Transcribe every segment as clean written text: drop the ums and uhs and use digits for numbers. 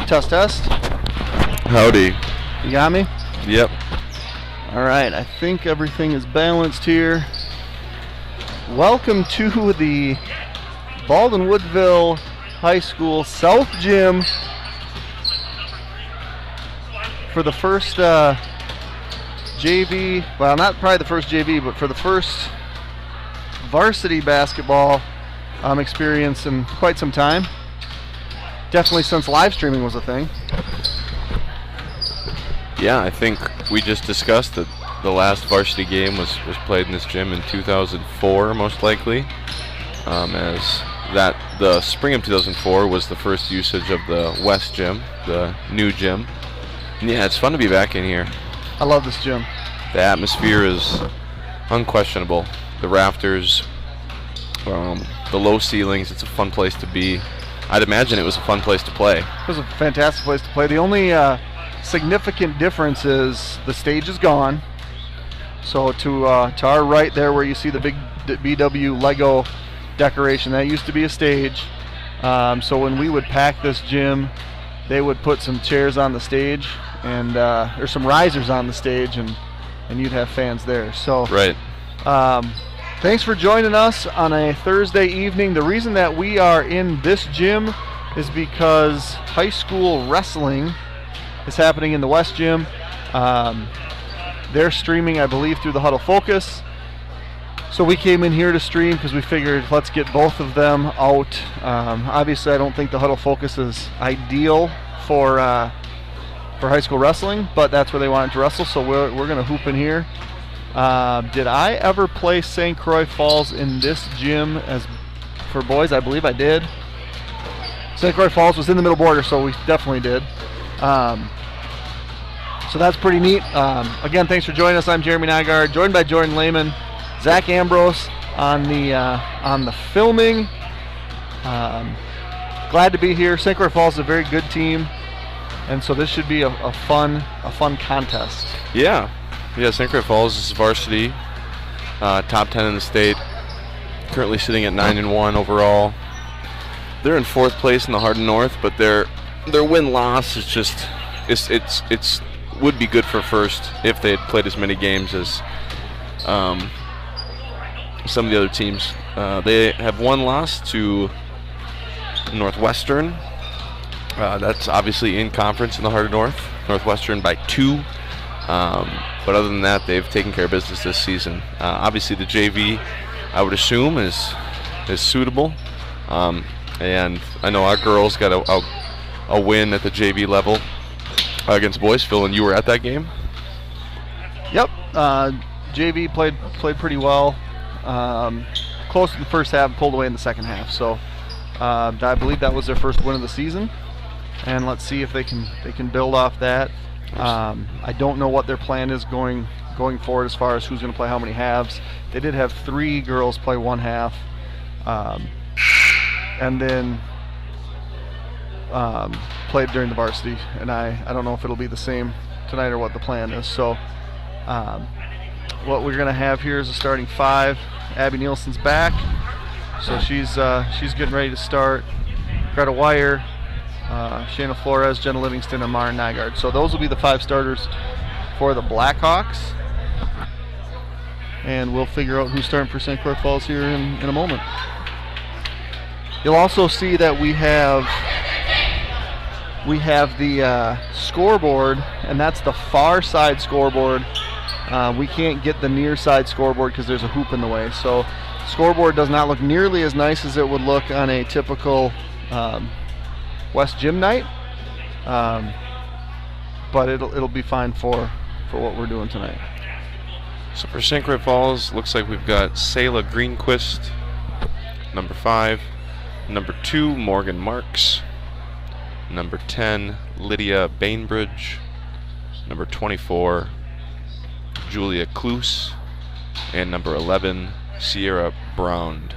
Test, test. Howdy. You got me? Yep. All right, I think everything is balanced here. Welcome to the Baldwin Woodville High School South Gym for the first JV, well, not probably the first JV, but for the first varsity basketball experience in quite some time. Definitely since live streaming was a thing. Yeah, I think we just discussed that the last varsity game was played in this gym in 2004, most likely. As that the spring of 2004 was the first usage of the West Gym, the new gym. And yeah, it's fun to be back in here. I love this gym. The atmosphere is unquestionable. The rafters, the low ceilings, it's a fun place to be. I'd imagine it was a fun place to play. It was a fantastic place to play. The only significant difference is the stage is gone. So to our right there where you see the big BW Lego decoration, that used to be a stage. So when we would pack this gym, they would put some chairs on the stage and or some risers on the stage, and you'd have fans there. So right. Thanks for joining us on a Thursday evening. The reason that we are in this gym is because high school wrestling is happening in the West Gym. They're streaming, I believe, through the Huddle Focus. So we came in here to stream because we figured let's get both of them out. Obviously, I don't think the Huddle Focus is ideal for high school wrestling, but that's where they wanted to wrestle, so we're going to hoop in here. Did I ever play St. Croix Falls in this gym as for boys? I believe I did. St. Croix Falls was in the middle border, so we definitely did. So that's pretty neat. Again, thanks for joining us. I'm Jeremy Nygaard, joined by Jordan Lehman, Zach Ambrose on the filming. Glad to be here. St. Croix Falls is a very good team, and so this should be a fun contest. Yeah, St. Croix Falls is varsity, top 10 in the state. Currently sitting at 9-1 overall. They're in 4th place in the Hardin North, but their win-loss is just it's would be good for first if they had played as many games as some of the other teams. They have one loss to Northwestern. That's obviously in conference in the Hardin North. Northwestern by 2. But other than that, they've taken care of business this season. Obviously, the JV, I would assume, is suitable. And I know our girls got a win at the JV level against Boyceville, and you were at that game? Yep. JV played pretty well. Close in the first half, pulled away in the second half. So I believe that was their first win of the season. And let's see if they can build off that. I don't know what their plan is going forward as far as who's going to play how many halves. They did have 3 girls play 1 half, and then played during the varsity. And I don't know if it'll be the same tonight or what the plan is. So what we're going to have here is a starting 5. Abby Nielsen's back, so she's getting ready to start. Greta Wire, Shayna Flores, Jenna Livingston, and Mara Nygaard. So those will be the 5 starters for the Blackhawks. And we'll figure out who's starting for St. Croix Falls here in a moment. You'll also see that we have the scoreboard, and that's the far side scoreboard. We can't get the near side scoreboard because there's a hoop in the way. So scoreboard does not look nearly as nice as it would look on a typical West Gym night, but it'll be fine for what we're doing tonight. So for St. Croix Falls, looks like we've got Sayla Greenquist, number 5, number 2, Morgan Marks, number 10, Lydia Bainbridge, number 24, Julia Kloos, and number 11, Sierra Brond.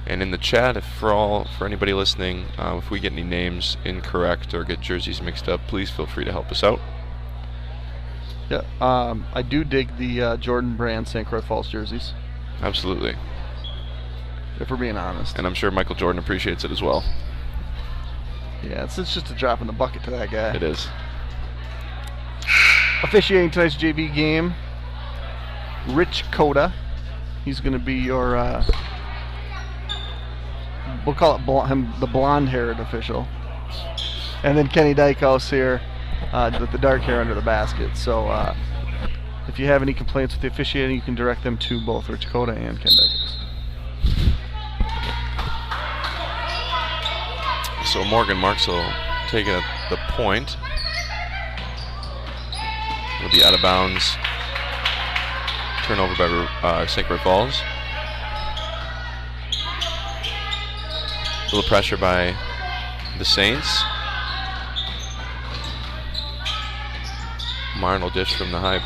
And in the chat, for anybody listening, if we get any names incorrect or get jerseys mixed up, please feel free to help us out. Yeah, I do dig the Jordan brand St. Croix Falls jerseys. Absolutely. If we're being honest. And I'm sure Michael Jordan appreciates it as well. Yeah, it's just a drop in the bucket to that guy. It is. Officiating tonight's JV game, Rich Coda. He's going to be your, we'll call it him the blonde-haired official. And then Kenny Dykehouse here with the dark hair under the basket. So if you have any complaints with the officiating, you can direct them to both Rich Coda and Ken Dykehouse. So Morgan Marks will take it at the point. It'll be out of bounds. Turnover by St. Croix Falls. A little pressure by the Saints. Martin will dish from the high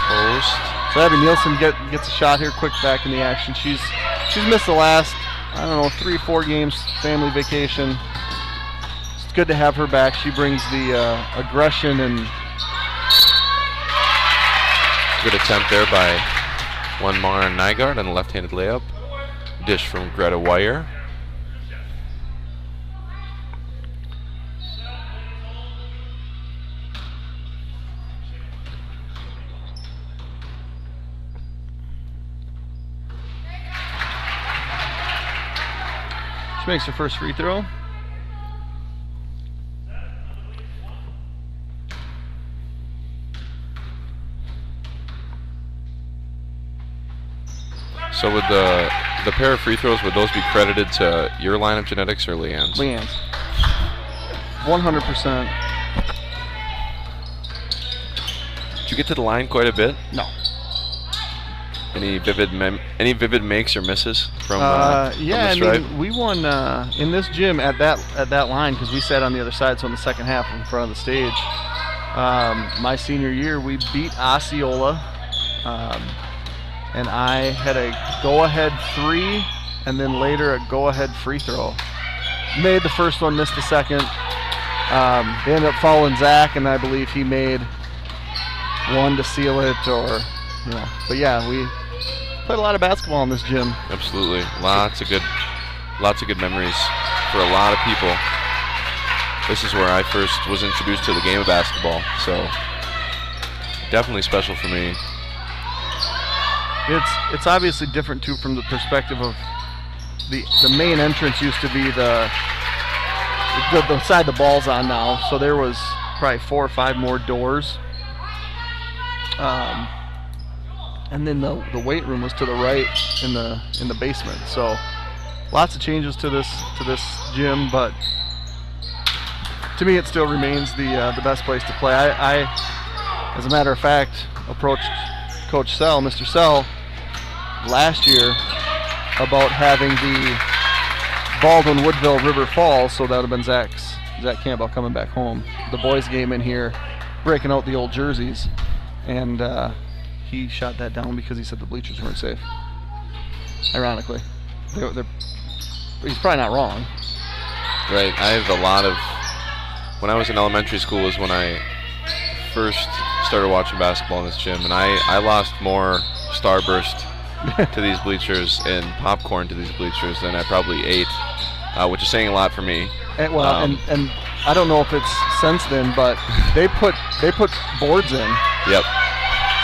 post. So Abby Nielsen gets a shot here, quick back in the action. She's missed the last, 3-4 games, family vacation. It's good to have her back. She brings the aggression and good attempt there by one Mara Nygaard on the left-handed layup. Dish from Greta Wire. She makes her first free throw. So would the pair of free throws, would those be credited to your line of genetics or Leanne's? Leanne's. 100%. Did you get to the line quite a bit? No. Any vivid makes or misses from yeah, from the stripe? we won in this gym at that line because we sat on the other side, so in the second half in front of the stage. My senior year, we beat Osceola, and I had a go-ahead 3, and then later a go-ahead free throw. Made the first one, missed the second. They ended up fouling Zach, and I believe he made one to seal it, But yeah, we played a lot of basketball in this gym. Absolutely, lots of good memories for a lot of people. This is where I first was introduced to the game of basketball, so definitely special for me. It's obviously different too from the perspective of the main entrance used to be the side the ball's on now, so there was probably 4 or 5 more doors. And then the weight room was to the right in the basement. So lots of changes to this gym, but to me it still remains the best place to play. I as a matter of fact, approached Coach Sell, Mr. Sell, last year about having the Baldwin Woodville River Falls, so that would have been Zach Campbell coming back home, the boys game in here, breaking out the old jerseys, and he shot that down because he said the bleachers weren't safe. Ironically, he's probably not wrong. Right, I have a lot of, when I was in elementary school was when I first started watching basketball in this gym, and I lost more Starburst to these bleachers and popcorn to these bleachers than I probably ate, which is saying a lot for me. And I don't know if it's since then, but they put boards in. Yep.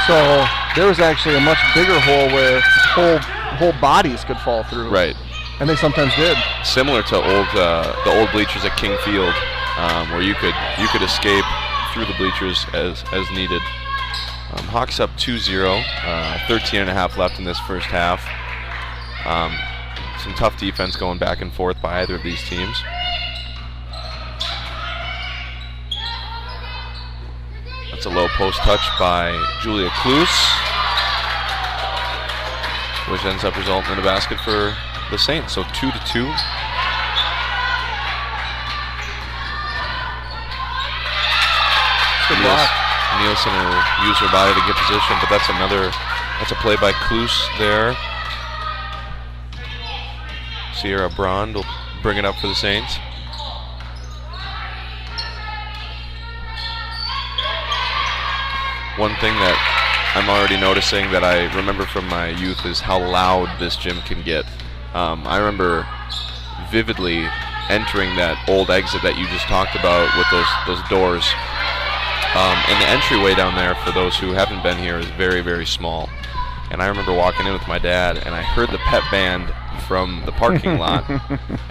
So there was actually a much bigger hole where whole bodies could fall through. Right. And they sometimes did. Similar to the old bleachers at King Field, where you could escape through the bleachers as needed. Hawks up 2-0, 13.5 left in this first half. Some tough defense going back and forth by either of these teams. That's a low post touch by Julia Kloos, which ends up resulting in a basket for the Saints. So 2-2. Good block. Nielsen will use her body to get position, but that's a play by Kloos there. Sierra Brond will bring it up for the Saints. One thing that I'm already noticing that I remember from my youth is how loud this gym can get. I remember vividly entering that old exit that you just talked about with those doors. And the entryway down there, for those who haven't been here, is very, very small. And I remember walking in with my dad, and I heard the pep band from the parking lot.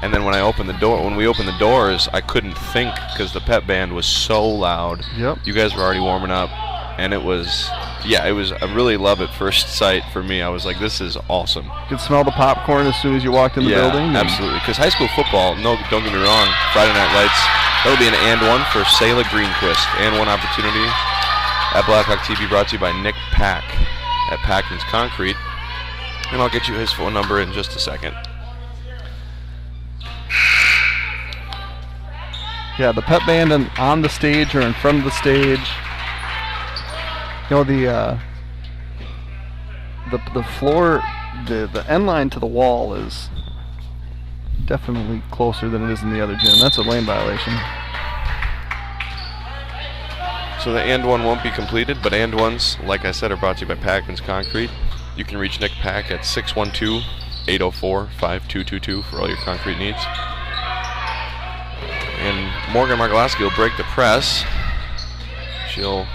And then when we opened the doors, I couldn't think because the pep band was so loud. Yep. You guys were already warming up, and it was a really love at first sight for me. I was like, this is awesome. You could smell the popcorn as soon as you walked in the building. Yeah, absolutely. Because high school football, no, don't get me wrong, Friday Night Lights, that'll be an and one for Sayla Greenquist. And one opportunity at Blackhawk TV, brought to you by Nick Pack at Packman's Concrete. And I'll get you his phone number in just a second. Yeah, the pep band on the stage or in front of the stage. You know, the floor, the end line to the wall is definitely closer than it is in the other gym. That's a lane violation. So the and one won't be completed, but and ones, like I said, are brought to you by Packman's Concrete. You can reach Nick Pack at 612-804-5222 for all your concrete needs. And Morgan Margolaski will break the press. She'll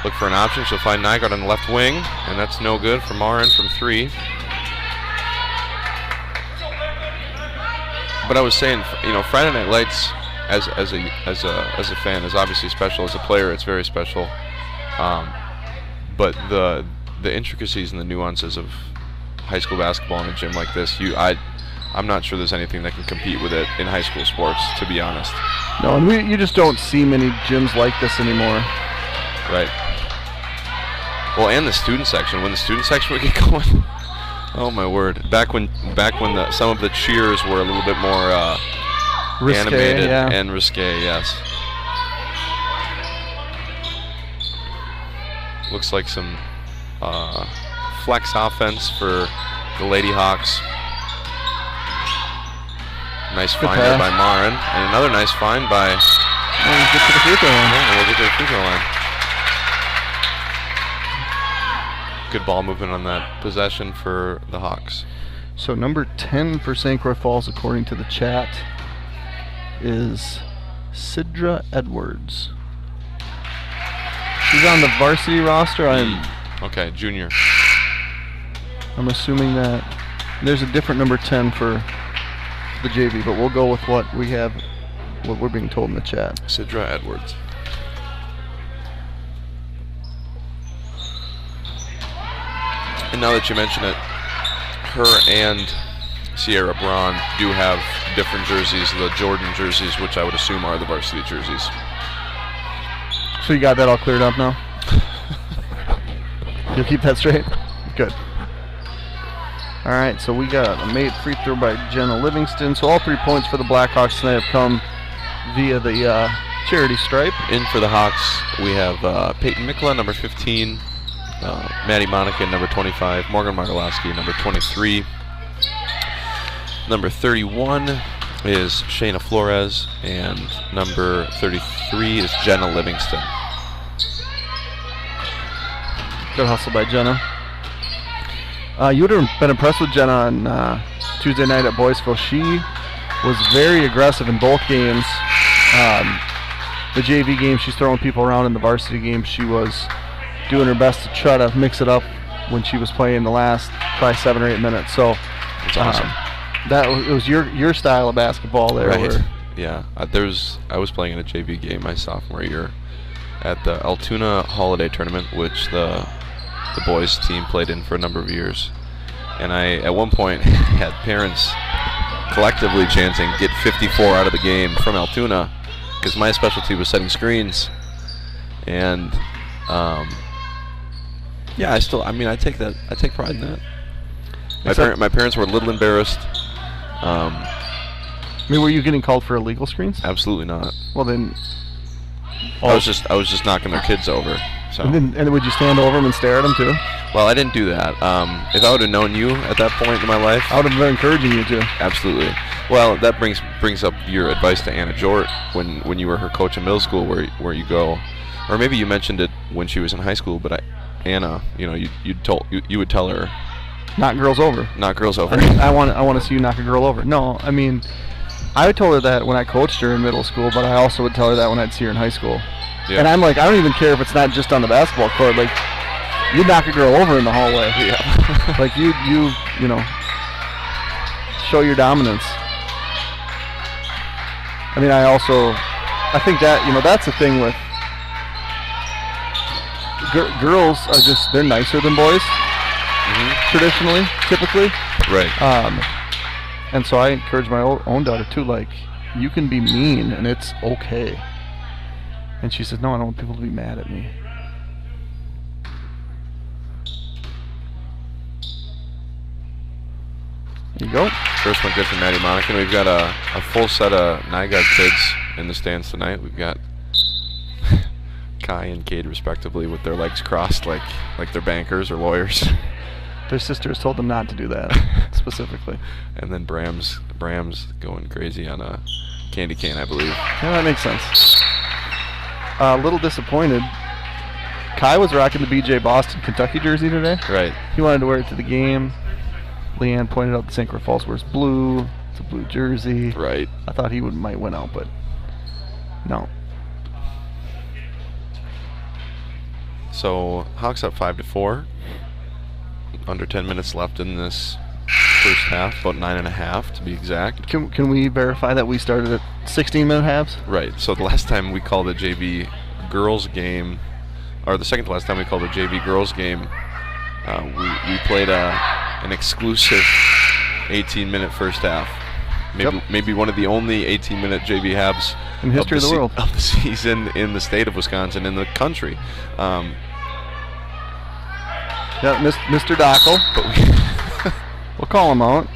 look for an option. She'll find Nygaard on the left wing, and that's no good for Marin from 3. But I was saying, you know, Friday Night Lights as a fan is obviously special. As a player, it's very special. But the intricacies and the nuances of high school basketball in a gym like this, I'm not sure there's anything that can compete with it in high school sports, to be honest. No, and you just don't see many gyms like this anymore. Right. Well, and the student section. When the student section would get going, oh my word! Back when some of the cheers were a little bit more Risque, animated yeah. and risque, yes. Looks like some flex offense for the Lady Hawks. Nice find there by Marin, and another nice find by. We'll get to the free throw line. Yeah, we'll get to the free throw line. Good ball movement on that possession for the Hawks. So number 10 for St. Croix Falls, according to the chat, is Sidra Edwards. She's on the varsity roster. Okay, junior. I'm assuming that there's a different number 10 for the JV, but we'll go with what we're being told in the chat. Sidra Edwards. And now that you mention it, her and Sierra Braun do have different jerseys, the Jordan jerseys, which I would assume are the varsity jerseys. So you got that all cleared up now? You'll keep that straight? Good. All right, so we got a made free throw by Jenna Livingston. So all 3 points for the Blackhawks tonight have come via the charity stripe. In for the Hawks, we have Peyton Mikla, number 15, Maddie Monacan, number 25, Morgan Margolaski, number 23. Number 31 is Shayna Flores, and number 33 is Jenna Livingston. Good hustle by Jenna. You would have been impressed with Jenna on Tuesday night at Boyceville. She was very aggressive in both games. The JV game, she's throwing people around. In the varsity game, she was doing her best to try to mix it up when she was playing the last probably 7 or 8 minutes. So it's awesome. It was your style of basketball there. Right. Yeah. I was playing in a JV game my sophomore year at the Altoona Holiday Tournament, which the boys team played in for a number of years. And I, at one point, had parents collectively chanting, "Get 54 out of the game" from Altoona, because my specialty was setting screens. And yeah, I take pride in that. My parents were a little embarrassed. Were you getting called for illegal screens? Absolutely not. Well then, I was just knocking their kids over. So. And then would you stand over them and stare at them too? Well, I didn't do that. If I would have known you at that point in my life, I would have been encouraging you to. Absolutely. Well, that brings up your advice to Anna Jort when you were her coach in middle school, where you go, or maybe you mentioned it when she was in high school. But Anna, you would tell her, knock girls over. Knock girls over. I want to see you knock a girl over. No, I mean, I would tell her that when I coached her in middle school, but I also would tell her that when I'd see her in high school. Yeah. And I'm like, I don't even care if it's not just on the basketball court. Like, you knock a girl over in the hallway. Yeah. Like, you know, show your dominance. I mean, I think that, you know, that's the thing with girls are just, they're nicer than boys, traditionally, typically. Right. And so I encourage my own daughter too, like, you can be mean and it's okay. And she says, no, I don't want people to be mad at me. There you go. First one good for Maddie Monacan. We've got a full set of Nygaard kids in the stands tonight. We've got Kai and Cade respectively with their legs crossed like they're bankers or lawyers. Their sisters told them not to do that, specifically. And then Bram's going crazy on a candy cane, I believe. Yeah, that makes sense. A little disappointed. Kai was rocking the BJ Boston Kentucky jersey today. Right. He wanted to wear it to the game. Leanne pointed out that St. Croix Falls wears blue. It's a blue jersey. Right. I thought he might win out, but no. So Hawks up 5-4. Under 10 minutes left in this first half, about 9.5 to be exact. Can we verify that we started at 16-minute halves? Right. So the last time we called a JV girls game, or the second to last time we called a JV girls game, we played an exclusive 18-minute first half. Maybe one of the only 18-minute JV halves in history of the world of the season in the state of Wisconsin, in the country. Yeah, Mr. Dockel. We'll call him out.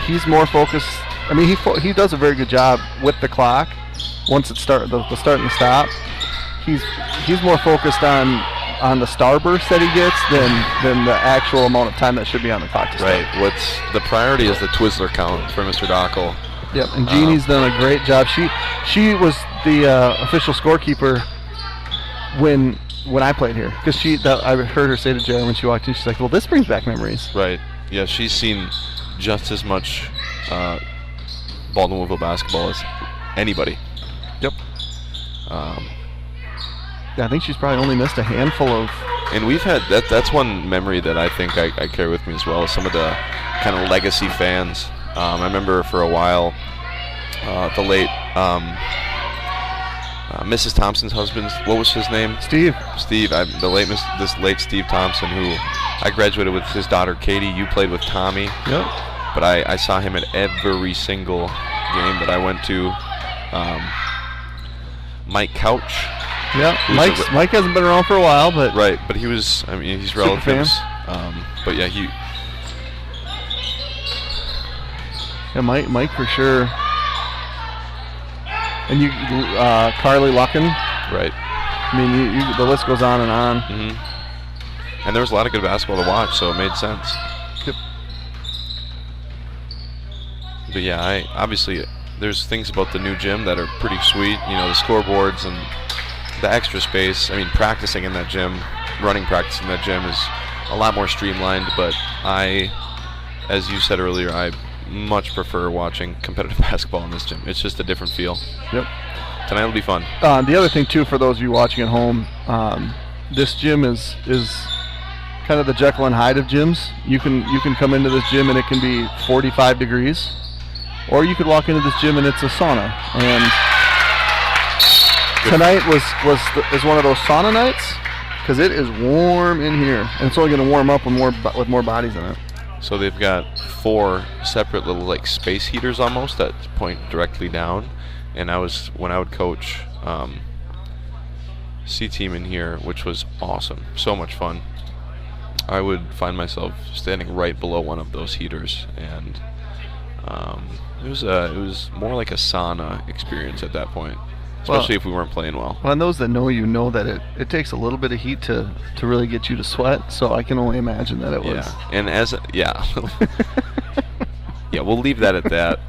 He's more focused. I mean, he does a very good job with the clock. Once it start the start and the stop, he's more focused on the starburst that he gets than the actual amount of time that should be on the clock to start. Right. What's the priority is the Twizzler count for Mr. Dockel. Yep. And Jeannie's done a great job. She was the official scorekeeper when I played here, because I heard her say to Jerry when she walked in, she's like, well, this brings back memories. Right. Yeah, she's seen just as much Baldwin Woodville basketball as anybody. Yep. Yeah, I think she's probably only missed a handful of... And we've had... That's one memory that I think I carry with me as well, some of the kind of legacy fans. I remember for a while, the late... Mrs. Thompson's husband, what was his name? Steve. This late Steve Thompson, who I graduated with his daughter Katie. You played with Tommy. Yep. But I saw him at every single game that I went to. Mike Couch. Yeah, Mike hasn't been around for a while, but... Right, but he was, I mean, he's relatives. But yeah, Yeah, Mike for sure. And Carly Lucken. Right. I mean, the list goes on and on. Mm-hmm. And there was a lot of good basketball to watch, so it made sense. Yep. But yeah, obviously there's things about the new gym that are pretty sweet. You know, the scoreboards and the extra space. I mean, practicing in that gym, running practice in that gym is a lot more streamlined. But as you said earlier, I much prefer watching competitive basketball in this gym. It's just a different feel. Yep. Tonight will be fun. The other thing too, for those of you watching at home, this gym is kind of the Jekyll and Hyde of gyms. You can come into this gym and it can be 45 degrees, or you could walk into this gym and it's a sauna. And tonight is one of those sauna nights, because it is warm in here, and it's only going to warm up with more bodies in it. So they've got 4 separate little like space heaters almost that point directly down. And when I would coach C team in here, which was awesome, so much fun, I would find myself standing right below one of those heaters, and it was more like a sauna experience at that point, especially if we weren't playing well. Well, and those that know you know that it takes a little bit of heat to really get you to sweat, so I can only imagine that it was. Yeah, and yeah, we'll leave that at that.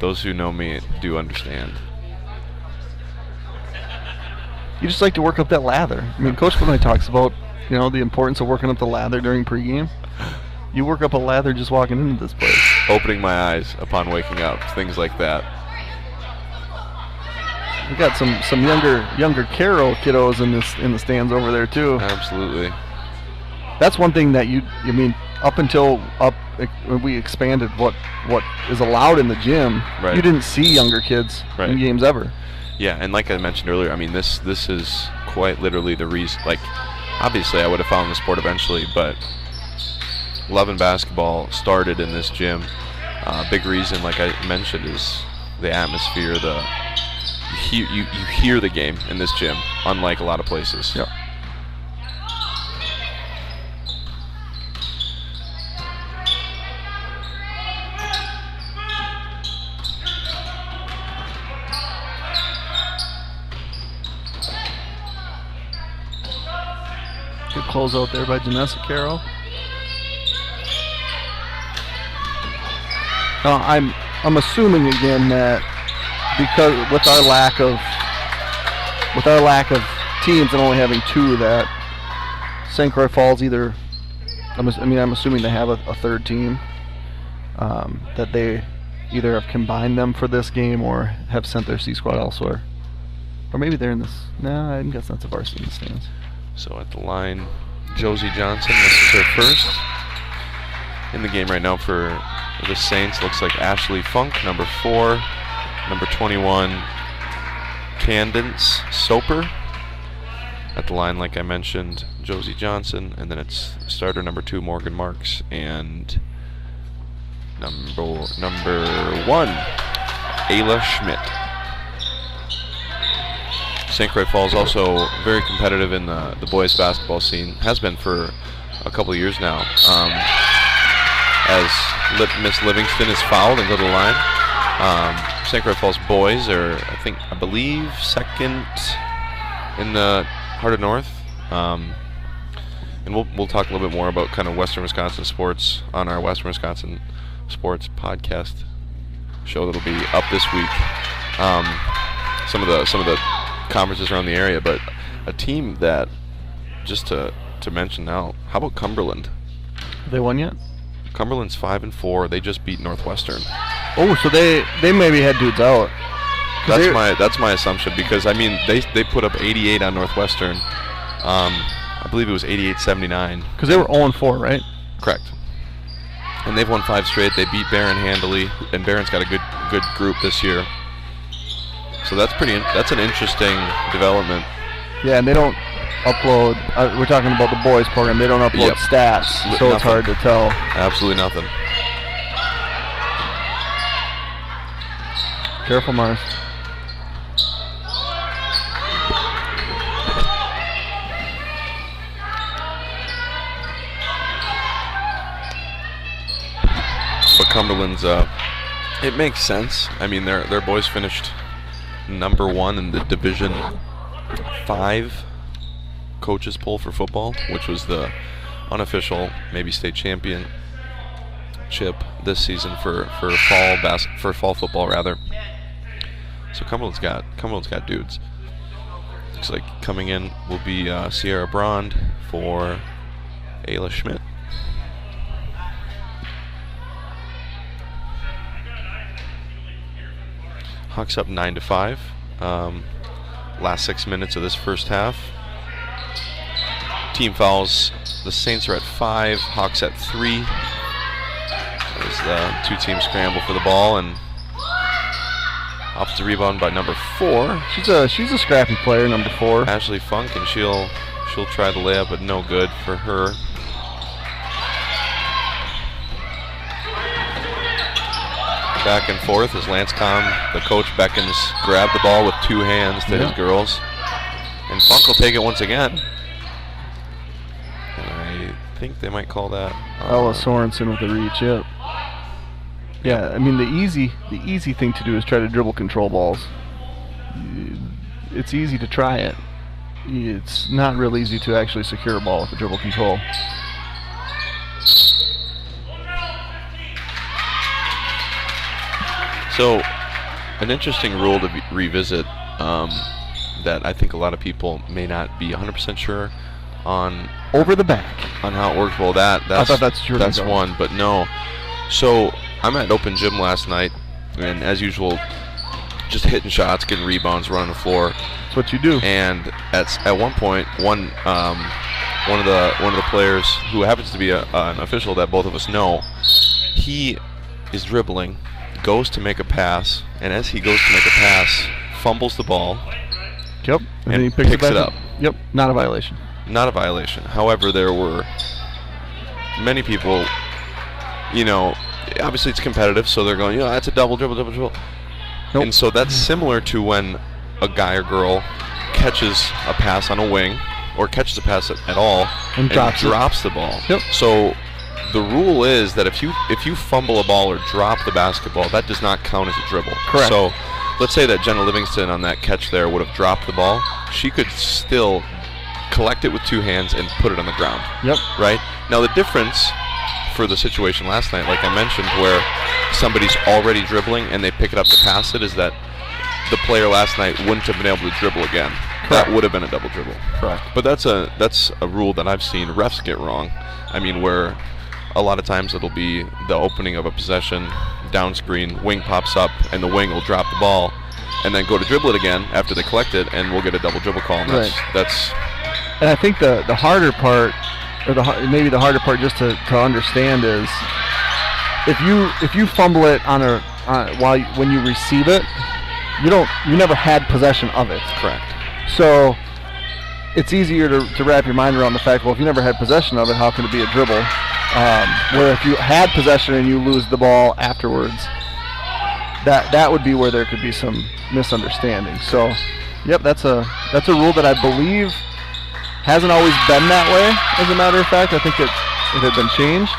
Those who know me do understand. You just like to work up that lather. I mean, Coach Benoit talks about, the importance of working up the lather during pregame. You work up a lather just walking into this place. opening my eyes upon waking up. Things like that. We got some younger Carroll kiddos in the stands over there too. Absolutely. That's one thing that up until when we expanded what is allowed in the gym, right. You didn't see younger kids right. in games ever. Yeah, and like I mentioned earlier, I mean this is quite literally the reason. Like, obviously I would have found the sport eventually, but love and basketball started in this gym. Big reason, like I mentioned, is the atmosphere. You hear the game in this gym, unlike a lot of places. Yep. Good close out there by Janessa Carroll. I'm assuming again that because with our lack of teams and only having two, that St. Croix Falls I'm assuming they have a third team, that they either have combined them for this game or have sent their C squad elsewhere, or maybe they're in this. No, I guess that's a varsity in the stands. So at the line, Josie Johnson. This is her first in the game right now for the Saints. Looks like Ashley Funk, number 4. Number 21, Candence Soper. At the line, like I mentioned, Josie Johnson. And then it's starter number 2, Morgan Marks. And number 1, Ayla Schmidt. St. Croix Falls also very competitive in the boys basketball scene. Has been for a couple of years now. As Miss Livingston is fouled and go to the line. St. Croix Falls boys are, I believe, second in the Heart of North. And we'll talk a little bit more about kind of Western Wisconsin sports on our Western Wisconsin sports podcast show that'll be up this week. Some of the conferences around the area, but a team that, just to mention now, how about Cumberland? Have they won yet? Cumberland's 5-4. They just beat Northwestern. Oh, so they maybe had dudes out. That's my assumption, because I mean they put up 88 on Northwestern. I believe it was 88-79. Because they were 0-4, right? Correct. And they've won 5 straight. They beat Barron handily, and Barron's got a good group this year. So that's an interesting development. Yeah, and they don't upload. We're talking about the boys program. They don't upload stats, so it's hard to tell. Absolutely nothing. Careful, Mars. But Cumberland's, it makes sense. I mean, their boys finished number 1 in the Division 5 coaches poll for football, which was the unofficial, maybe state championship this season for fall football rather. So Cumberland's got dudes. Looks like coming in will be Sierra Brond for Ayla Schmidt. Hawks up 9-5. Last 6 minutes of this first half. Team fouls. The Saints are at 5. Hawks at 3. As the 2 teams scramble for the ball, and offensive rebound by number 4. She's a scrappy player, number 4. Ashley Funk, and she'll try the layup, but no good for her. Back and forth as Lanscom, the coach, beckons, grab the ball with 2 hands to his girls. And Funk will take it once again. And I think they might call that Ella Sorensen with the reach, yep. Yeah, I mean the easy thing to do is try to dribble control balls. It's easy to try it. It's not real easy to actually secure a ball with a dribble control. So, an interesting rule to revisit that I think a lot of people may not be 100% sure on. Over the back. On how it works. Well, I thought that's true. That's one, but no. So, I'm at open gym last night, and as usual, just hitting shots, getting rebounds, running the floor. That's what you do. And at one point, one of the players who happens to be an official that both of us know, he is dribbling, goes to make a pass, and as he goes to make a pass, fumbles the ball. Yep. And then he picks it up. Yep. Not a violation. Not a violation. However, there were many people, obviously it's competitive, so they're going, that's a double dribble. Nope. And so that's similar to when a guy or girl catches a pass on a wing or catches a pass at all and drops the ball. Yep. So the rule is that if you fumble a ball or drop the basketball, that does not count as a dribble. Correct. So let's say that Jenna Livingston on that catch there would have dropped the ball. She could still collect it with two hands and put it on the ground. Yep. Right? Now the difference for the situation last night, like I mentioned, where somebody's already dribbling and they pick it up to pass it, is that the player last night wouldn't have been able to dribble again. Correct. That would have been a double dribble. Correct. But that's a rule that I've seen refs get wrong. I mean, where a lot of times it'll be the opening of a possession, down screen, wing pops up, and the wing will drop the ball, and then go to dribble it again after they collect it, and we'll get a double dribble call. And that's. And I think the harder part, or maybe the harder part just to understand is, if you fumble it when you receive it, you never had possession of it. Correct. So it's easier to wrap your mind around the fact, well, if you never had possession of it, how can it be a dribble? Where if you had possession and you lose the ball afterwards, that would be where there could be some misunderstanding. So, yep, that's a rule that I believe hasn't always been that way. As a matter of fact, I think it had been changed.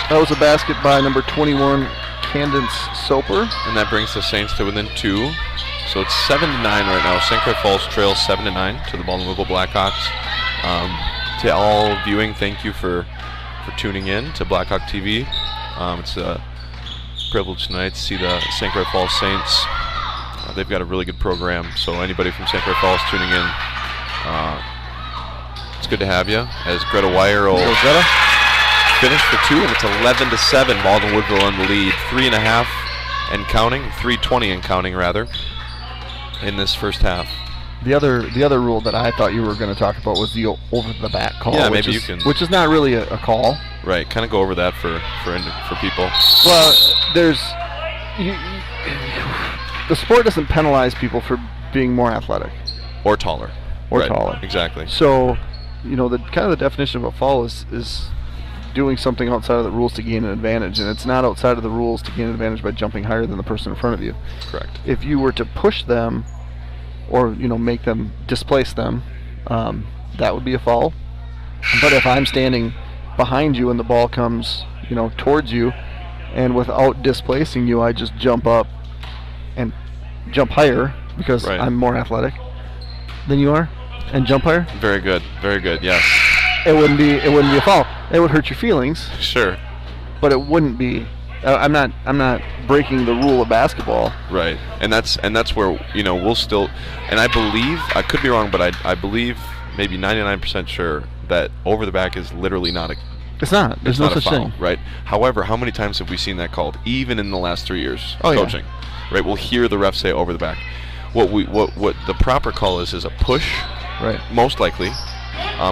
That was a basket by number 21, Candace Soper. And that brings the Saints to within 2. So it's 7-9 right now. St. Croix Falls trails 7-9 to the Baldwin Blackhawks. To all viewing, thank you for tuning in to Blackhawk TV. It's a privilege tonight to see the St. Croix Falls Saints. They've got a really good program, so anybody from St. Croix Falls tuning in, it's good to have you. As Greta Wire will finish for 2, and it's 11-7. Baldwin Woodville in the lead, 3.5 and counting, 3:20 and counting rather, in this first half. The other rule that I thought you were going to talk about was the over the back call. Yeah, maybe you can. Which is not really a call. Right. Kind of go over that for people. Well, the sport doesn't penalize people for being more athletic or taller. Or taller. Exactly. So, the kind of the definition of a foul is doing something outside of the rules to gain an advantage, and it's not outside of the rules to gain an advantage by jumping higher than the person in front of you. Correct. If you were to push them, or make them displace them, that would be a foul. But if I'm standing behind you and the ball comes towards you, and without displacing you, I just jump up and jump higher because I'm more athletic than you are, and jump higher. Very good, yes. It wouldn't be a foul. It would hurt your feelings. Sure. But it wouldn't be. I'm not breaking the rule of basketball. Right, and that's where we'll still, and I believe, I could be wrong, but I believe maybe 99% sure that over the back is literally not a. It's not. There's no such thing. Right. However, how many times have we seen that called, even in the last 3 years coaching? Yeah. Right. We'll hear the ref say over the back. What the proper call is a push. Right. Most likely.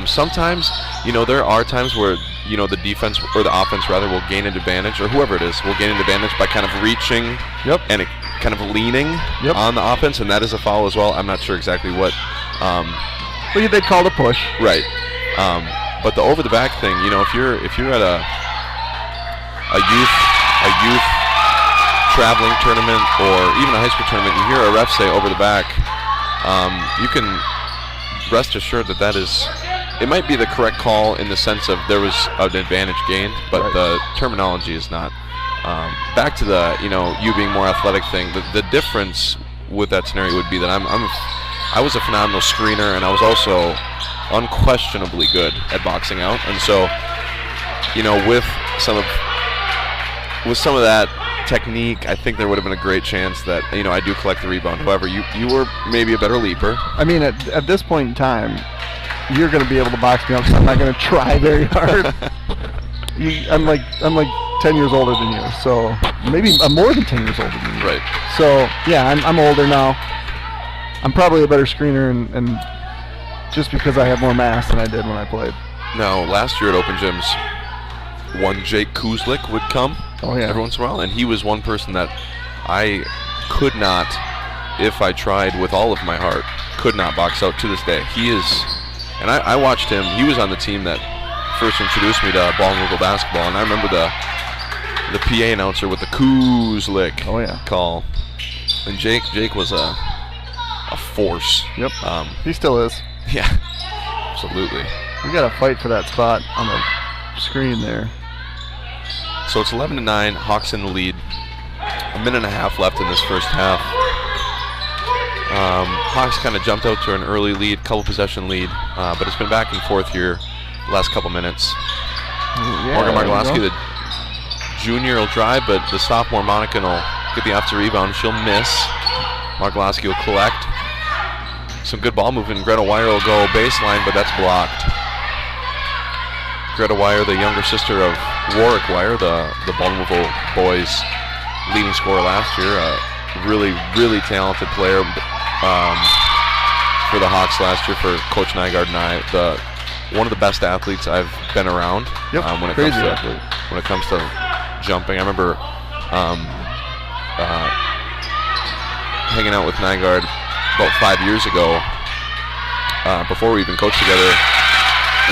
Sometimes, there are times where, the defense or the offense rather will gain an advantage, or whoever it is will gain an advantage by kind of reaching and kind of leaning on the offense, and that is a foul as well. I'm not sure exactly what. But they called a push. Right. But the over the back thing, if you're at a youth traveling tournament or even a high school tournament, you hear a ref say over the back, you can rest assured that is, it might be the correct call in the sense of there was an advantage gained, but the terminology is not. Back to the you being more athletic thing. The difference with that scenario would be that I was a phenomenal screener, and I was also unquestionably good at boxing out, and so with some of that technique, I think there would have been a great chance that I do collect the rebound. However, you were maybe a better leaper. I mean, at this point in time, you're going to be able to box me up, so I'm not going to try very hard. I'm like 10 years older than you, so maybe I'm more than 10 years older than you. Right. So, yeah, I'm older now. I'm probably a better screener, and just because I have more mass than I did when I played. Now, last year at Open Gyms, one Jake Kuzlik would come every once in a while, and he was one person that I could not, if I tried with all of my heart, could not box out to this day. He is, and I watched him. He was on the team that first introduced me to ball and wiggle basketball, and I remember the PA announcer with the Kuzlik call. And Jake was a force. Yep. He still is. Yeah, absolutely. We got to fight for that spot on the screen there. So it's 11-9. Hawks in the lead. A minute and a half left in this first half. Hawks kind of jumped out to an early lead, couple possession lead, but it's been back and forth here the last couple minutes. Morgan Margolowski, the junior, will drive, but the sophomore Monica will get the offensive rebound. She'll miss. Margolowski will collect. Some good ball movement. Greta Wire will go baseline, but that's blocked. Greta Wire, the younger sister of Warwick Wire, the Baldwinville boys' leading scorer last year. Really, really talented player for the Hawks last year, for Coach Nygaard and I. One of the best athletes I've been around when it comes to jumping. I remember hanging out with Nygaard about 5 years ago, before we even coached together.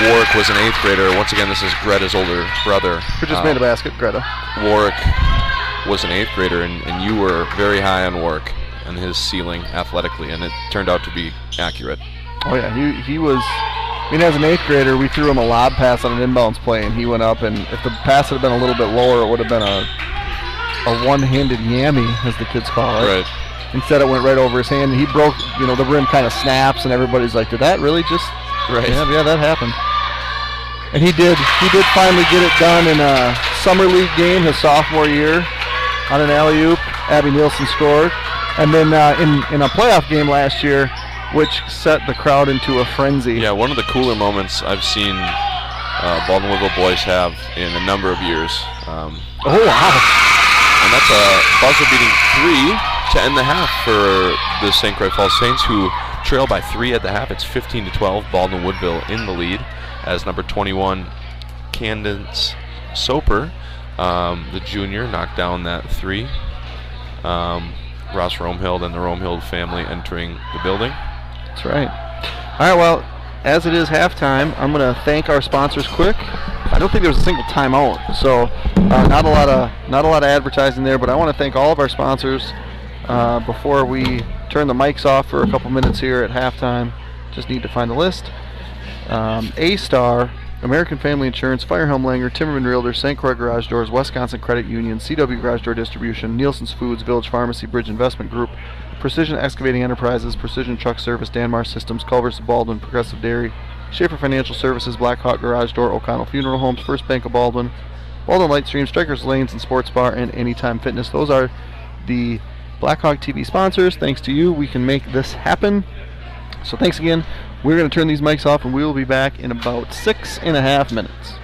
Warwick was an 8th grader. Once again, this is Greta's older brother. Who just made a basket, Greta. Warwick was an 8th grader, and you were very high on Warwick and his ceiling athletically, and it turned out to be accurate. Oh yeah, he was. I mean, as an 8th grader, we threw him a lob pass on an inbounds play, and he went up, and if the pass had been a little bit lower, it would have been a one-handed yammy, as the kids call it. Right. Instead, it went right over his hand, and he broke, the rim kind of snaps, and everybody's like, did that really just... Right. Yeah, that happened. And he did finally get it done in a summer league game his sophomore year on an alley-oop. Abby Nielsen scored. And then in a playoff game last year, which set the crowd into a frenzy. Yeah, one of the cooler moments I've seen Baldwinville boys have in a number of years. Oh, wow. And that's a buzzer-beating 3 to end the half for the St. Croix Falls Saints, who trail by 3 at the half. It's 15-12. Baldwin Woodville in the lead, as number 21, Candace Soper, the junior, knocked down that 3. Ross Romehild and the Romehild family entering the building. That's right. All right, well, as it is halftime, I'm going to thank our sponsors quick. I don't think there was a single timeout, so not a lot of advertising there, but I want to thank all of our sponsors before we turn the mics off for a couple minutes here at halftime. Just need to find the list. A-Star, American Family Insurance, Firehelm Langer, Timmerman Realtor, St. Croix Garage Doors, Wisconsin Credit Union, CW Garage Door Distribution, Nielsen's Foods, Village Pharmacy, Bridge Investment Group, Precision Excavating Enterprises, Precision Truck Service, Danmar Systems, Culver's of Baldwin, Progressive Dairy, Schaefer Financial Services, Black Hawk Garage Door, O'Connell Funeral Homes, First Bank of Baldwin, Baldwin Lightstream, Strikers Lanes and Sports Bar, and Anytime Fitness. Those are the Black Hawk TV sponsors. Thanks to you, we can make this happen. So thanks again. We're going to turn these mics off, and we will be back in about 6.5 minutes.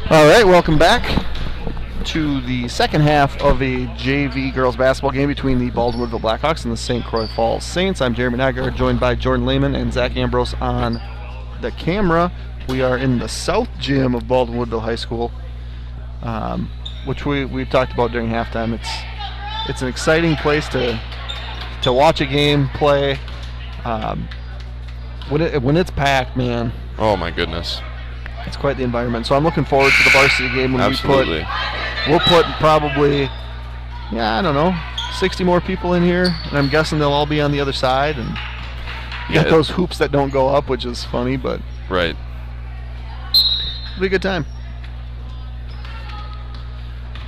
All right, welcome back to the second half of a JV girls basketball game between the Baldwin Woodville Blackhawks and the St. Croix Falls Saints. I'm Jeremy Nygaard, joined by Jordan Lehman and Zach Ambrose on the camera. We are in the South Gym of Baldwin Woodville High School, which we've talked about during halftime. It's an exciting place to watch a game play. When it's packed, man. Oh my goodness. It's quite the environment. So I'm looking forward to the varsity game when Absolutely. we'll put probably, 60 more people in here, and I'm guessing they'll all be on the other side. And you got those hoops that don't go up, which is funny, but right. It'll be a good time.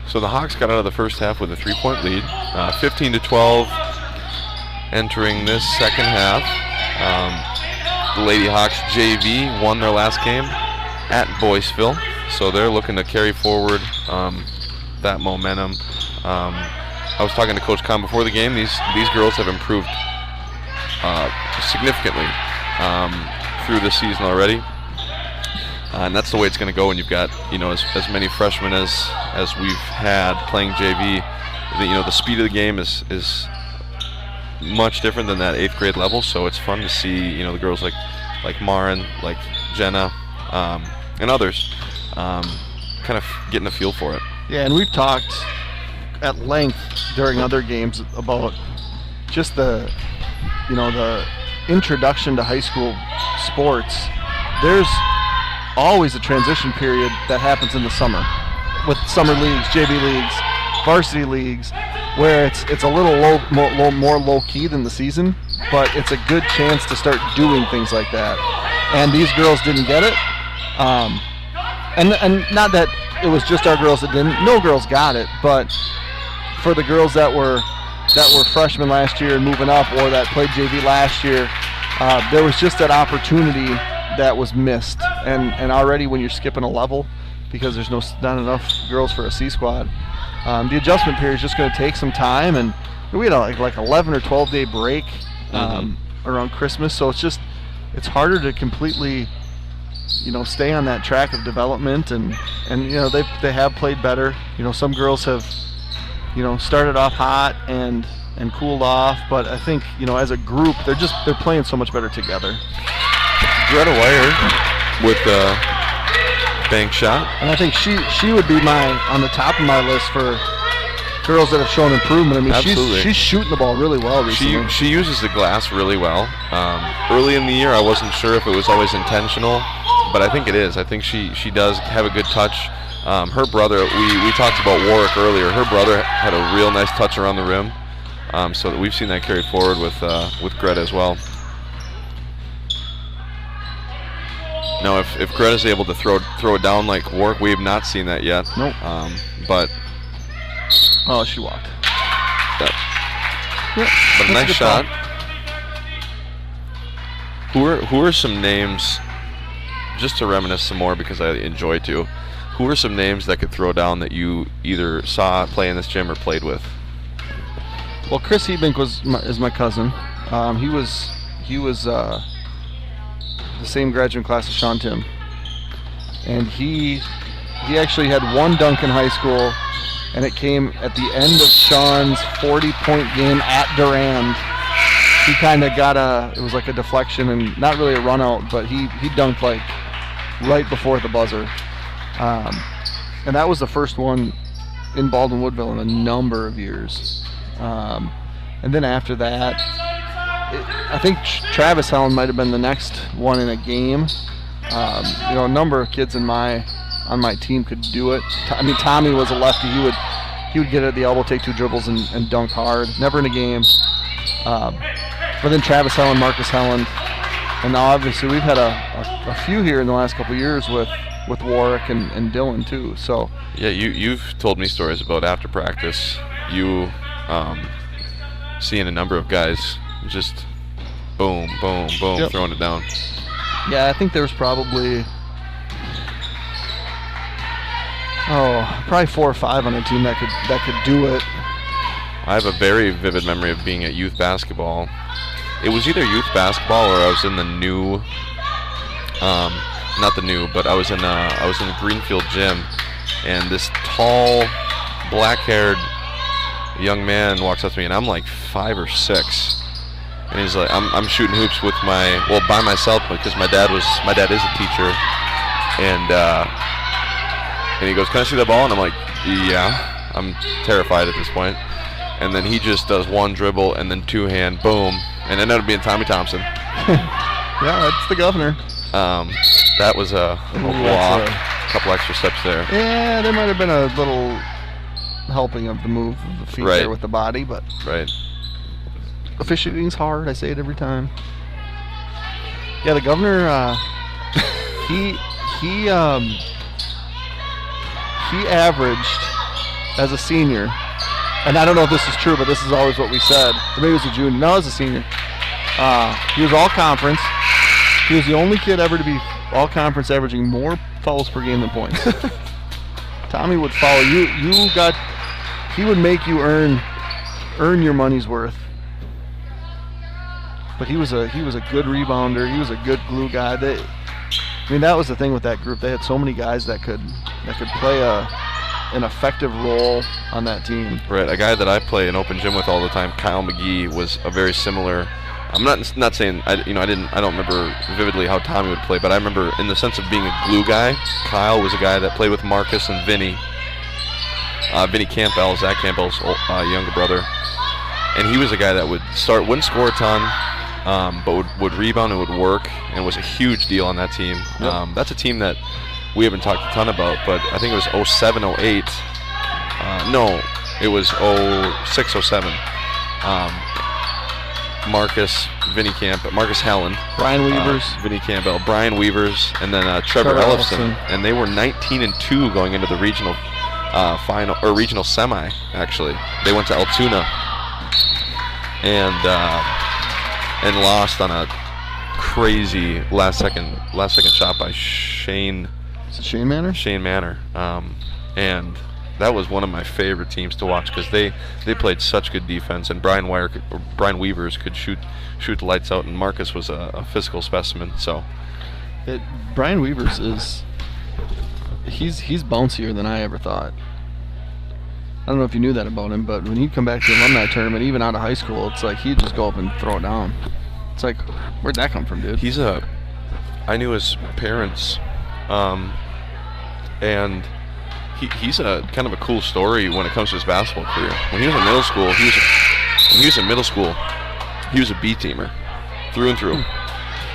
So the Hawks got out of the first half with a 3-point lead, 15-12 entering this second half. The Lady Hawks JV won their last game at Boyceville, so they're looking to carry forward that momentum. I was talking to Coach Kahn before the game. These girls have improved significantly through the season already, and that's the way it's going to go when you've got as many freshmen as we've had playing JV. The speed of the game is much different than that 8th grade level, so it's fun to see the girls like Marin, like Jenna, and others kind of getting a feel for it. Yeah, and we've talked at length during other games about just the introduction to high school sports. There's always a transition period that happens in the summer with summer leagues, JV leagues, varsity leagues, where it's a little more low-key than the season, but it's a good chance to start doing things like that. And these girls didn't get it. And not that it was just our girls that didn't. No girls got it, but for the girls that were freshmen last year and moving up, or that played JV last year, there was just that opportunity that was missed. And already when you're skipping a level because there's not enough girls for a C squad, the adjustment period is just going to take some time. And we had like 11 or 12 day break around Christmas, so it's harder to completely stay on that track of development, and they have played better. Some girls have started off hot and cooled off, but I think as a group they're playing so much better together. Greta Wire with the bank shot, and I think she would be on the top of my list for girls that have shown improvement. I mean, Absolutely. she's shooting the ball really well recently. She uses the glass really well. Early in the year, I wasn't sure if it was always intentional, but I think it is. I think she does have a good touch. Her brother, we talked about Warwick earlier. Her brother had a real nice touch around the rim, so that we've seen that carried forward with Greta as well. Now, if Greta's able to throw it down like Warwick, we have not seen that yet. Nope. But oh, she walked. But a nice shot. Who are some names, just to reminisce some more because I enjoy to, who are some names that could throw down that you either saw play in this gym or played with? Well, Chris Hebink is my cousin. He was the same graduating class as Sean Tim, and he actually had one dunk in high school, and it came at the end of Sean's 40-point game at Durand. He kind of it was like a deflection and not really a run out, but he dunked like right before the buzzer. And that was the first one in Baldwin Woodville in a number of years. And then after that, I think Travis Helen might have been the next one in a game. A number of kids on my team could do it. I mean, Tommy was a lefty. He would get it at the elbow, take 2 dribbles, and dunk hard. Never in a game. But then Travis Helen, Marcus Helen, and now obviously we've had a few here in the last couple of years with Warwick and Dylan too. So yeah, you've told me stories about after practice, you seeing a number of guys just boom, boom, boom, Yep. throwing it down. yeah, I think there was probably probably 4 or 5 on the team that could do it. I have a very vivid memory of being at youth basketball. It was either youth basketball or I was in the new not the new, but I was in Greenfield Gym, and this tall, black-haired young man walks up to me, and I'm like 5 or 6, and he's like, I'm shooting hoops with by myself because my dad is a teacher, and he goes, "Can I see the ball?" And I'm like, "Yeah." I'm terrified at this point, and then he just does one dribble and then two-hand, boom, and it ended up being Tommy Thompson. Yeah, that's the governor. That was a walk, a couple extra steps there. Yeah, there might have been a little helping of the move of the feet there with the body, but officiating's hard. I say it every time. Yeah, the governor, he averaged as a senior, and I don't know if this is true, but this is always what we said. Or maybe it was a junior. No, it was a senior. He was all conference. He was the only kid ever to be all conference, averaging more fouls per game than points. Tommy would foul you. He would make you earn your money's worth. But he was a good rebounder. He was a good glue guy. That was the thing with that group. They had so many guys that could play an effective role on that team. Right. A guy that I play an open gym with all the time, Kyle McGee, was a very similar. I'm not saying I don't remember vividly how Tommy would play, but I remember in the sense of being a glue guy, Kyle was a guy that played with Marcus and Vinny. Vinny Campbell, Zach Campbell's younger brother, and he was a guy that wouldn't score a ton, but would rebound and would work, and was a huge deal on that team. Yep. That's a team that we haven't talked a ton about, but I think it was 07, 08. No, it was 06, 07. Marcus Helen, Brian Weavers, Vinny Campbell, Brian Weavers, and then Trevor Ellison, and they were 19-2 going into the regional final or regional semi. Actually, they went to Altoona and lost on a crazy last second shot by Shane. Is it Shane Manor? Shane Manor, and that was one of my favorite teams to watch because they played such good defense, and Brian Weavers could shoot the lights out, and Marcus was a physical specimen. So Brian Weavers he's bouncier than I ever thought. I don't know if you knew that about him, but when he'd come back to the alumni tournament, even out of high school, it's like he'd just go up and throw it down. It's like, where'd that come from, dude? I knew his parents, and he's a kind of a cool story when it comes to his basketball career. When he was in middle school, he was a B teamer through and through,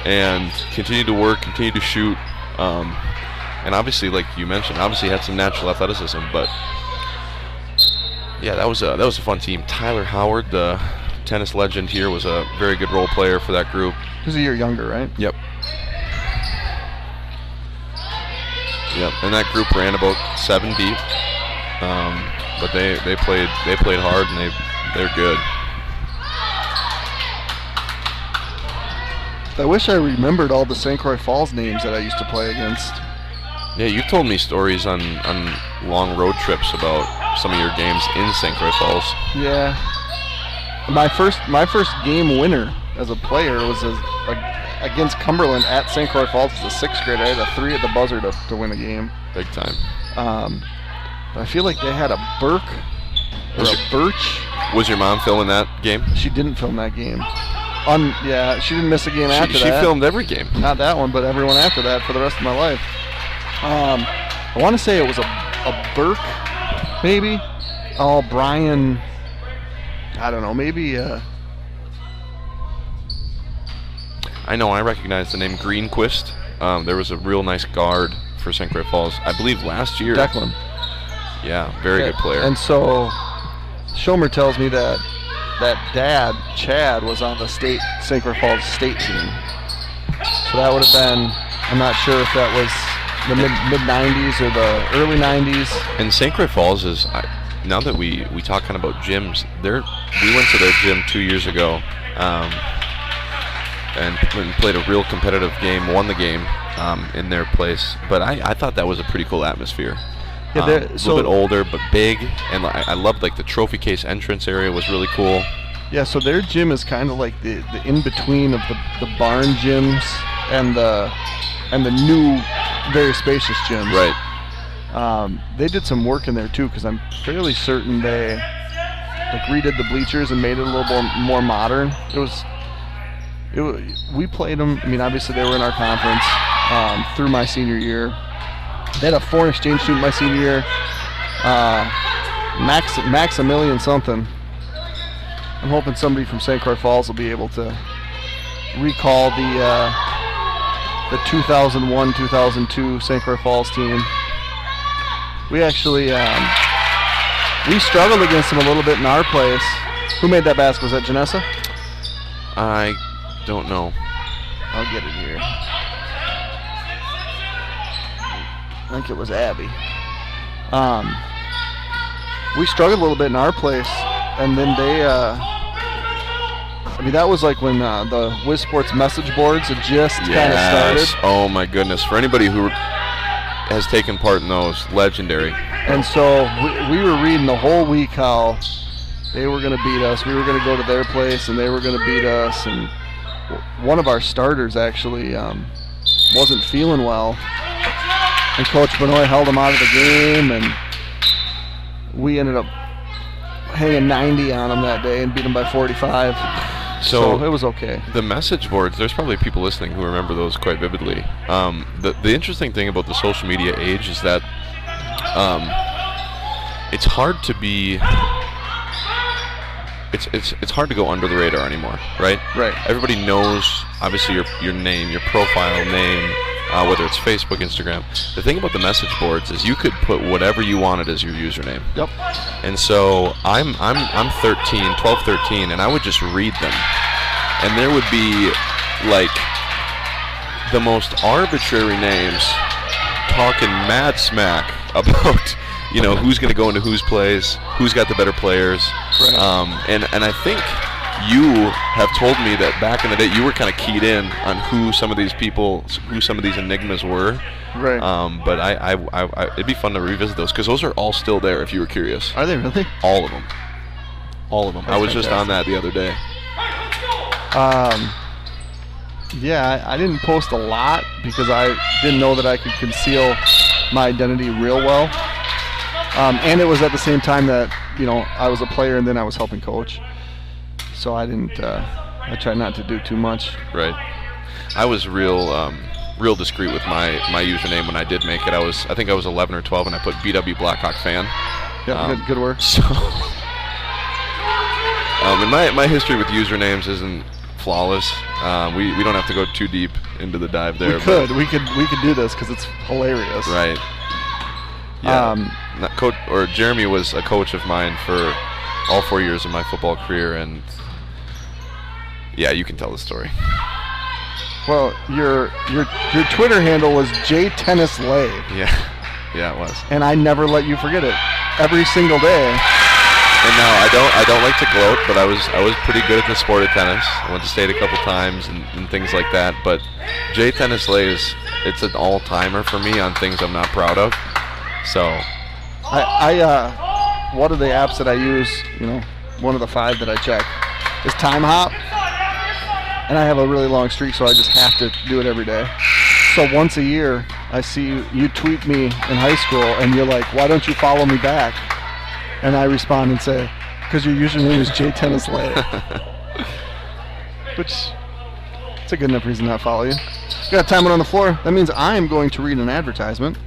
and continued to work, continued to shoot, and obviously, like you mentioned, had some natural athleticism. But yeah, that was a fun team. Tyler Howard, the tennis legend here, was a very good role player for that group. He was a year younger, right? Yep. Yep, and that group ran about 7 deep, but they played hard, and they're good. I wish I remembered all the St. Croix Falls names that I used to play against. Yeah, you told me stories on long road trips about some of your games in St. Croix Falls. Yeah, my first game winner as a player was against Cumberland at St. Croix Falls as a 6th grader. I had a 3 at the buzzer to win a game. Big time. I feel like they had a Burke or a Birch. Was your mom filming that game? She didn't film that game. Yeah, she didn't miss a game after that. She filmed every game. Not that one, but everyone after that for the rest of my life. I want to say it was a Burke, maybe. Oh, Brian. I don't know. Maybe. I know. I recognize the name Greenquist. There was a real nice guard for St. Croix Falls, I believe, last year. Declan. Yeah, very good player. And so, Schomer tells me that dad, Chad, was on the St. Croix Falls state team. So that would have been, I'm not sure if that was the mid-90s or the early 90s. And St. Croix Falls is, now that we talk kind of about gyms, we went to their gym 2 years ago and played a real competitive game, won the game in their place. But I thought that was a pretty cool atmosphere. Yeah, a little bit older, but big, and I loved like the trophy case entrance area was really cool. Yeah, so their gym is kind of like the in-between of the barn gyms and the and the new, very spacious gyms. Right. They did some work in there too, because I'm fairly certain they redid the bleachers and made it a little more modern. We played them. I mean, obviously they were in our conference through my senior year. They had a foreign exchange student my senior year, Maximilian something. I'm hoping somebody from St. Croix Falls will be able to recall the 2001-2002 St. Croix Falls team. We actually we struggled against them a little bit in our place. Who made that basket? Was that Janessa? I don't know. I'll get it here. I think it was Abby. We struggled a little bit in our place, and then they, that was like when the Wiz Sports message boards had just kind of started. Oh my goodness. For anybody who has taken part in those, legendary. And so we were reading the whole week how they were going to beat us. We were going to go to their place, and they were going to beat us. And one of our starters actually wasn't feeling well. And Coach Benoit held him out of the game, and we ended up hanging 90 on him that day and beat him by 45. So it was okay. The message boards, there's probably people listening who remember those quite vividly. The interesting thing about the social media age is that it's hard to be... It's hard to go under the radar anymore, right? Right. Everybody knows, obviously, your name, your profile name, whether it's Facebook, Instagram. The thing about the message boards is you could put whatever you wanted as your username. Yep. And so I'm 12, 13, and I would just read them. And there would be, like, the most arbitrary names talking mad smack about... who's going to go into whose plays, who's got the better players. Right. And I think you have told me that back in the day you were kind of keyed in on who some of these enigmas were. Right. But I it'd be fun to revisit those, because those are all still there if you were curious. Are they really? All of them. That's I was fantastic. Just on that the other day. Yeah, I didn't post a lot because I didn't know that I could conceal my identity real well. And it was at the same time that, I was a player and then I was helping coach. So I didn't, I tried not to do too much. Right. I was real discreet with my username when I did make it. I think I was 11 or 12 and I put BW Blackhawk fan. Yeah, good work. So, and my history with usernames isn't flawless. We don't have to go too deep into the dive there. We could do this because it's hilarious. Right. Yeah. Jeremy was a coach of mine for all 4 years of my football career, and yeah, you can tell the story. Well, your Twitter handle was JTennisLay. Yeah, it was. And I never let you forget it. Every single day. And now I don't like to gloat, but I was pretty good at the sport of tennis. I went to state a couple times and things like that. But JTennisLay it's an all-timer for me on things I'm not proud of. So, one of the apps that I use, one of the 5 that I check, is Time Hop, and I have a really long streak, so I just have to do it every day. So once a year, I see you tweet me in high school, and you're like, "Why don't you follow me back?" And I respond and say, "Because your username is JTennisLay," which it's a good enough reason not to follow you. Got time on the floor. That means I am going to read an advertisement.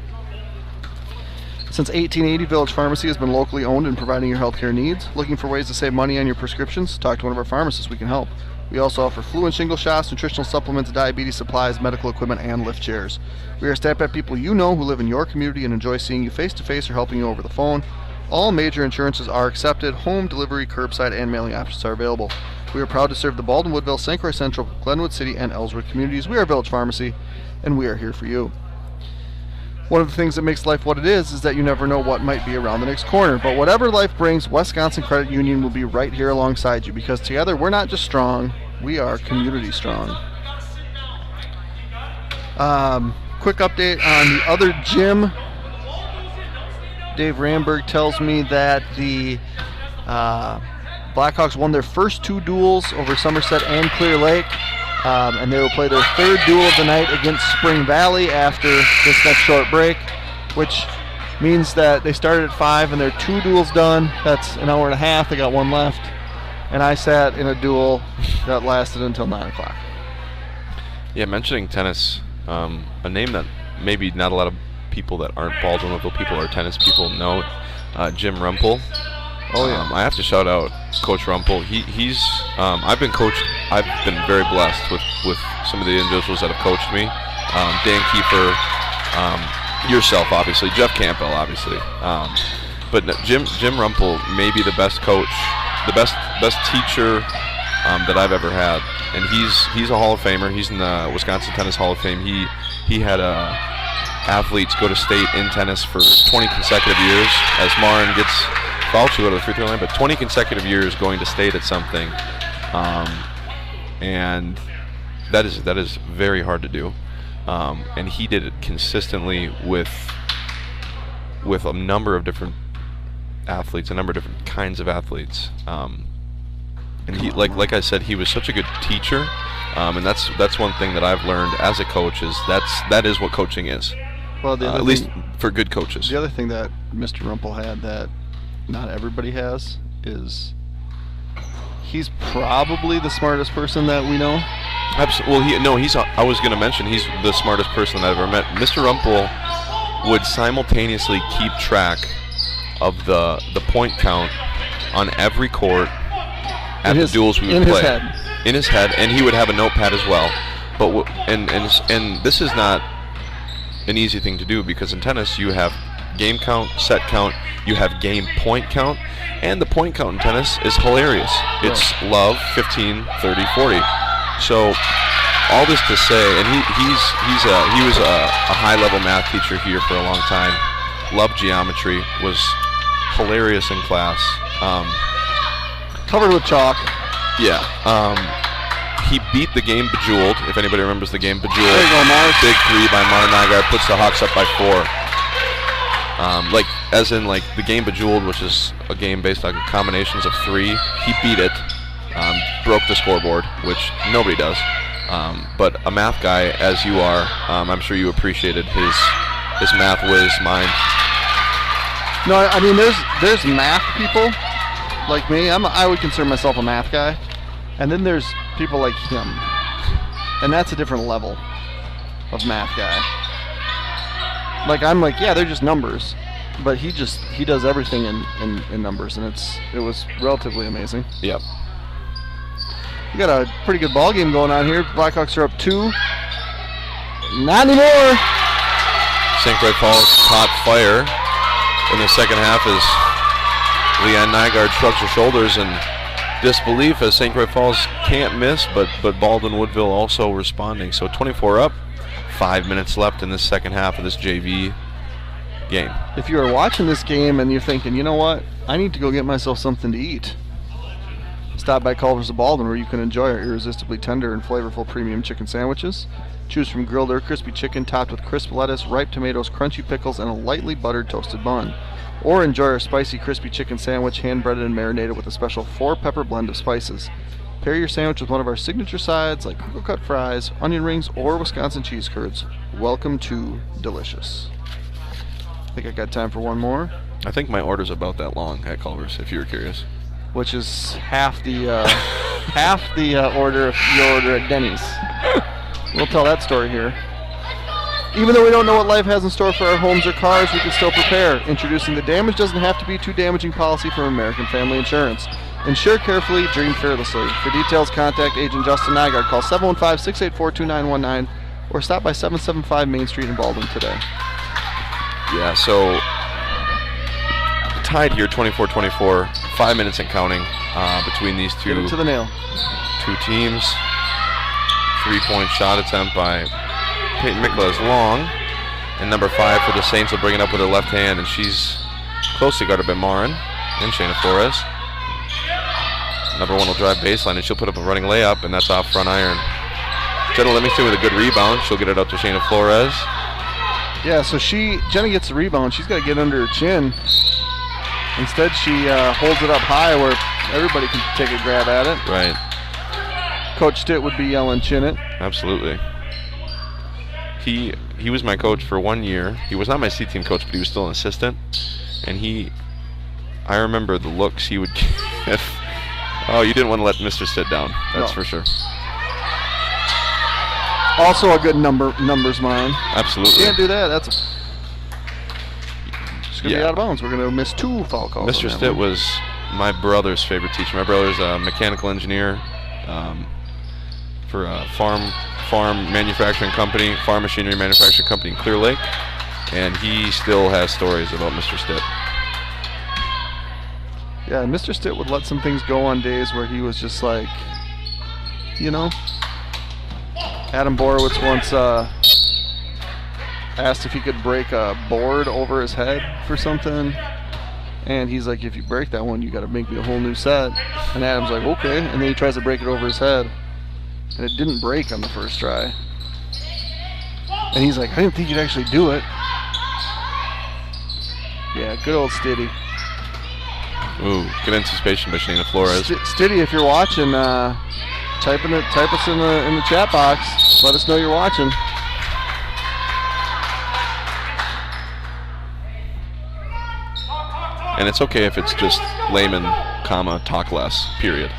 Since 1880, Village Pharmacy has been locally owned and providing your healthcare needs. Looking for ways to save money on your prescriptions? Talk to one of our pharmacists. We can help. We also offer flu and shingle shots, nutritional supplements, diabetes supplies, medical equipment, and lift chairs. We are staffed by people you know who live in your community and enjoy seeing you face-to-face or helping you over the phone. All major insurances are accepted. Home delivery, curbside, and mailing options are available. We are proud to serve the Baldwin, Woodville, St. Croix Central, Glenwood City, and Ellsworth communities. We are Village Pharmacy, and we are here for you. One of the things that makes life what it is that you never know what might be around the next corner. But whatever life brings, Wisconsin Credit Union will be right here alongside you, because together we're not just strong, we are community strong. Quick update on the other gym. Dave Ramberg tells me that the Blackhawks won their first 2 duels over Somerset and Clear Lake. And they will play their third duel of the night against Spring Valley after this next short break, which means that they started at 5 and they're 2 duels done. That's an hour and a half. They got 1 left. And I sat in a duel that lasted until 9 o'clock. Yeah, mentioning tennis, a name that maybe not a lot of people that aren't Baldwin-Woodville people or tennis people know, Jim Rumpel. Oh yeah. I have to shout out Coach Rumpel. He's I've been very blessed with some of the individuals that have coached me. Dan Kiefer, yourself obviously, Jeff Campbell obviously. But Jim Rumpel may be the best coach, the best teacher that I've ever had. And he's a Hall of Famer. He's in the Wisconsin Tennis Hall of Fame. He had athletes go to state in tennis for 20 consecutive years. As Marin gets fouled, she'll go to the free throw line, but 20 consecutive years going to state at something, and that is very hard to do. And he did it consistently with a number of different athletes, a number of different kinds of athletes. And he, like I said, he was such a good teacher, and that's one thing that I've learned as a coach is that is what coaching is. Well, at least for good coaches. The other thing that Mr. Rumpel had that not everybody has is he's probably the smartest person that we know. Absolutely. Well, I was going to mention he's the smartest person I've ever met. Mr. Rumpel would simultaneously keep track of the point count on every court at the duels we would play. In his head, and he would have a notepad as well. But and this is not an easy thing to do because in tennis you have game count, set count, you have game point count, and the point count in tennis is hilarious. It's love 15, 30, 40. So all this to say, and he was a high-level math teacher here for a long time. Loved geometry, was hilarious in class. Covered with chalk. Yeah. He beat the game Bejeweled, if anybody remembers the game Bejeweled. There you go, Mars. Big 3 by Mar Nygaard, puts the Hawks up by 4. As in the game Bejeweled, which is a game based on combinations of 3. He beat it, broke the scoreboard, which nobody does. But a math guy, as you are, I'm sure you appreciated his math whiz mind. No, I mean there's math people like me. I would consider myself a math guy, and then there's people like him, and that's a different level of math guy. Yeah, they're just numbers, but he does everything in numbers, and it was relatively amazing. Yep. We got a pretty good ball game going on here. Blackhawks are up 2. Not anymore. St. Croix Falls caught fire in the second half as Leanne Nygaard shrugs her shoulders in disbelief as St. Croix Falls can't miss, but Baldwin-Woodville also responding. So 24 up, 5 minutes left in this second half of this JV game. If you are watching this game and you're thinking, you know what, I need to go get myself something to eat, stop by Culver's of Baldwin, where you can enjoy our irresistibly tender and flavorful premium chicken sandwiches. Choose from grilled or crispy chicken topped with crisp lettuce, ripe tomatoes, crunchy pickles, and a lightly buttered toasted bun. Or enjoy our spicy crispy chicken sandwich, hand-breaded and marinated with a special 4-pepper blend of spices. Pair your sandwich with one of our signature sides like crinkle-cut fries, onion rings, or Wisconsin cheese curds. Welcome to Delicious. I think I got time for one more. I think my order's about that long at Culver's, if you were curious. Which is half the order if you order at Denny's. We'll tell that story here. Even though we don't know what life has in store for our homes or cars, we can still prepare. Introducing the Damage Doesn't Have to Be Too Damaging policy from American Family Insurance. Insure carefully, dream fearlessly. For details, contact Agent Justin Nygaard. Call 715-684-2919 or stop by 775 Main Street in Baldwin today. Yeah, so tied here, 24-24, 5 minutes and counting between these two. Get it to the nail. Two teams. 3-point shot attempt by Peyton Mikla is long. And number 5 for the Saints will bring it up with her left hand, and she's closely guarded by Marin and Shayna Flores. Number 1 will drive baseline, and she'll put up a running layup, and that's off front iron. Jenna Livingston with a good rebound. She'll get it up to Shayna Flores. Yeah, so Jenna gets the rebound. She's got to get under her chin. Instead, she holds it up high where everybody can take a grab at it. Right. Coach Stitt would be yelling "chin it." Absolutely. He was my coach for 1 year. He was not my C team coach, but he was still an assistant. And I remember the looks he would give. Oh, you didn't want to let Mr. Stitt down. That's for sure. Also a good numbers mind. Absolutely. Can't do that. That's just going to be out of bounds. We're going to miss 2 foul calls. Mr. Stitt was my brother's favorite teacher. My brother's a mechanical engineer for a farm manufacturing company, farm machinery manufacturing company in Clear Lake, and he still has stories about Mr. Stitt. Yeah, Mr. Stitt would let some things go on days where he was just like, Adam Borowitz once asked if he could break a board over his head for something. And he's like, if you break that one, you got to make me a whole new set. And Adam's like, okay. And then he tries to break it over his head. And it didn't break on the first try. And he's like, I didn't think you'd actually do it. Yeah, good old Stiddy. Ooh, good anticipation by Shayna Flores. Stiddy, if you're watching, type us in the chat box. Let us know you're watching. And it's okay if it's just layman, talk less, period.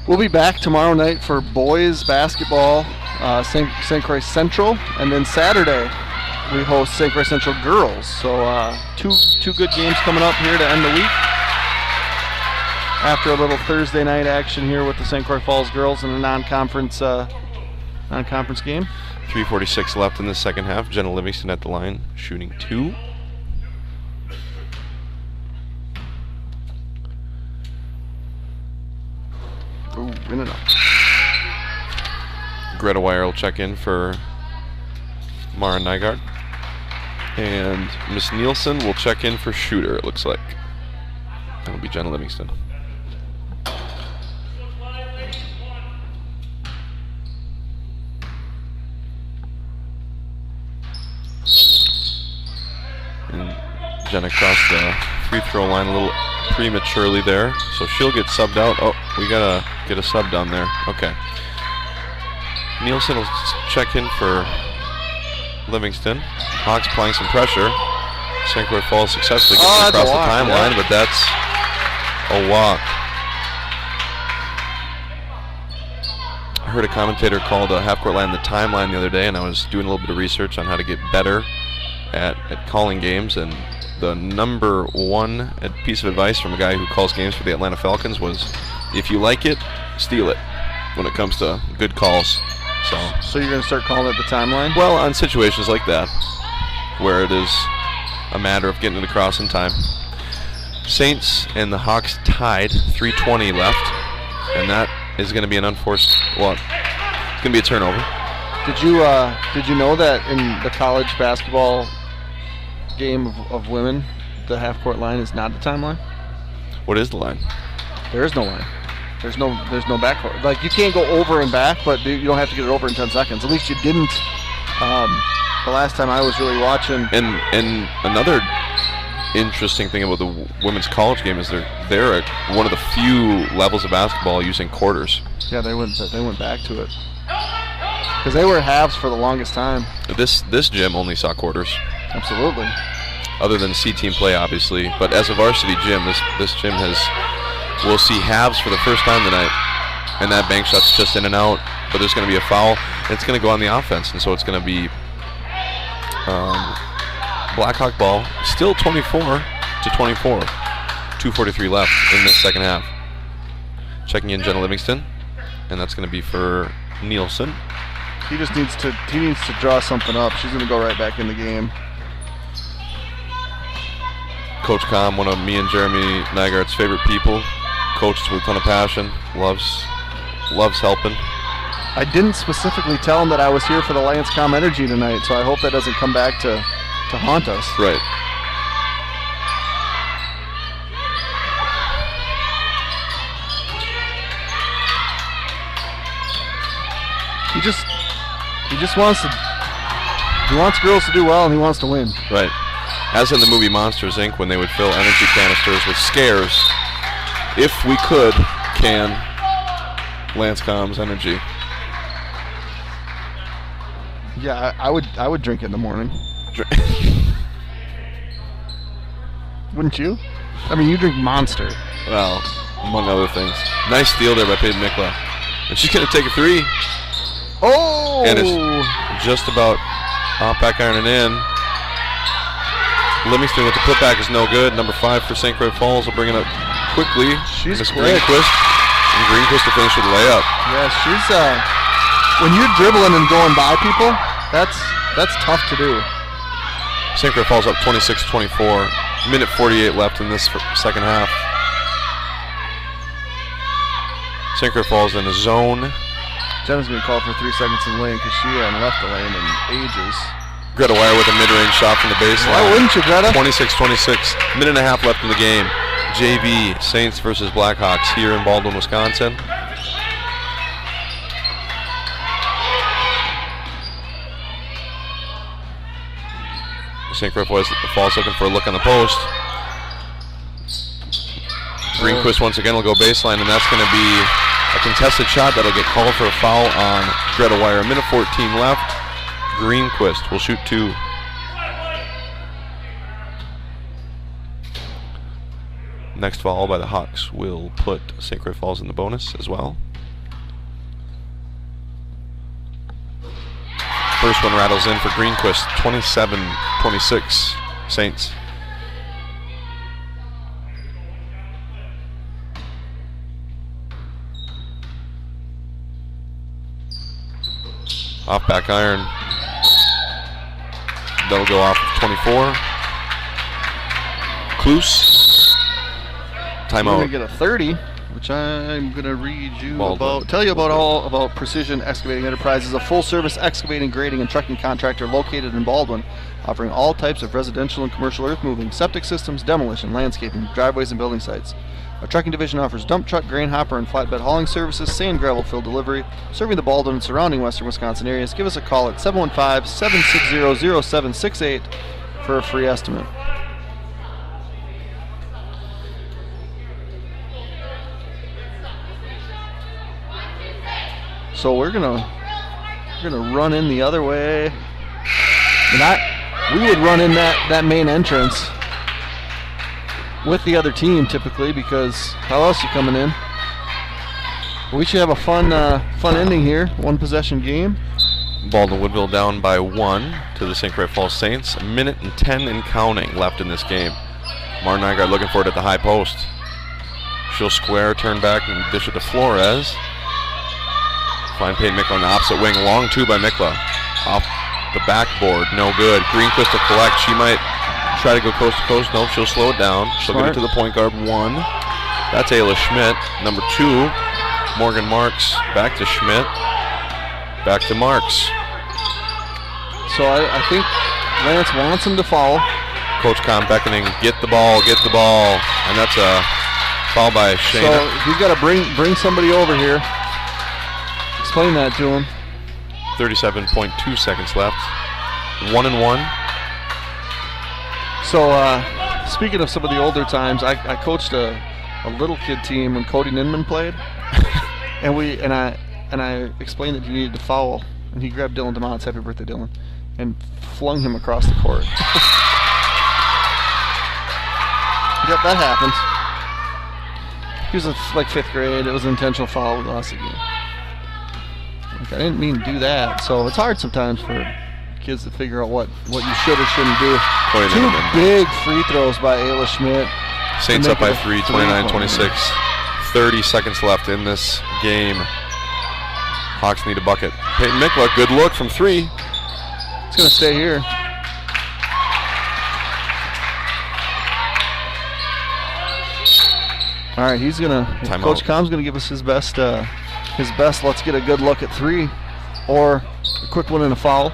We'll be back tomorrow night for boys basketball, St. Croix Central, and then Saturday we host St. Croix Central girls. So two good games coming up here to end the week. After a little Thursday night action here with the St. Croix Falls girls in a non-conference game. 3:46 left in the second half. Jenna Livingston at the line, shooting 2. Ooh, in and out. Greta Wire will check in for Mara Nygaard. And Miss Nielsen will check in for shooter, it looks like. That'll be Jenna Livingston. And Jenna crossed the free throw line a little prematurely there, so she'll get subbed out. Oh, we gotta get a sub down there. Okay. Nielsen will check in for Livingston. Hawks applying some pressure. St. Croix Falls successfully gets across the timeline, but that's a walk. I heard a commentator call the half-court line the timeline the other day, and I was doing a little bit of research on how to get better at calling games, and the number one piece of advice from a guy who calls games for the Atlanta Falcons was, if you like it, steal it when it comes to good calls. So you're going to start calling it the timeline? Well, on situations like that, where it is a matter of getting it across in time. Saints and the Hawks tied, 3:20 left, and that is going to be an unforced, well, it's going to be a turnover. Did you know that in the college basketball game of women, the half-court line is not the timeline? What is the line? There is no line. There's no backcourt. Like, you can't go over and back, but you don't have to get it over in 10 seconds. At least you didn't the last time I was really watching. And another interesting thing about the women's college game is they're at one of the few levels of basketball using quarters. Yeah, they went back to it because they were halves for the longest time. This gym only saw quarters. Absolutely. Other than C team play, obviously, but as a varsity gym, this gym will see halves for the first time tonight, and that bank shot's just in and out. But there's going to be a foul. It's going to go on the offense, and so it's going to be Blackhawk ball. Still 24-24. 2:43 left in this second half. Checking in Jenna Livingston, and that's going to be for Nielsen. He needs to draw something up. She's going to go right back in the game. Coach Com, one of me and Jeremy Nygaard's favorite people. Coached with a ton of passion. Loves helping. I didn't specifically tell him that I was here for the Lancecom Energy tonight, so I hope that doesn't come back to haunt us. Right. He just wants girls to do well, and he wants to win. Right. As in the movie Monsters, Inc., when they would fill energy canisters with scares. If we could can Lancecom's energy. Yeah, I would drink it in the morning. Wouldn't you? I mean, you drink Monster. Well, among other things. Nice steal there by Peyton Mikla. And she's going to take a three. Oh! And it's just about off back iron and in. Livingston with the putback is no good. Number 5 for St. Croix Falls will bring it up quickly. She's Miss quick. Greenquist. And Greenquist to finish with a layup. Yeah, she's when you're dribbling and going by people, that's tough to do. St. Croix Falls up 26-24. Minute 48 left in this second half. St. Croix Falls in a zone. Jenna's going to call for 3 seconds in the lane because she hadn't left the lane in ages. Greta Wire with a mid-range shot from the baseline. Why wouldn't you, Greta? 26-26. Minute and a half left in the game. JV Saints versus Blackhawks here in Baldwin, Wisconsin. St. Croix Falls looking for a look on the post. Greenquist once again will go baseline, and that's going to be a contested shot that'll get called for a foul on Greta Wire. Minute 14 left. Greenquist will shoot 2. Next foul by the Hawks will put St. Croix Falls in the bonus as well. First one rattles in for Greenquist, 27-26 Saints. Off back iron. That'll go off of 24. Kloos. We're Timeout. going to get a 30, which I'm going to read you Baldwin. tell you about Precision Excavating Enterprises, a full-service excavating, grading, and trucking contractor located in Baldwin, offering all types of residential and commercial earth moving, septic systems, demolition, landscaping, driveways, and building sites. Our trucking division offers dump truck, grain hopper, and flatbed hauling services, sand gravel fill delivery, serving the Baldwin and surrounding western Wisconsin areas. Give us a call at 715-760-0768 for a free estimate. So we're gonna run in the other way. And we would run in that main entrance with the other team typically, because how else you coming in? We should have a fun ending here. 1 possession game. Baldwin Woodville down by 1 to the St. Croix Falls Saints. A minute and 10 and counting left in this game. Martin Nygaard looking for it at the high post. She'll square, turn back, and dish it to Flores. Find Peyton Mikla on the opposite wing. Long 2 by Mikla. Off the backboard. No good. Greenquist to collect. She might try to go coast to coast. Nope, she'll slow it down. She'll get it to the point guard. 1. That's Ayla Schmidt. Number 2, Morgan Marks. Back to Schmidt. Back to Marks. So I think Lance wants him to foul. Coach Kahn beckoning. Get the ball. And that's a foul by Shayna. So he's got to bring somebody over here. Explain that to him. 37.2 seconds left. 1-1. So speaking of some of the older times, I coached a little kid team when Cody Ninman played, and I explained that he needed to foul, and he grabbed Dylan DeMont's, happy birthday Dylan, and flung him across the court. Yep, that happens. He was like 5th grade. It was an intentional foul. We lost the game. Like, I didn't mean to do that. So it's hard sometimes for kids to figure out what you should or shouldn't do. 2 big free throws by Ayla Schmidt. Saints up by 3, 29-26. 30 seconds left in this game. Hawks need a bucket. Peyton Mikla, good look from 3. It's going to stay here. All right, he's going to. Coach Kahn's going to give us his best. Let's get a good look at 3, or a quick one and a foul.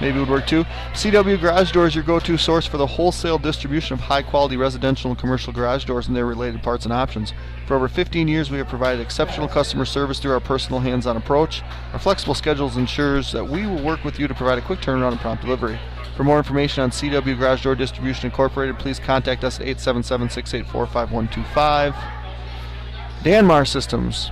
Maybe it would work too. CW Garage Doors, your go-to source for the wholesale distribution of high-quality residential and commercial garage doors and their related parts and options. For over 15 years, we have provided exceptional customer service through our personal hands-on approach. Our flexible schedules ensures that we will work with you to provide a quick turnaround and prompt delivery. For more information on CW Garage Door Distribution Incorporated, please contact us at 877-684-5125. Danmar Systems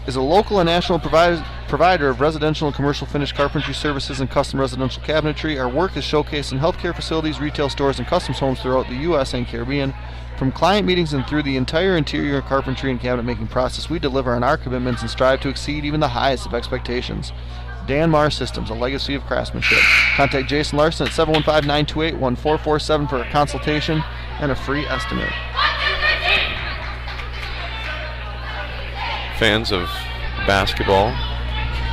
is a local and national provider of residential and commercial finished carpentry services and custom residential cabinetry. Our work is showcased in healthcare facilities, retail stores, and customs homes throughout the U.S. and Caribbean. From client meetings and through the entire interior carpentry and cabinet making process, we deliver on our commitments and strive to exceed even the highest of expectations. Danmar Systems, a legacy of craftsmanship. Contact Jason Larson at 715-928-1447 for a consultation and a free estimate. Fans of basketball,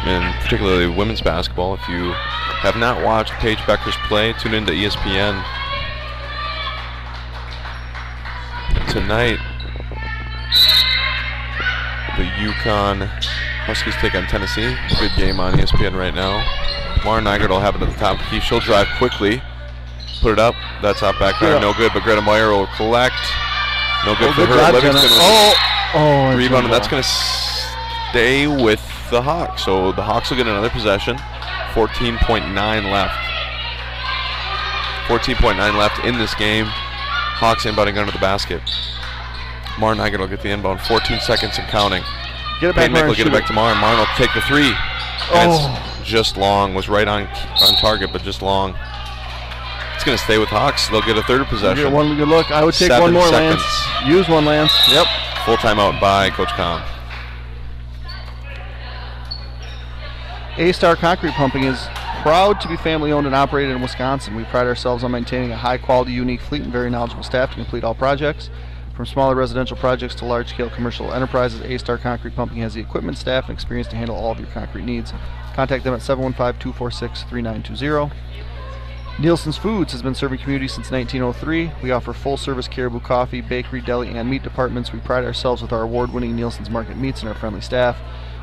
and particularly women's basketball, if you have not watched Paige Becker's play, tune into ESPN. Tonight, the UConn Huskies take on Tennessee. Good game on ESPN right now. Mara Nygaard will have it at the top of the key. She'll drive quickly, put it up. That's out back there, no good, but Greta Meyer will collect. No good for her. Livingston with rebound, and that's going to stay with the Hawks. So the Hawks will get another possession. 14.9 left. 14.9 left in this game. Hawks inbounding under the basket. Mara Nygaard will get the inbound. 14 seconds and counting. Get it back, Payne will get it back to Mara. Mara will take the three. And it's just long. Was right on target, but just long. It's going to stay with Hawks. They'll get a third possession. Get one good look. I would take 7 one more, seconds. Lance. Use one, Lance. Yep. Full timeout by Coach Com. A-Star Concrete Pumping is proud to be family-owned and operated in Wisconsin. We pride ourselves on maintaining a high-quality, unique fleet and very knowledgeable staff to complete all projects. From smaller residential projects to large-scale commercial enterprises, A-Star Concrete Pumping has the equipment, staff, and experience to handle all of your concrete needs. Contact them at 715-246-3920. Nielsen's Foods has been serving communities since 1903. We offer full-service Caribou coffee, bakery, deli, and meat departments. We pride ourselves with our award-winning Nielsen's Market Meats and our friendly staff.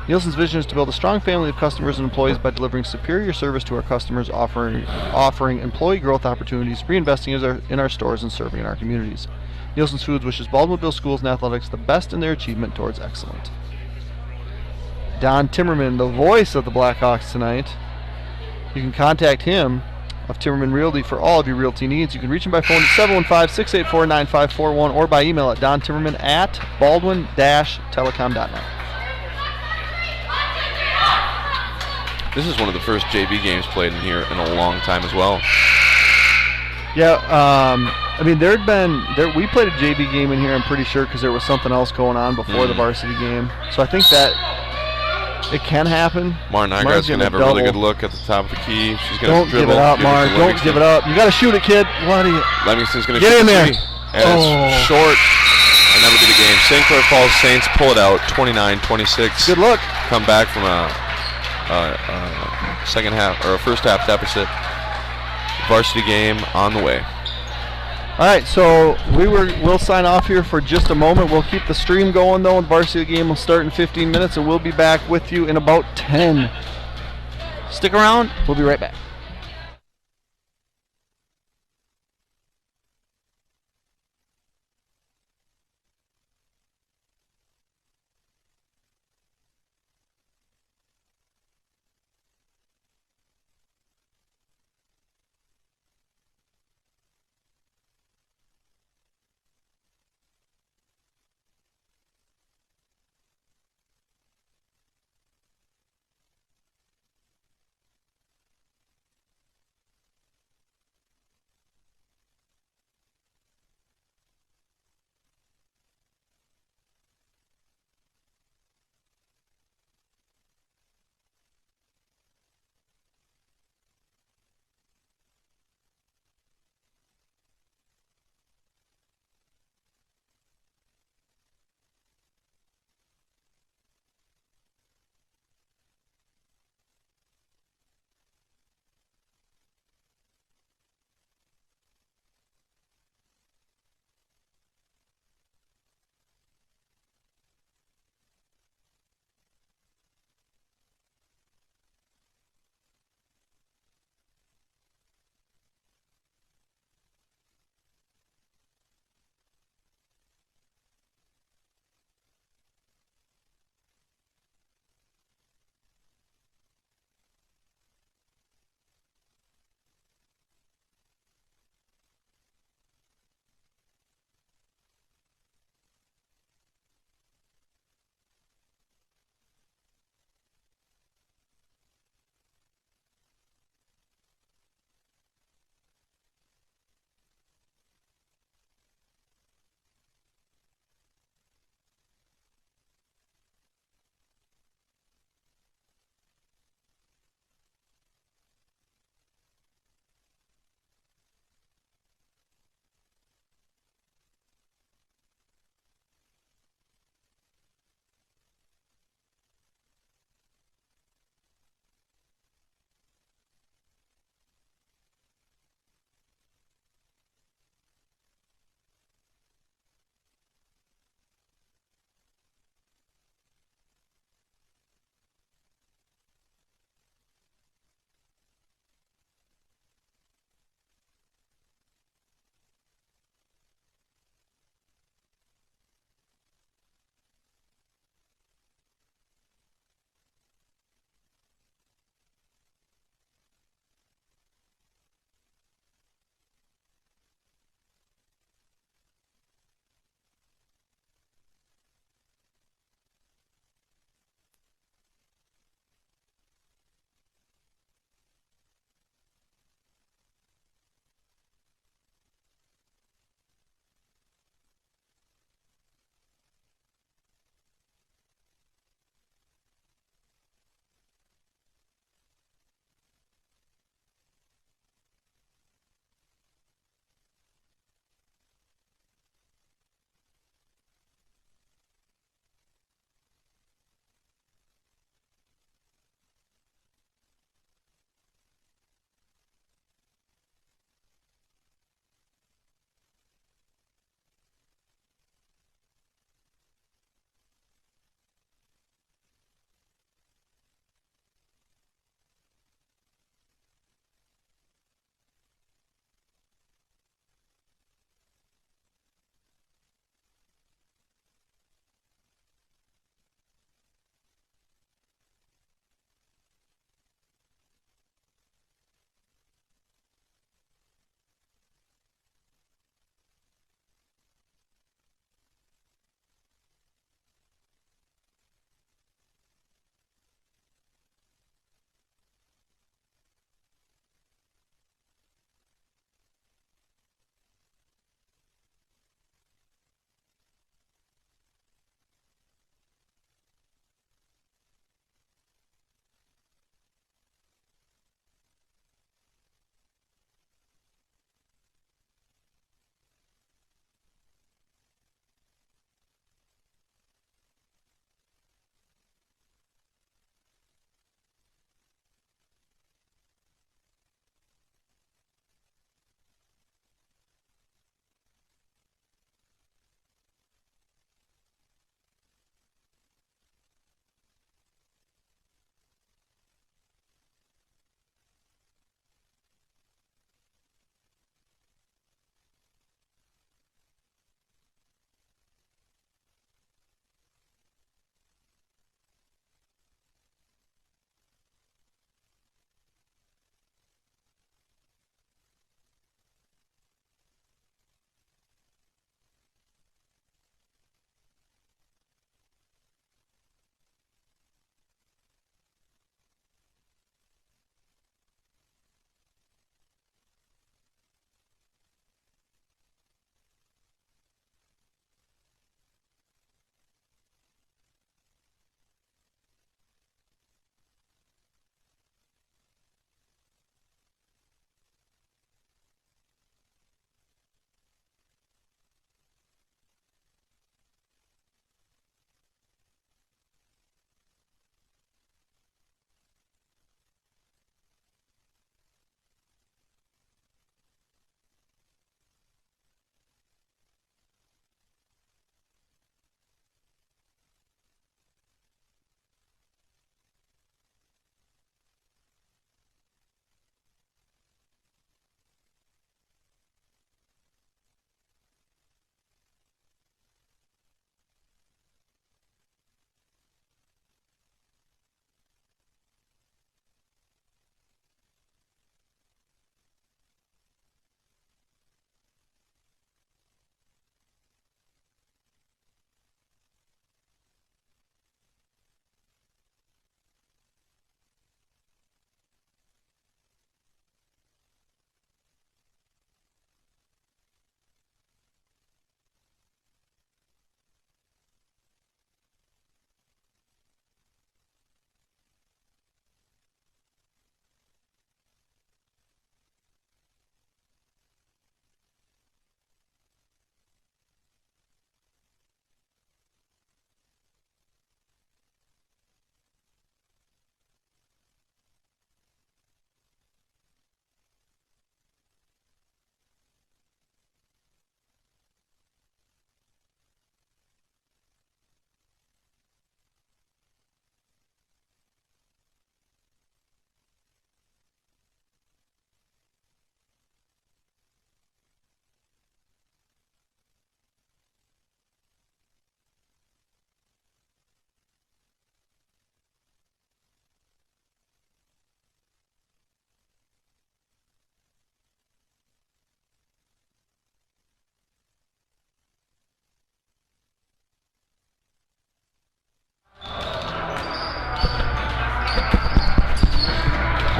Nielsen's vision is to build a strong family of customers and employees by delivering superior service to our customers, offering employee growth opportunities, reinvesting in our stores, and serving in our communities. Nielsen's Foods wishes Baldwinville Schools and Athletics the best in their achievement towards excellence. Don Timmerman, the voice of the Blackhawks tonight. You can contact him of Timmerman Realty for all of your realty needs. You can reach him by phone at 715-684-9541 or by email at dontimmerman@baldwin-telecom.net. This is one of the first JV games played in here in a long time as well. Yeah, I mean, we played a JV game in here, I'm pretty sure, because there was something else going on before the varsity game. So I think that it can happen. Mara Nygaard's going to have a really good look at the top of the key. She's going to dribble. Don't give it up, Mara. Don't give it up. You got to shoot it, kid. What are you? Livingston's going to get shoot in there. And it's short. And that would be the game. St. Clair Falls Saints pull it out, 29-26. Good look. Come back from a second half or a first half deficit. Varsity game on the way. All right, so we'll sign off here for just a moment. We'll keep the stream going, though. The varsity game will start in 15 minutes, and we'll be back with you in about 10. Stick around. We'll be right back.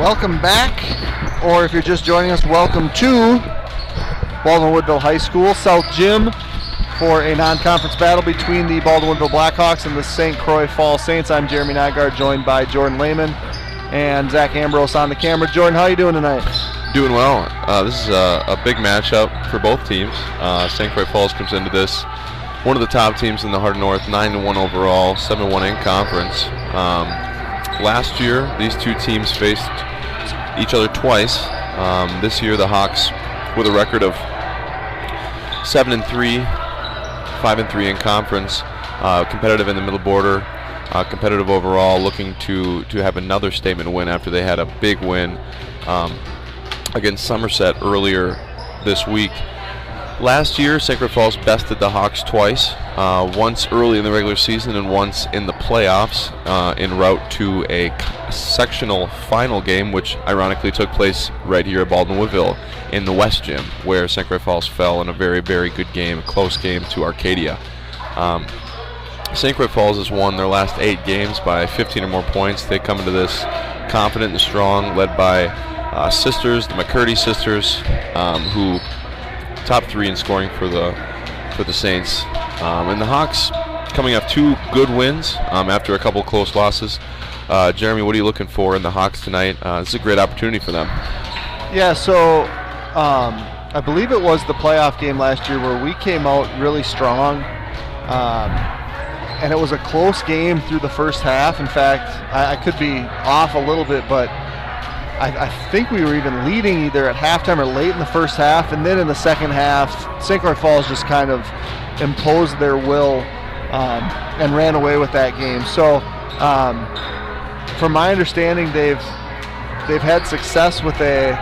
Welcome back, or if you're just joining us, welcome to Baldwin-Woodville High School South Gym for a non-conference battle between the Baldwin-Woodville Blackhawks and the St. Croix Falls Saints. I'm Jeremy Nygaard, joined by Jordan Lehman and Zach Ambrose on the camera. Jordan, how are you doing tonight? Doing well. This is a big matchup for both teams. St. Croix Falls comes into this one of the top teams in the Heart North, 9-1 overall, 7-1 in conference. Last year, these two teams faced each other twice. This year, the Hawks, with a record of 7-3, 5-3 in conference, competitive in the middle border, competitive overall, looking to have another statement win after they had a big win against Somerset earlier this week. Last year, St. Croix Falls bested the Hawks twice, once early in the regular season and once in the playoffs, en route to a sectional final game, which ironically took place right here at Baldwin-Woodville in the West Gym, where St. Croix Falls fell in a very, very good game, close game to Arcadia. St. Croix Falls has won their last 8 games by 15 or more points. They come into this confident and strong, led by sisters, the McCurdy sisters, who top 3 in scoring for the Saints. And the Hawks coming off 2 good wins after a couple close losses. Jeremy, what are you looking for in the Hawks tonight? This is a great opportunity for them. Yeah, so I believe it was the playoff game last year where we came out really strong. And it was a close game through the first half. In fact, I could be off a little bit, but I think we were even leading either at halftime or late in the first half, and then in the second half, St. Croix Falls just kind of imposed their will and ran away with that game. So, from my understanding, they've had success with a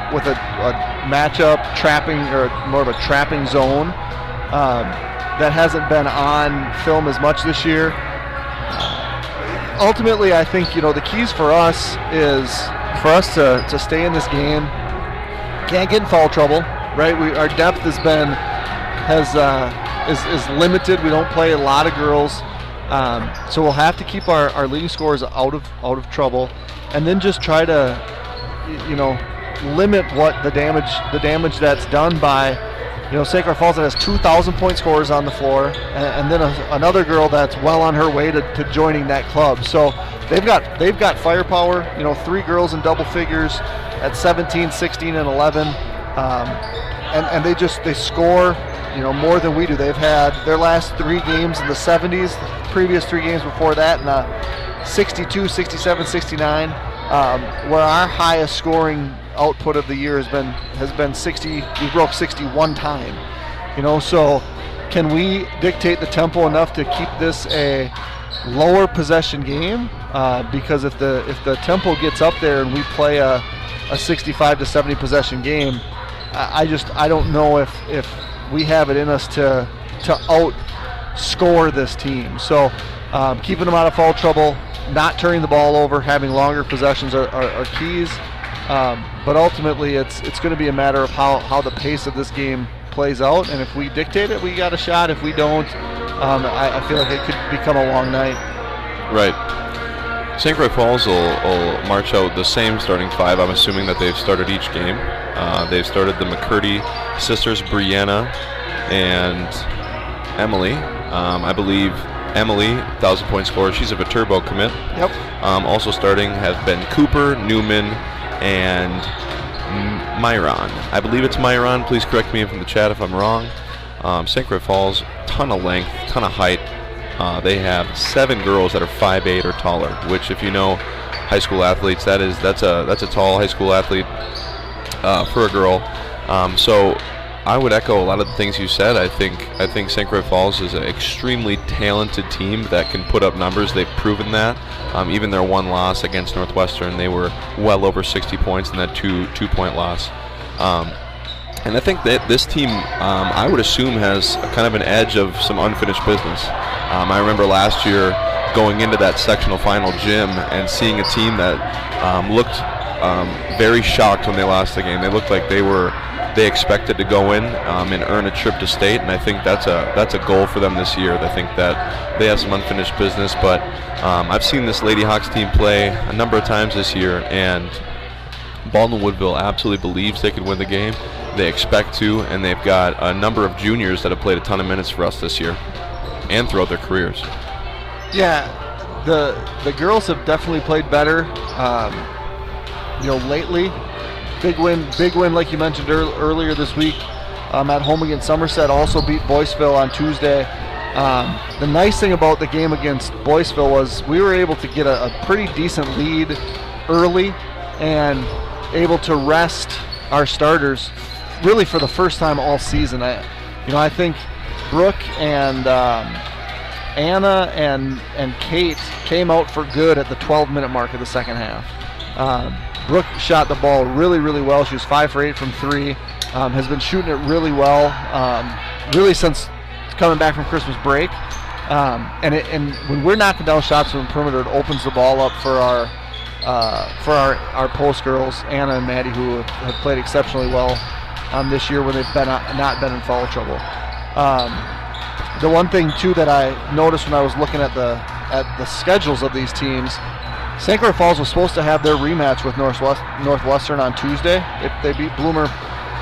matchup trapping, or more of a trapping zone that hasn't been on film as much this year. Ultimately, I think the keys for us is for us to stay in this game. Can't get in foul trouble, right? Our depth is limited. We don't play a lot of girls, so we'll have to keep our leading scorers out of trouble, and then just try to limit what the damage that's done by St. Croix Falls that has 2,000 point scorers on the floor, and then another girl that's well on her way to joining that club. So they've got firepower. 3 girls in double figures at 17, 16, and 11, and they score more than we do. They've had their last 3 games in the 70s, the previous 3 games before that in the 62, 67, 69, where our highest scoring output of the year has been 60. We broke 60 one time. So can we dictate the tempo enough to keep this a lower possession game? Because if the tempo gets up there and we play a 65 to 70 possession game, I don't know if we have it in us to outscore this team. So keeping them out of foul trouble, not turning the ball over, having longer possessions are keys. But ultimately, it's going to be a matter of how the pace of this game plays out, and if we dictate it, we got a shot. If we don't, I feel like it could become a long night. Right. St. Croix Falls will march out the same starting 5. I'm assuming that they've started each game. They've started the McCurdy sisters, Brianna and Emily. I believe Emily, 1,000 point scorer. She's a Viterbo commit. Yep. Also starting has been Cooper, Newman, and Myron. I believe it's Myron. Please correct me from the chat if I'm wrong. St. Croix Falls, ton of length, ton of height. They have 7 girls that are 5'8" or taller, which, if you know high school athletes, that's a tall high school athlete for a girl. So I would echo a lot of the things you said. I think St. Croix Falls is an extremely talented team that can put up numbers. They've proven that. Even their one loss against Northwestern, they were well over 60 points in that two-point loss. And I think that this team, I would assume, has kind of an edge of some unfinished business. I remember last year going into that sectional final gym and seeing a team that looked very shocked when they lost the game. They looked like they expected to go in and earn a trip to state, and I think that's a goal for them this year. I think that they have some unfinished business, but I've seen this Lady Hawks team play a number of times this year, and Baldwin Woodville absolutely believes they could win the game. They expect to, and they've got a number of juniors that have played a ton of minutes for us this year and throughout their careers. Yeah, the girls have definitely played better. Lately, big win like you mentioned earlier this week at home against Somerset. Also beat Boyceville on Tuesday. The nice thing about the game against Boyceville was we were able to get a pretty decent lead early and able to rest our starters really for the first time all season. I think Brooke and Anna and Kate came out for good at the 12-minute mark of the second half. Brooke shot the ball really, really well. She was 5 for 8 from 3. Has been shooting it really well, really since coming back from Christmas break. And when we're knocking down shots from the perimeter, it opens the ball up for our post girls, Anna and Maddie, who have played exceptionally well this year when they've not been in foul trouble. The one thing too that I noticed when I was looking at the schedules of these teams, St. Croix Falls was supposed to have their rematch with Northwestern on Tuesday. They beat Bloomer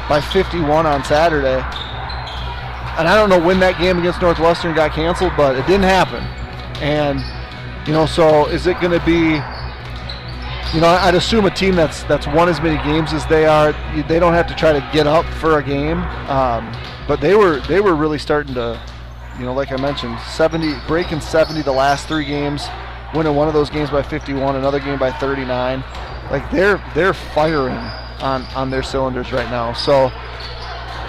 by 51 on Saturday. And I don't know when that game against Northwestern got canceled, but it didn't happen. And, so is it going to be, I'd assume a team that's won as many games as they are, they don't have to try to get up for a game. But they were really starting to, like I mentioned, breaking 70 the last 3 games, winning one of those games by 51, another game by 39. Like they're firing on their cylinders right now. So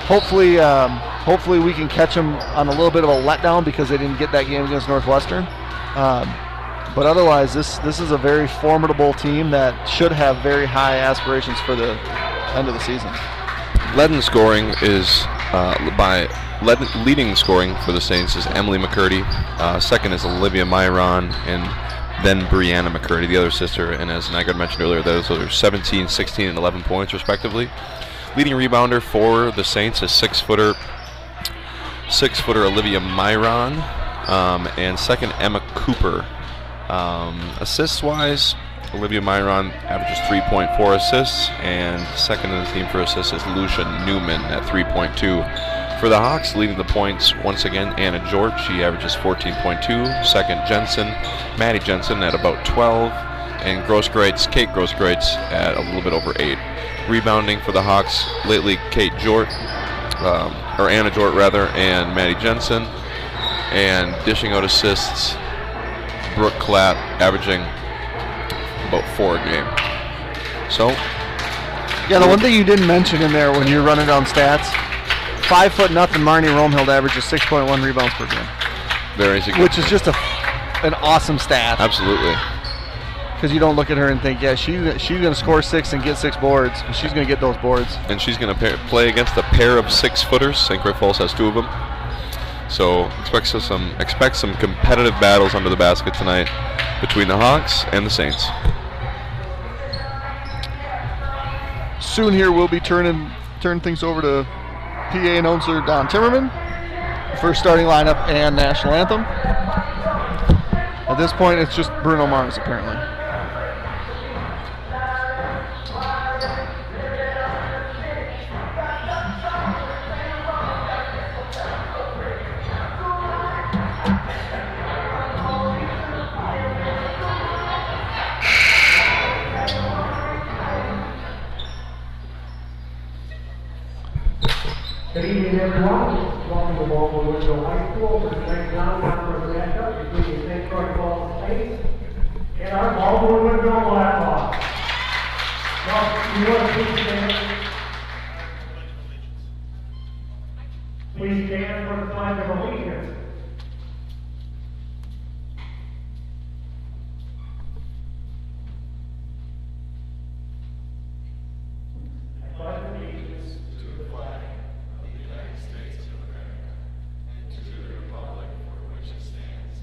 hopefully we can catch them on a little bit of a letdown because they didn't get that game against Northwestern. But otherwise, this is a very formidable team that should have very high aspirations for the end of the season. Leading scoring for the Saints is Emily McCurdy. Second is Olivia Myron, and then Brianna McCurdy, the other sister. And as Nygaard mentioned earlier, those are 17, 16, and 11 points respectively. Leading rebounder for the Saints is 6-footer Olivia Myron, and second Emma Cooper. Assists-wise, Olivia Myron averages 3.4 assists, and second in the team for assists is Lucia Newman at 3.2. For the Hawks, leading the points once again, Anna Jort. She averages 14.2. Second, Maddie Jensen at about 12, and Kate Grosskreutz at a little bit over 8. Rebounding for the Hawks lately, Anna Jort rather, and Maddie Jensen, and dishing out assists, Brooke Clapp averaging about 4 a game. So, yeah, the one thing you didn't mention in there when you're running down stats, 5'0" Marnie Romehild averages 6.1 rebounds per game. Very significant. Which is just an awesome stat. Absolutely. Because you don't look at her and think, yeah, she's going to score 6 and get 6 boards. But she's going to get those boards. And she's going to play against a pair of 6-footers. St. Croix Falls has 2 of them. So expect some competitive battles under the basket tonight between the Hawks and the Saints. Soon here we'll be turn things over to PA announcer Don Timmerman for starting lineup and national anthem. At this point, it's just Bruno Mars apparently. Good evening, everyone. Welcome to Baldwin Woodville High School for tonight's non-conference matchup between the St. Croix Falls Saints and our Baldwin Woodville Blackhawks. Now, you want to please stand? Please stand for the flag of allegiance. I pledge allegiance to the flag of the United States of America and to the republic for which it stands,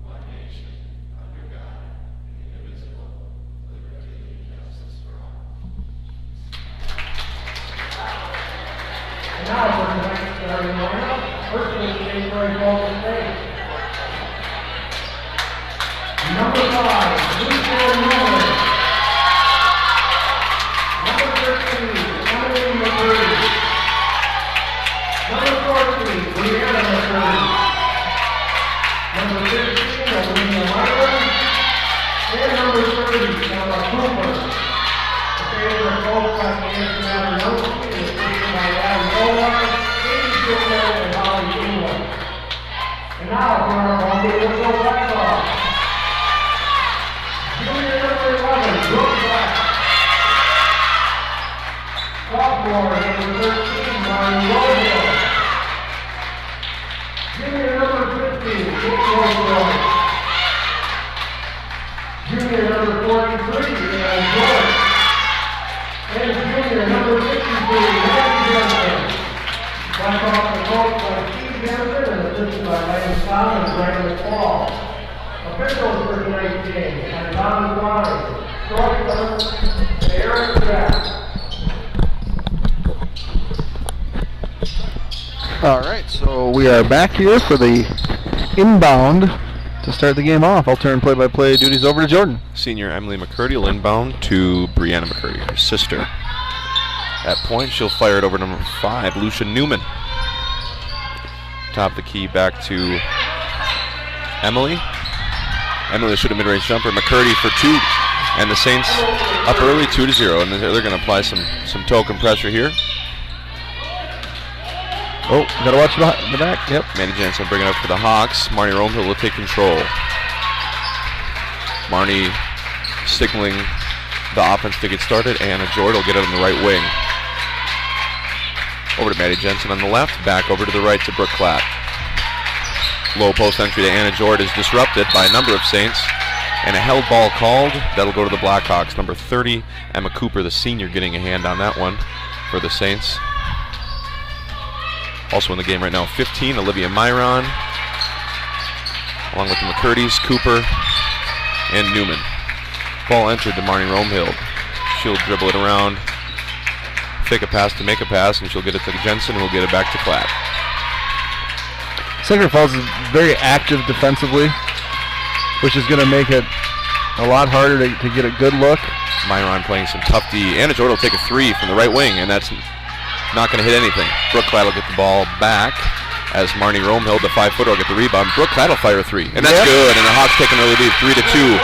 one nation, under God, indivisible, with liberty and justice for all. And now for tonight's starting lineup, first is St. Croix Falls State. Number 5, Lucia Miller. Number Number 15, Olivia Myron. And number 30, Jenna Livingston. The favorite goal by Anthem is taken by Adam Goldwine, Amy Gilmore, and Holly England. And now for our Montgomery Blackhawks. Junior number 11, Brooke Black. Sophomore number 13, Ryan Rohill. Junior number 15, Kate Rohill. Junior number 43, Ann George. And junior number 53, Maggie Johnson. Blackhawks are coached by Steve Johnson and assisted by Lane Tom and Brandon Paul. Officials for tonight's game: Thomas Wise, Croix, and Eric Jack. All right, so we are back here for the inbound to start the game off. I'll turn play-by-play duties over to Jordan. Senior Emily McCurdy will inbound to Brianna McCurdy, her sister. At point, she'll fire it over to number 5, Lucia Newman. Top of the key back to Emily. Emily will shoot a mid-range jumper. McCurdy for 2. And the Saints up early 2-0. And they're going to apply some token pressure here. Oh, gotta watch the back. Yep. Manny Jensen will bring it up for the Hawks. Marnie Romehill will take control. Marnie signaling the offense to get started. Anna Jordan will get it on the right wing. Over to Maddie Jensen on the left. Back over to the right to Brooke Clapp. Low post entry to Anna Jordan is disrupted by a number of Saints. And a held ball called. That'll go to the Blackhawks. Number 30, Emma Cooper, the senior, getting a hand on that one for the Saints. Also in the game right now, 15, Olivia Myron, along with the McCurdy's, Cooper, and Newman. Ball entered to Marnie Romehill. She'll dribble it around, fake a pass to make a pass, and she'll get it to Jensen, who will get it back to Clapp. Central Falls is very active defensively, which is going to make it a lot harder to get a good look. Myron playing some tough D. Anna Jordan will take a 3 from the right wing, and that's not going to hit anything. Brooke Cladd will get the ball back as Marnie Romehill, the 5-footer, will get the rebound. Brooke Cladd will fire a 3, and that's good. And the Hawks take an early lead, 3-2.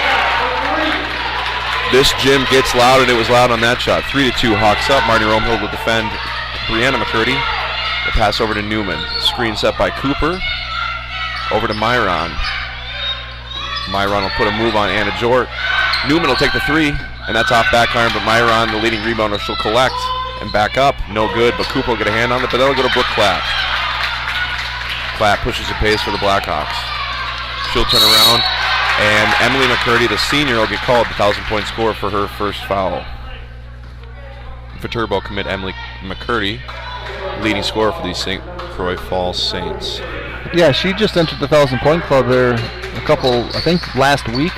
This gym gets loud, and it was loud on that shot. 3-2, Hawks up. Marnie Romehill will defend Brianna McCurdy. The pass over to Newman. Screen set by Cooper. Over to Myron. Myron will put a move on Anna Jort. Newman will take the 3, and that's off back iron, but Myron, the leading rebounder, she'll collect and back up. No good, but Cooper will get a hand on it, but that'll go to Brooke Clapp. Clapp pushes the pace for the Blackhawks. She'll turn around, and Emily McCurdy, the senior, will get called the 1,000-point score for her first foul. Viterbo commit Emily McCurdy, leading scorer for the St. Croix Falls Saints. Yeah, she just entered the 1,000-point club there a couple, I think, last week.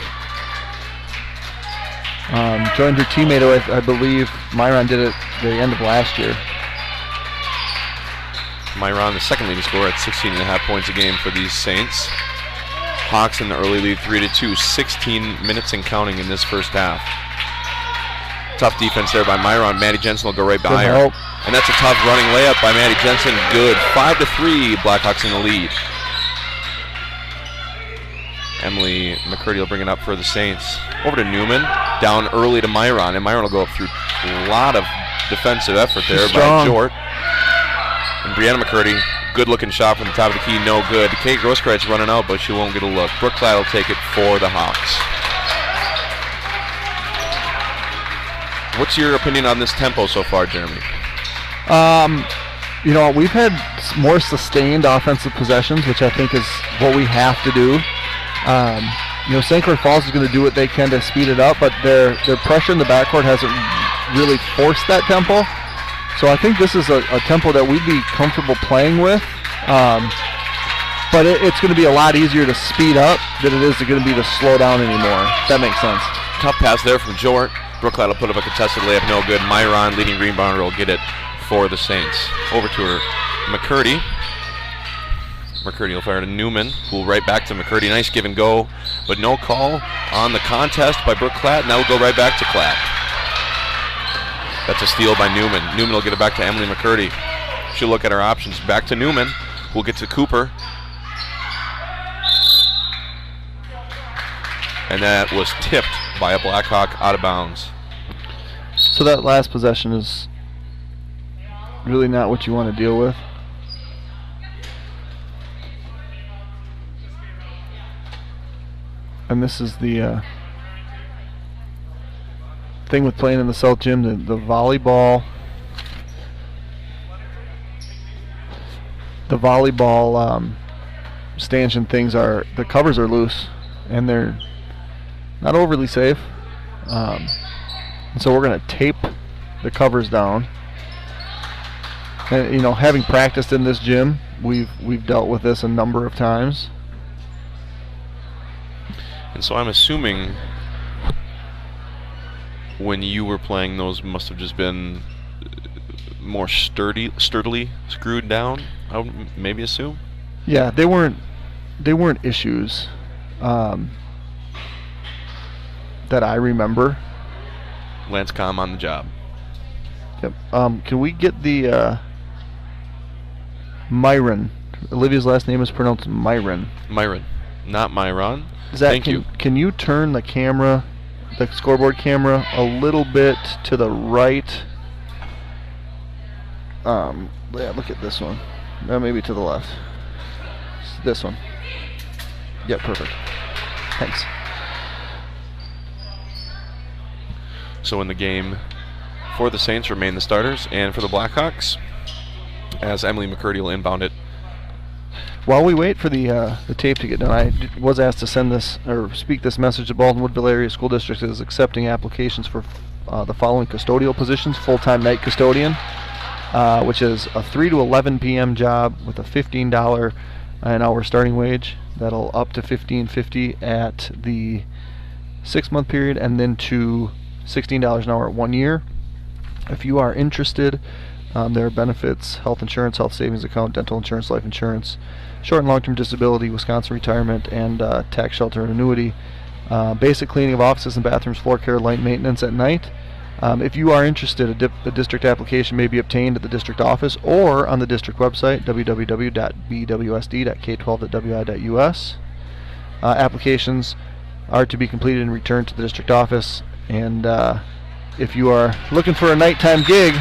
Joined her teammate, I believe Myron did it the end of last year. Myron, the second leading scorer at 16.5 points a game for these Saints. Hawks in the early lead, 3-2, 16 minutes and counting in this first half. Tough defense there by Myron. Maddie Jensen will go right by her. And that's a tough running layup by Maddie Jensen. Good. 5-3, Blackhawks in the lead. Emily McCurdy will bring it up for the Saints. Over to Newman. Down early to Myron. And Myron will go up through a lot of defensive effort there by Jort. And Brianna McCurdy, good looking shot from the top of the key, no good. Kate Grosskreitz running out, but she won't get a look. Brooke Cladd will take it for the Hawks. What's your opinion on this tempo so far, Jeremy? You know, we've had more sustained offensive possessions, which I think is what we have to do. You know, St. Croix Falls is going to do what they can to speed it up, but their pressure in the backcourt hasn't really forced that tempo. So I think this is a tempo that we'd be comfortable playing with. But it's going to be a lot easier to speed up than it is going to be to slow down anymore. If that makes sense. Tough pass there from Jort. Brooke Cladd will put up a contested layup, no good. Myron, leading rebounder, will get it for the Saints. Over to her, McCurdy. McCurdy will fire to Newman, who will right back to McCurdy. Nice give and go, but no call on the contest by Brooke Cladd, and that will go right back to Cladd. That's a steal by Newman. Newman will get it back to Emily McCurdy. She'll look at her options. Back to Newman. We'll get to Cooper. and that was tipped by a Blackhawk out of bounds. So that last possession is really not what you want to deal with. And this is the thing with playing in the South Gym, the volleyball. The volleyball stanchion things the covers are loose, and they're not overly safe. And so we're going to tape the covers down. And, you know, having practiced in this gym, we've dealt with this a number of times. And so I'm assuming when you were playing, those must have just been more sturdily screwed down, I would maybe assume. Yeah, they weren't issues that I remember. Lance Com on the job. Yep. Can we get the Myron? Olivia's last name is pronounced Myron. Myron, not Myron. Zach, Thank you. Can you turn the camera, the scoreboard camera, a little bit to the right? Yeah, look at this one. Maybe to the left. This one. Yep, perfect. Thanks. So in the game for the Saints remain the starters, and for the Blackhawks, as Emily McCurdy will inbound it. While we wait for the tape to get done, I was asked to send this or speak this message. The Baldwin Woodville Area School District is accepting applications for the following custodial positions: full-time night custodian, which is a 3 to 11 p.m. job with a $15 an hour starting wage. That'll up to $15.50 at the 6-month period, and then to $16 an hour at 1 year. If you are interested, there are benefits: health insurance, health savings account, dental insurance, life insurance, short and long-term disability, Wisconsin retirement, and tax shelter and annuity. Basic cleaning of offices and bathrooms, floor care, light maintenance at night. If you are interested, a district application may be obtained at the district office or on the district website, www.bwsd.k12.wi.us. Applications are to be completed and returned to the district office. And if you are looking for a nighttime gig,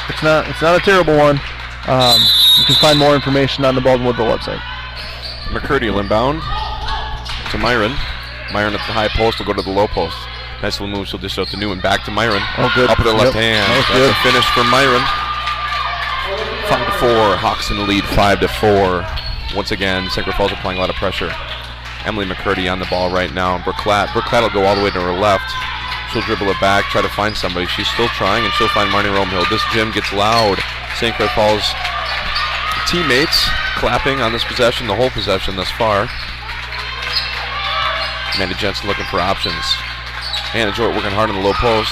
it's not a terrible one. You can find more information on the Baldwin Woodville website. McCurdy will inbound to Myron. Myron at the high post will go to the low post. Nice little move. She'll dish out to Newman. Back to Myron. Oh, good. Up with her left Yep. hand. That was That's good. a finish for Myron. 5-4. Hawks in the lead. 5-4. Once again, St. Croix Falls applying a lot of pressure. Emily McCurdy on the ball right now. Brooke Klatt will go all the way to her left. She'll dribble it back, try to find somebody. She's still trying, and she'll find Marnie Romehill. This gym gets loud. St. Croix Falls teammates clapping on this possession, the whole possession thus far. Amanda Jensen looking for options. Hannah Jort working hard on the low post.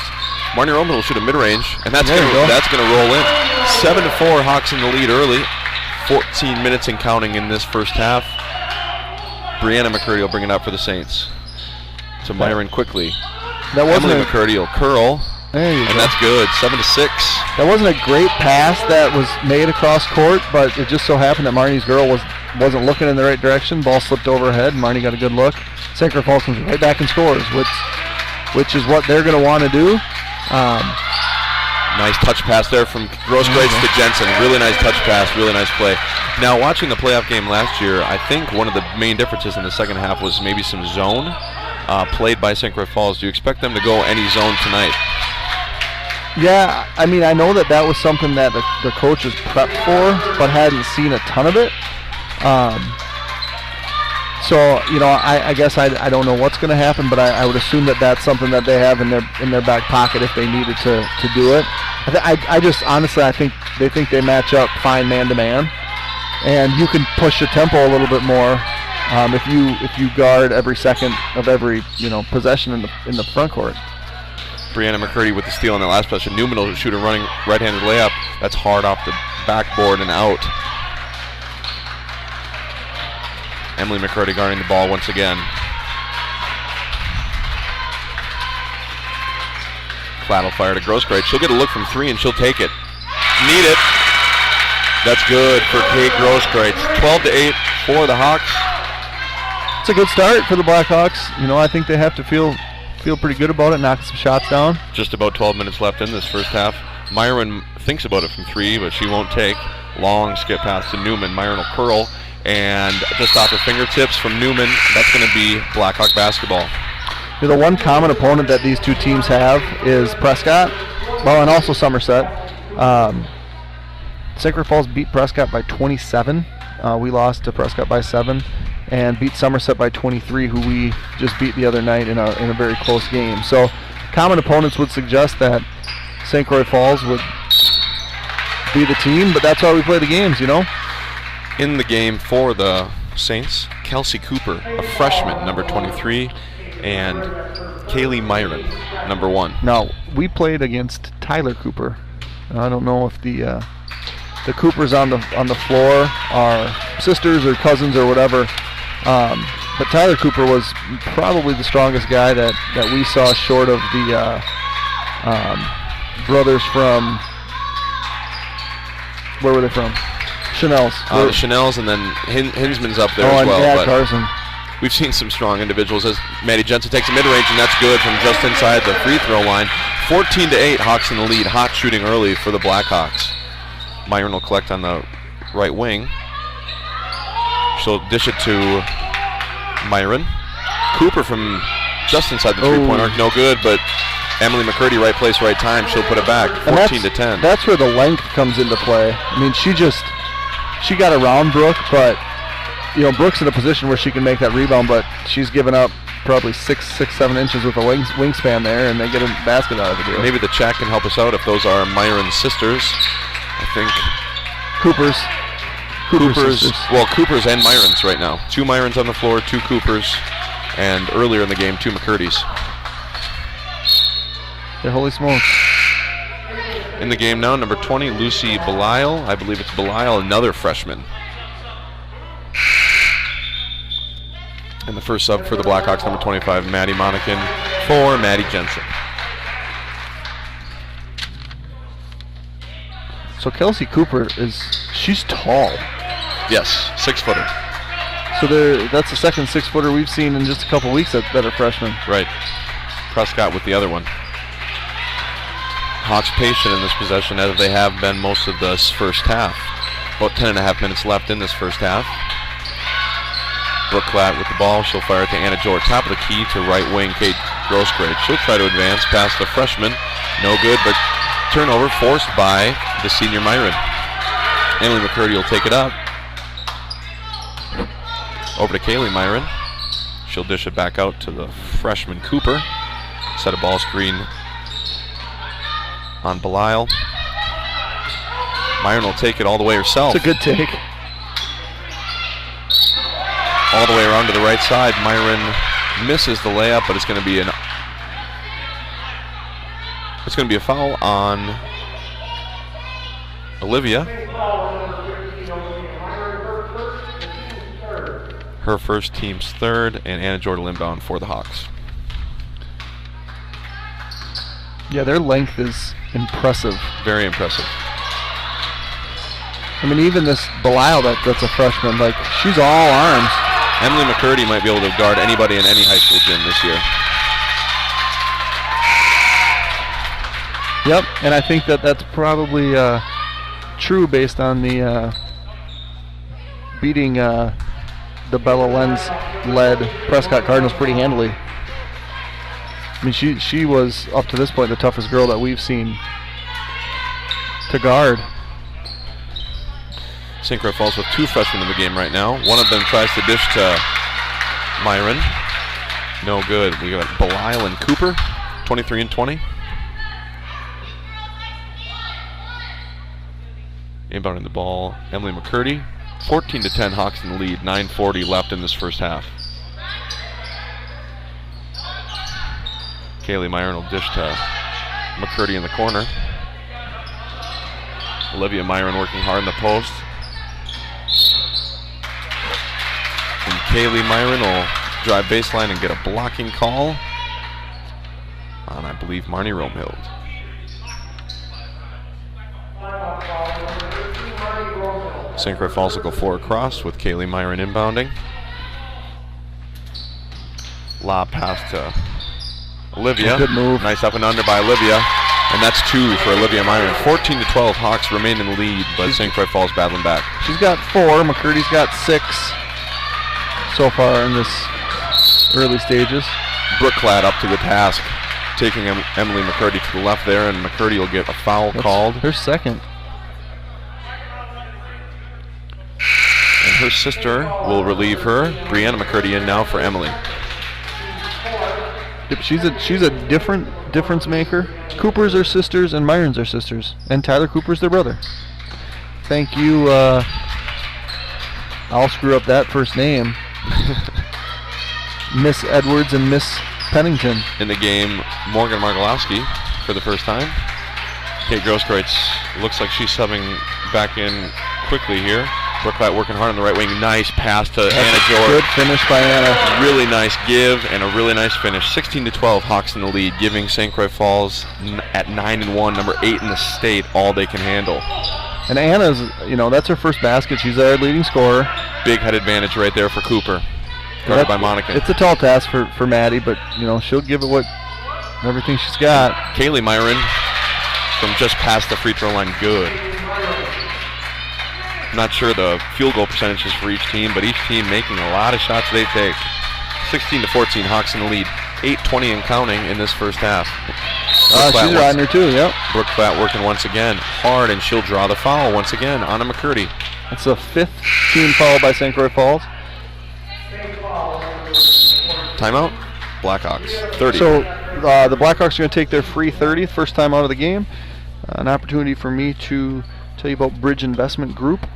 Marnie Romehill will shoot a mid-range, and that's going to roll in. 7-4, Hawks in the lead early. 14 minutes and counting in this first half. Brianna McCurdy will bring it up for the Saints. To Myron quickly. That wasn't Emily McCurdy will curl, There you and go. that's good. 7-6. That wasn't a great pass that was made across court, but it just so happened that Marnie's girl wasn't looking in the right direction. Ball slipped over her head, and Marnie got a good look. St. Croix Falls comes right back and scores, which is what they're going to want to do. Nice touch pass there from Grosskreutz to Jensen. Really nice touch pass, really nice play. Now, watching the playoff game last year, I think one of the main differences in the second half was maybe some zone played by St. Croix Falls. Do you expect them to go any zone tonight? Yeah, I mean, I know that was something that the coaches prepped for, but hadn't seen a ton of it. So, you know, I guess I don't know what's going to happen, but I would assume that that's something that they have in their back pocket if they needed to do it. I just honestly, I think they match up fine man to man, and you can push your tempo a little bit more if you guard every second of every possession in the front court. Brianna McCurdy with the steal on the last possession. Newman will shoot a running right-handed layup. That's hard off the backboard and out. Emily McCurdy guarding the ball once again. Klatt will fire to Grosskreutz. She'll get a look from three and she'll take it. Need it. That's good for Kate Grosskreutz. 12-8 for the Hawks. It's a good start for the Blackhawks. You know, I think they have to feel pretty good about it, knocking some shots down. Just about 12 minutes left in this first half. Myron thinks about it from 3, but she won't take. Long skip pass to Newman. Myron will curl, and just off her fingertips from Newman, that's going to be Blackhawk basketball. You know, the one common opponent that these two teams have is Prescott, well, and also Somerset. St. Croix Falls beat Prescott by 27. We lost to Prescott by 7, and beat Somerset by 23, who we just beat the other night in a very close game. So common opponents would suggest that St. Croix Falls would be the team, but that's why we play the games, you know? In the game for the Saints, Kelsey Cooper, a freshman, number 23, and Kaylee Myron, number 1. Now, we played against Tyler Cooper. I don't know if the Coopers on the floor are sisters or cousins or whatever, but Tyler Cooper was probably the strongest guy that we saw, short of the brothers from, where were they from? Chanel's. The Chanel's, and then Hinsman's up there as well. And but Carson. We've seen some strong individuals as Maddie Jensen takes a mid-range, and that's good from just inside the free throw line. 14-8, Hawks in the lead. Hot shooting early for the Blackhawks. Myron will collect on the right wing. She'll dish it to Myron. Cooper from just inside the three-point arc, no good, but Emily McCurdy, right place, right time. She'll put it back, 14-10. That's where the length comes into play. I mean, she got around Brooke, but you know, Brooke's in a position where she can make that rebound, but she's given up probably 6-7 inches with a wingspan there, and they get a basket out of the deal. Maybe the chat can help us out if those are Myron's sisters. I think Cooper's sisters. Well, Cooper's and Myron's right now. 2 Myron's on the floor, 2 Cooper's, and earlier in the game, 2 McCurdy's. Yeah, holy smokes. In the game now, number 20, Lucy Belisle. I believe it's Belisle, another freshman. And the first sub for the Blackhawks, number 25, Maddie Monacan for Maddie Jensen. So Kelsey Cooper she's tall. Yes, 6-footer. So that's the second 6-footer we've seen in just a couple weeks that are freshmen. Right. Prescott with the other one. Hawks patient in this possession, as they have been most of this first half. About 10.5 minutes left in this first half. Brooke Klatt with the ball. She'll fire it to Anna Jort. Top of the key to right wing, Kate Grosgrade. She'll try to advance past the freshman. No good, but turnover forced by the senior Myron. Emily McCurdy will take it up. Over to Kaylee Myron. She'll dish it back out to the freshman Cooper. Set a ball screen on Belisle. Myron will take it all the way herself. It's a good take. All the way around to the right side. Myron misses the layup, but it's going to be a foul on Olivia. Her first, team's third, and Anna Jordan inbound for the Hawks. Yeah, their length is impressive. Very impressive. I mean, even this Belisle that's a freshman, like, she's all arms. Emily McCurdy might be able to guard anybody in any high school gym this year. Yep, and I think that's probably true based on the beating the Bella Lenz-led Prescott Cardinals pretty handily. I mean, she was, up to this point, the toughest girl that we've seen to guard. St. Croix Falls with 2 freshmen in the game right now. One of them tries to dish to Myron. No good. We got Belisle and Cooper, 23 and 20. Inbounding the ball, Emily McCurdy. 14-10, Hawks in the lead. 9:40 left in this first half. Kaylee Myron will dish to McCurdy in the corner. Olivia Myron working hard in the post. And Kaylee Myron will drive baseline and get a blocking call on, I believe, Marnie Romehild. St. Croix Falls will go 4 across with Kaylee Myron inbounding. Lob pass to Olivia. Good move. Nice up and under by Olivia. And that's 2 for Olivia Myron. 14-12, Hawks remain in the lead, but St. Croix Falls battling back. She's got 4. McCurdy's got 6 so far in this early stages. Brookclad up to the task, taking Emily McCurdy to the left there, and McCurdy will get a foul called. Her second. And her sister will relieve her. Brianna McCurdy in now for Emily. Yep, she's a difference maker. Cooper's are sisters and Myron's are sisters. And Tyler Cooper's their brother. Thank you. I'll screw up that first name. Miss Edwards and Miss Pennington. In the game, Morgan Margolowski for the first time. Kate Grosskreutz looks like she's subbing back in quickly here. Brooklight working hard on the right wing. Nice pass to Anna George. Good finish by Anna. Really nice give and a really nice finish. 16-12, Hawks in the lead, giving St. Croix Falls at 9-1, number 8 in the state, all they can handle. And Anna's, that's her first basket. She's our leading scorer. Big head advantage right there for Cooper. Guarded by Monica. It's a tall task for Maddie, but she'll give it everything she's got. Kaylee Myron from just past the free throw line, good. I'm not sure the field goal percentages for each team, but each team making a lot of shots they take. 16-14, Hawks in the lead. 8:20 and counting in this first half. She's riding her too, yep. Brooke Platt working once again hard, and she'll draw the foul once again. Anna McCurdy. That's the 5th team foul by St. Croix Falls. Timeout. Blackhawks. 30. So the Blackhawks are going to take their free 30th, first time out of the game. An opportunity for me to tell you about Bridge Investment Group.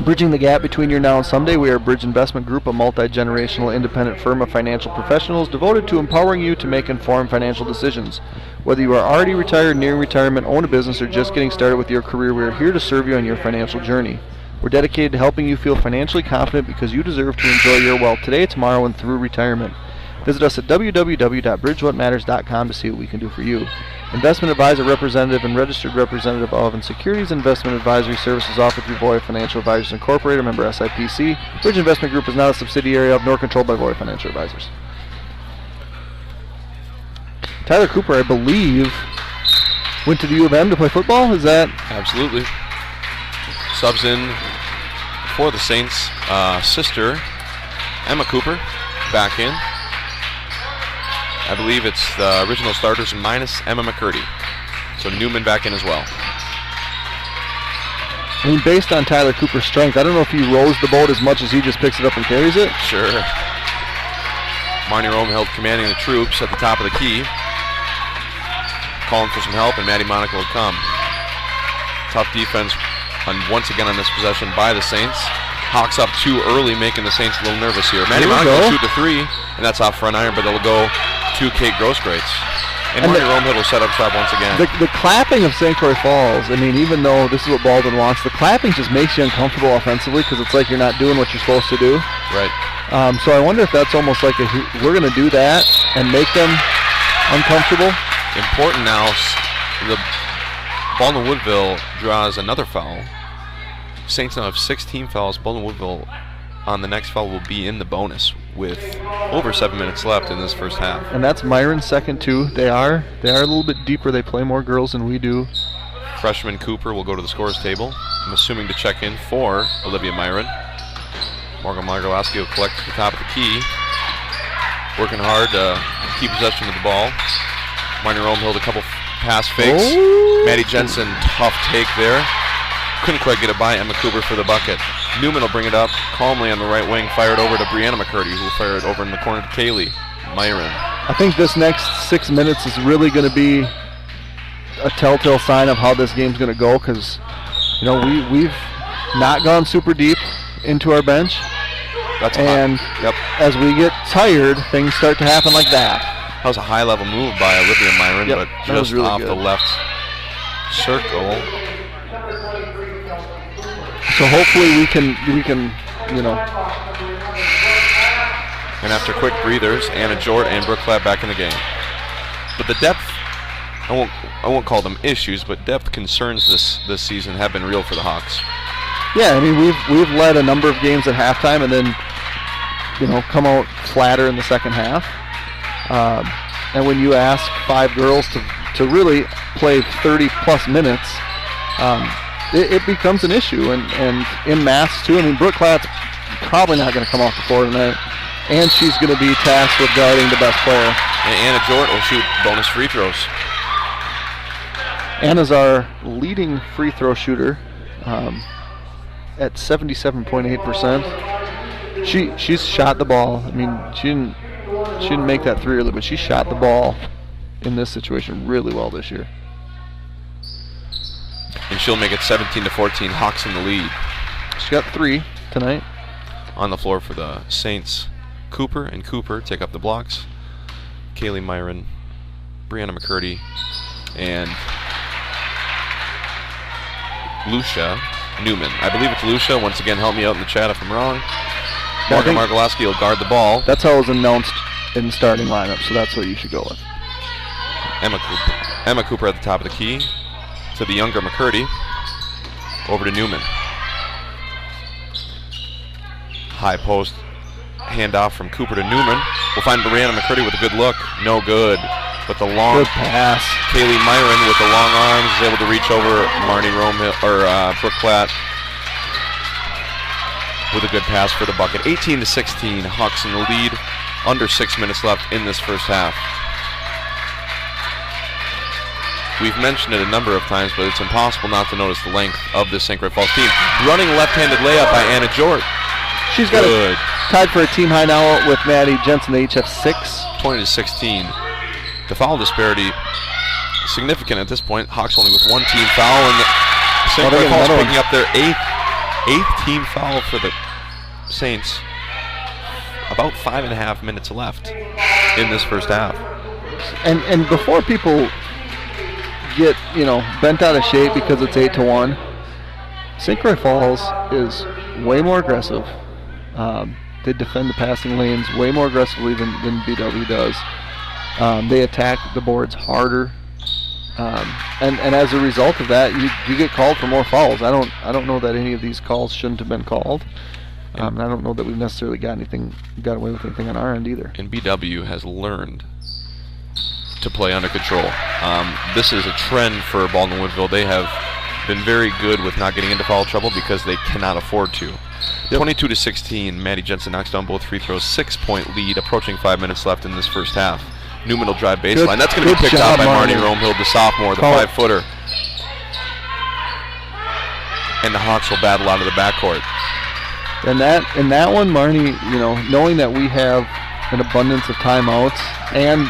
Bridging the gap between your now and someday, we are Bridge Investment Group, a multi-generational independent firm of financial professionals devoted to empowering you to make informed financial decisions. Whether you are already retired, nearing retirement, own a business, or just getting started with your career, we are here to serve you on your financial journey. We're dedicated to helping you feel financially confident because you deserve to enjoy your wealth today, tomorrow, and through retirement. Visit us at www.bridgewhatmatters.com to see what we can do for you. Investment advisor, representative, and registered representative of and securities investment advisory services offered through Voya Financial Advisors Incorporated, member SIPC. Bridge Investment Group is not a subsidiary of nor controlled by Voya Financial Advisors. Tyler Cooper, I believe, went to the U of M to play football. Is that? Absolutely. Subs in for the Saints. Sister, Emma Cooper, back in. I believe it's the original starters minus Emma McCurdy. So Newman back in as well. I mean, based on Tyler Cooper's strength, I don't know if he rows the boat as much as he just picks it up and carries it. Sure. Marnie Romeheld commanding the troops at the top of the key. Calling for some help, and Maddie Monica will come. Tough defense once again on this possession by the Saints. Hawks up too early, making the Saints a little nervous here. Maddie Monica will shoot the 3, and that's off front iron, but it'll go to Kate Grosskreutz. And Marnie Romehead will set up shop once again. The clapping of St. Croix Falls, I mean, even though this is what Baldwin wants, the clapping just makes you uncomfortable offensively because it's like you're not doing what you're supposed to do. Right. So I wonder if that's almost like we're going to do that and make them uncomfortable. Important now, the Baldwin Woodville draws another foul. Saints now have 16 fouls. Baldwin Woodville on the next foul will be in the bonus with over 7 minutes left in this first half. And that's Myron's second too. They are a little bit deeper. They play more girls than we do. Freshman Cooper will go to the scorer's table. I'm assuming to check in for Olivia Myron. Morgan Margolowski will collect at the top of the key. Working hard to keep possession of the ball. Marnie Romehill, a couple pass fakes. Oh. Maddie Jensen, tough take there. Couldn't quite get it by Emma Cooper for the bucket. Newman will bring it up calmly on the right wing, fired over to Brianna McCurdy, who will fire it over in the corner to Kaylee Myron. I think this next 6 minutes is really going to be a telltale sign of how this game's going to go because, we've not gone super deep into our bench. That's and as we get tired, things start to happen like that. That was a high-level move by Olivia Myron, but just really off good. the left circle. So hopefully we can, And after quick breathers, Anna Jort and Brooke Platt back in the game. But the depth, I won't call them issues, but depth concerns this season have been real for the Hawks. Yeah, I mean we've led a number of games at halftime, and then come out flatter in the second half. And when you ask 5 girls to really play 30-plus minutes, it becomes an issue. And in mass, too. I mean, Brooke Klatt's probably not going to come off the floor tonight. And she's going to be tasked with guarding the best player. And Anna Jort will shoot bonus free throws. Anna's our leading free throw shooter at 77.8%. She's shot the ball. I mean, she didn't make that three early, but she shot the ball in this situation really well this year. And she'll make it 17-14. Hawks in the lead. She got 3 tonight. On the floor for the Saints, Cooper and Cooper take up the blocks. Kaylee Myron, Brianna McCurdy, and Lucia Newman. I believe it's Lucia. Once again, help me out in the chat if I'm wrong. Morgan Margolowski will guard the ball. That's how it was announced in the starting lineup, so that's what you should go with. Emma Cooper at the top of the key to the younger McCurdy. Over to Newman. High post handoff from Cooper to Newman. We'll find Brianna McCurdy with a good look. No good. But the long good pass. Kaylee Myron with the long arms is able to reach over Marnie Romehill or Brooke Klatt with a good pass for the bucket. 18-16. Hawks in the lead. Under 6 minutes left in this first half. We've mentioned it a number of times, but it's impossible not to notice the length of this St. Croix Falls team. Running left-handed layup by Anna Jort. She's got it tied for a team high now with Maddie Jensen, the HF 6. 20-16. The foul disparity significant at this point. Hawks only with 1 team foul, and St. Croix Falls picking up their eighth team foul for the Saints. About 5.5 minutes left in this first half. And before people get bent out of shape because it's 8-1, St. Croix Falls is way more aggressive. They defend the passing lanes way more aggressively than BW does. They attack the boards harder, and as a result of that, you get called for more fouls. I don't know that any of these calls shouldn't have been called. And I don't know that we've necessarily got away with anything on our end either. And BW has learned to play under control. This is a trend for Baldwin Woodville. They have been very good with not getting into foul trouble because they cannot afford to. 22-16, Maddie Jensen knocks down both free throws. 6-point lead, approaching 5 minutes left in this first half. Newman will drive baseline. That's going to be picked up by Marnie Romehill, the sophomore, the 5-footer. And the Hawks will battle out of the backcourt. And that one, Marnie, knowing that we have an abundance of timeouts and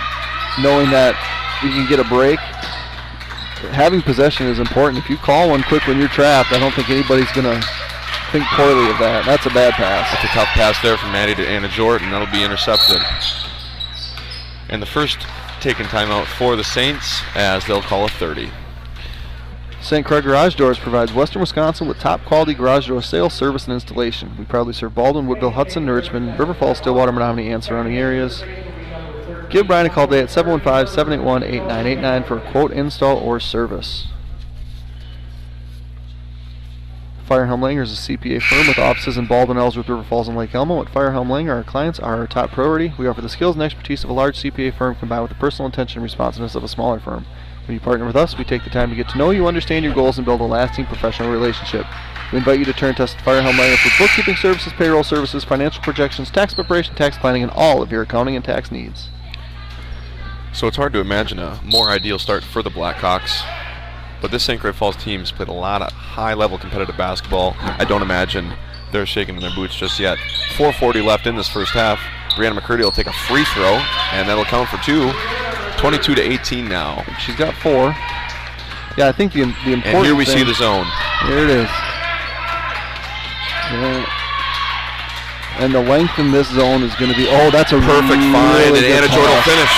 knowing that we can get a break, having possession is important. If you call one quick when you're trapped, I don't think anybody's going to think poorly of that. That's a bad pass. That's a tough pass there from Maddie to Anna Jort, and that'll be intercepted. And the first taken timeout for the Saints, as they'll call a 30. St. Croix Garage Doors provides Western Wisconsin with top quality garage door sales, service, and installation. We proudly serve Baldwin, Woodville, Hudson, Richmond, River Falls, Stillwater, Menominee, and surrounding areas. Give Brian a call today at 715-781-8989 for a quote, install, or service. Firehelm Langer is a CPA firm with offices in Baldwin, Ellsworth, River Falls, and Lake Elmo. At Firehelm Langer, our clients are our top priority. We offer the skills and expertise of a large CPA firm combined with the personal attention and responsiveness of a smaller firm. When you partner with us, we take the time to get to know you, understand your goals, and build a lasting professional relationship. We invite you to turn to us at Firehelm Langer for bookkeeping services, payroll services, financial projections, tax preparation, tax planning, and all of your accounting and tax needs. So it's hard to imagine a more ideal start for the Blackhawks. But this St. Croix Falls team has played a lot of high-level competitive basketball. I don't imagine they're shaking in their boots just yet. 4:40 left in this first half. Brianna McCurdy will take a free throw, and that'll count for 2. 22-18 now. She's got 4. Yeah, I think the important And here we thing, see the zone. There it is. Yeah. And the length in this zone is going to be, that's a Perfect really find, and good Anna Jort will pass. finish.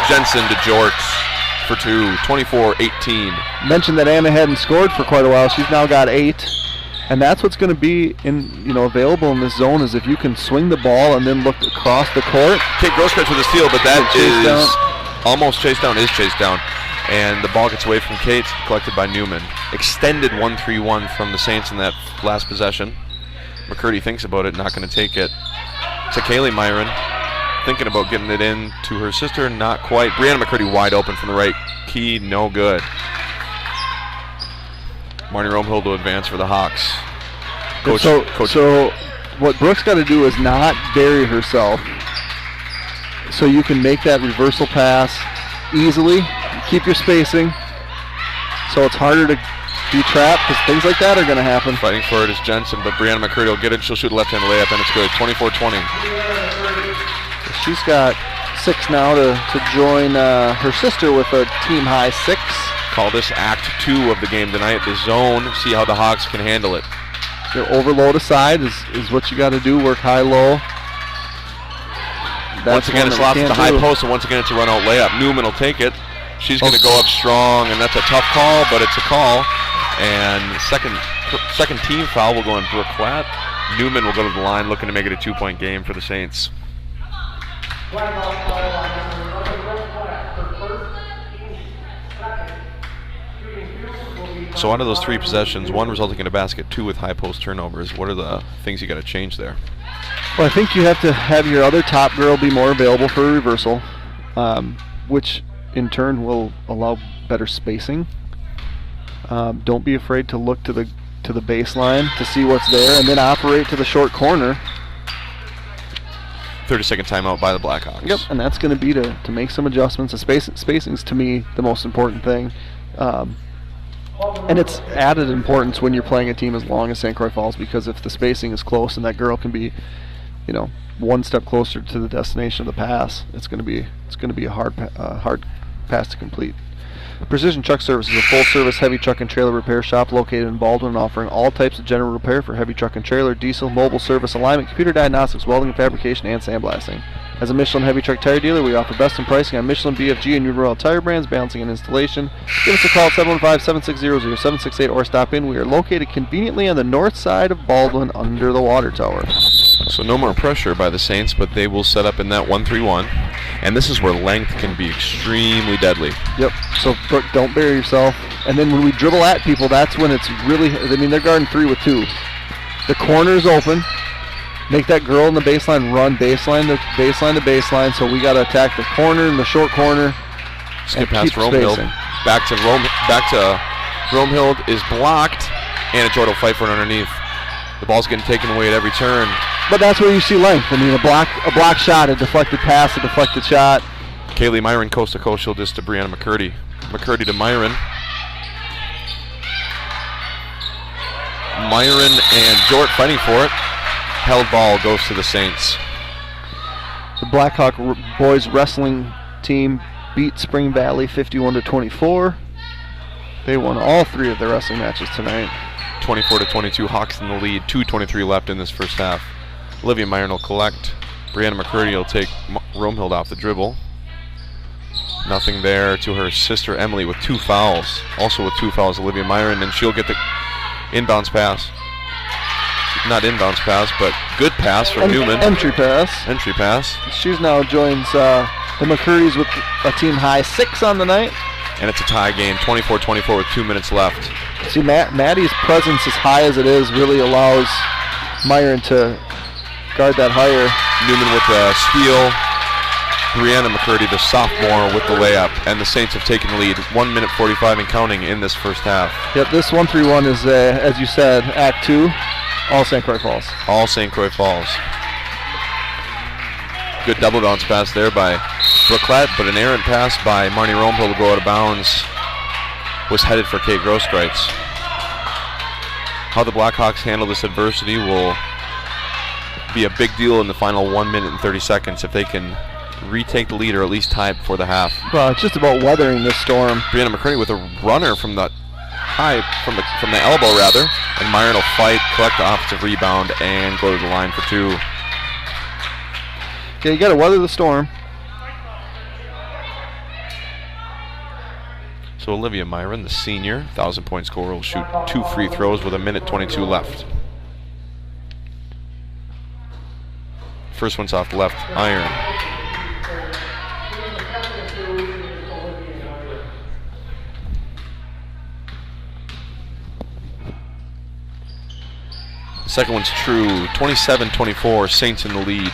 Jensen to Jort for 2, 24-18. Mentioned that Anna hadn't scored for quite a while. She's now got 8. And that's what's going to be available in this zone is if you can swing the ball and then look across the court. Kate Grosskreutz with a steal, but that is almost chased down, and the ball gets away from Kate, collected by Newman. Extended 1-3-1 from the Saints in that last possession. McCurdy thinks about it, not going to take it. to Kaylee Myron. Thinking about getting it in to her sister, not quite. Brianna McCurdy wide open from the right key, no good. Marnie Romehill to advance for the Hawks. So what Brooks got to do is not bury herself, so you can make that reversal pass easily. Keep your spacing, so it's harder to be trapped, because things like that are going to happen. Fighting for it is Jensen, but Brianna McCurdy will get it. She'll shoot a left-handed layup, and it's good. 24-20. She's got 6 now to join her sister with a team-high 6. Call this Act 2 of the game tonight. The zone, see how the Hawks can handle it. Overload aside is what you got to do. Work high-low. Once again, it's lost at the high post, and once again, it's a run-out layup. Newman will take it. She's going to go up strong, and that's a tough call, but it's a call. And second team foul will go on Brooke Klatt. Newman will go to the line, looking to make it a 2-point game for the Saints. So out of those 3 possessions, 1 resulting in a basket, 2 with high post turnovers, what are the things you got to change there? Well, I think you have to have your other top girl be more available for a reversal, which in turn will allow better spacing. Don't be afraid to look to the baseline to see what's there, and then operate to the short corner. 30-second timeout by the Blackhawks. Yep, and that's going to be to make some adjustments. Spacing's to me the most important thing. And it's added importance when you're playing a team as long as St. Croix Falls, because if the spacing is close and that girl can be, one step closer to the destination of the pass, it's going to be a hard pass to complete. Precision Truck Service is a full-service heavy truck and trailer repair shop located in Baldwin, offering all types of general repair for heavy truck and trailer, diesel, mobile service, alignment, computer diagnostics, welding and fabrication, and sandblasting. As a Michelin heavy truck tire dealer, we offer best in pricing on Michelin, BFG, and New Royal tire brands, balancing and installation. Give us a call at 715-760-0768 or stop in. We are located conveniently on the north side of Baldwin under the water tower. So no more pressure by the Saints, but they will set up in that 1-3-1. And this is where length can be extremely deadly. Yep, so Brooke, don't bury yourself. And then when we dribble at people, that's when it's really, they're guarding 3 with 2. The corner's open. Make that girl in the baseline run baseline to baseline, so we got to attack the corner and the short corner. Skip past Romehill. Back to Romehill is blocked, and Jordan will fight for it underneath. The ball's getting taken away at every turn. But that's where you see length. I mean, a block shot, a deflected pass, a deflected shot. Kaylee Myron coast to coast. She'll dish to Brianna McCurdy. McCurdy to Myron. Myron and Jort fighting for it. Held ball goes to the Saints. The Blackhawk boys wrestling team beat Spring Valley 51-24. They won all 3 of their wrestling matches tonight. 24-22, Hawks in the lead. 2:23 left in this first half. Olivia Myron will collect. Brianna McCurdy will take Romehill off the dribble. Nothing there to her sister Emily with 2 fouls. Also with 2 fouls, Olivia Myron, and she'll get the inbounds pass. Not inbounds pass, but good pass from Newman. Entry pass. She now joins the McCurdy's with a team high 6 on the night. And it's a tie game, 24-24 with 2 minutes left. See, Maddie's presence as high as it is really allows Myron to guard that higher. Newman with the steal. Brianna McCurdy, the sophomore, with the layup. And the Saints have taken the lead. 1 minute 45 and counting in this first half. Yep, this 1-3-1 is, as you said, Act 2. All St. Croix Falls. All St. Croix Falls. Good double bounce pass there by Brooke Klatt, but an errant pass by Marnie Romehill to go out of bounds was headed for Kate Grosskreutz. How the Blackhawks handle this adversity will be a big deal in the final 1 minute and 30 seconds if they can retake the lead or at least tie it before the half. Well, it's just about weathering this storm. Brianna McCurdy with a runner from the from the elbow rather, and Myron will fight, collect the offensive rebound, and go to the line for 2. Okay, you got to weather the storm. So Olivia Myron, the senior, 1,000-point scorer, will shoot 2 free throws with 1:22 left. First one's off the left iron. Second one's true. 27-24, Saints in the lead.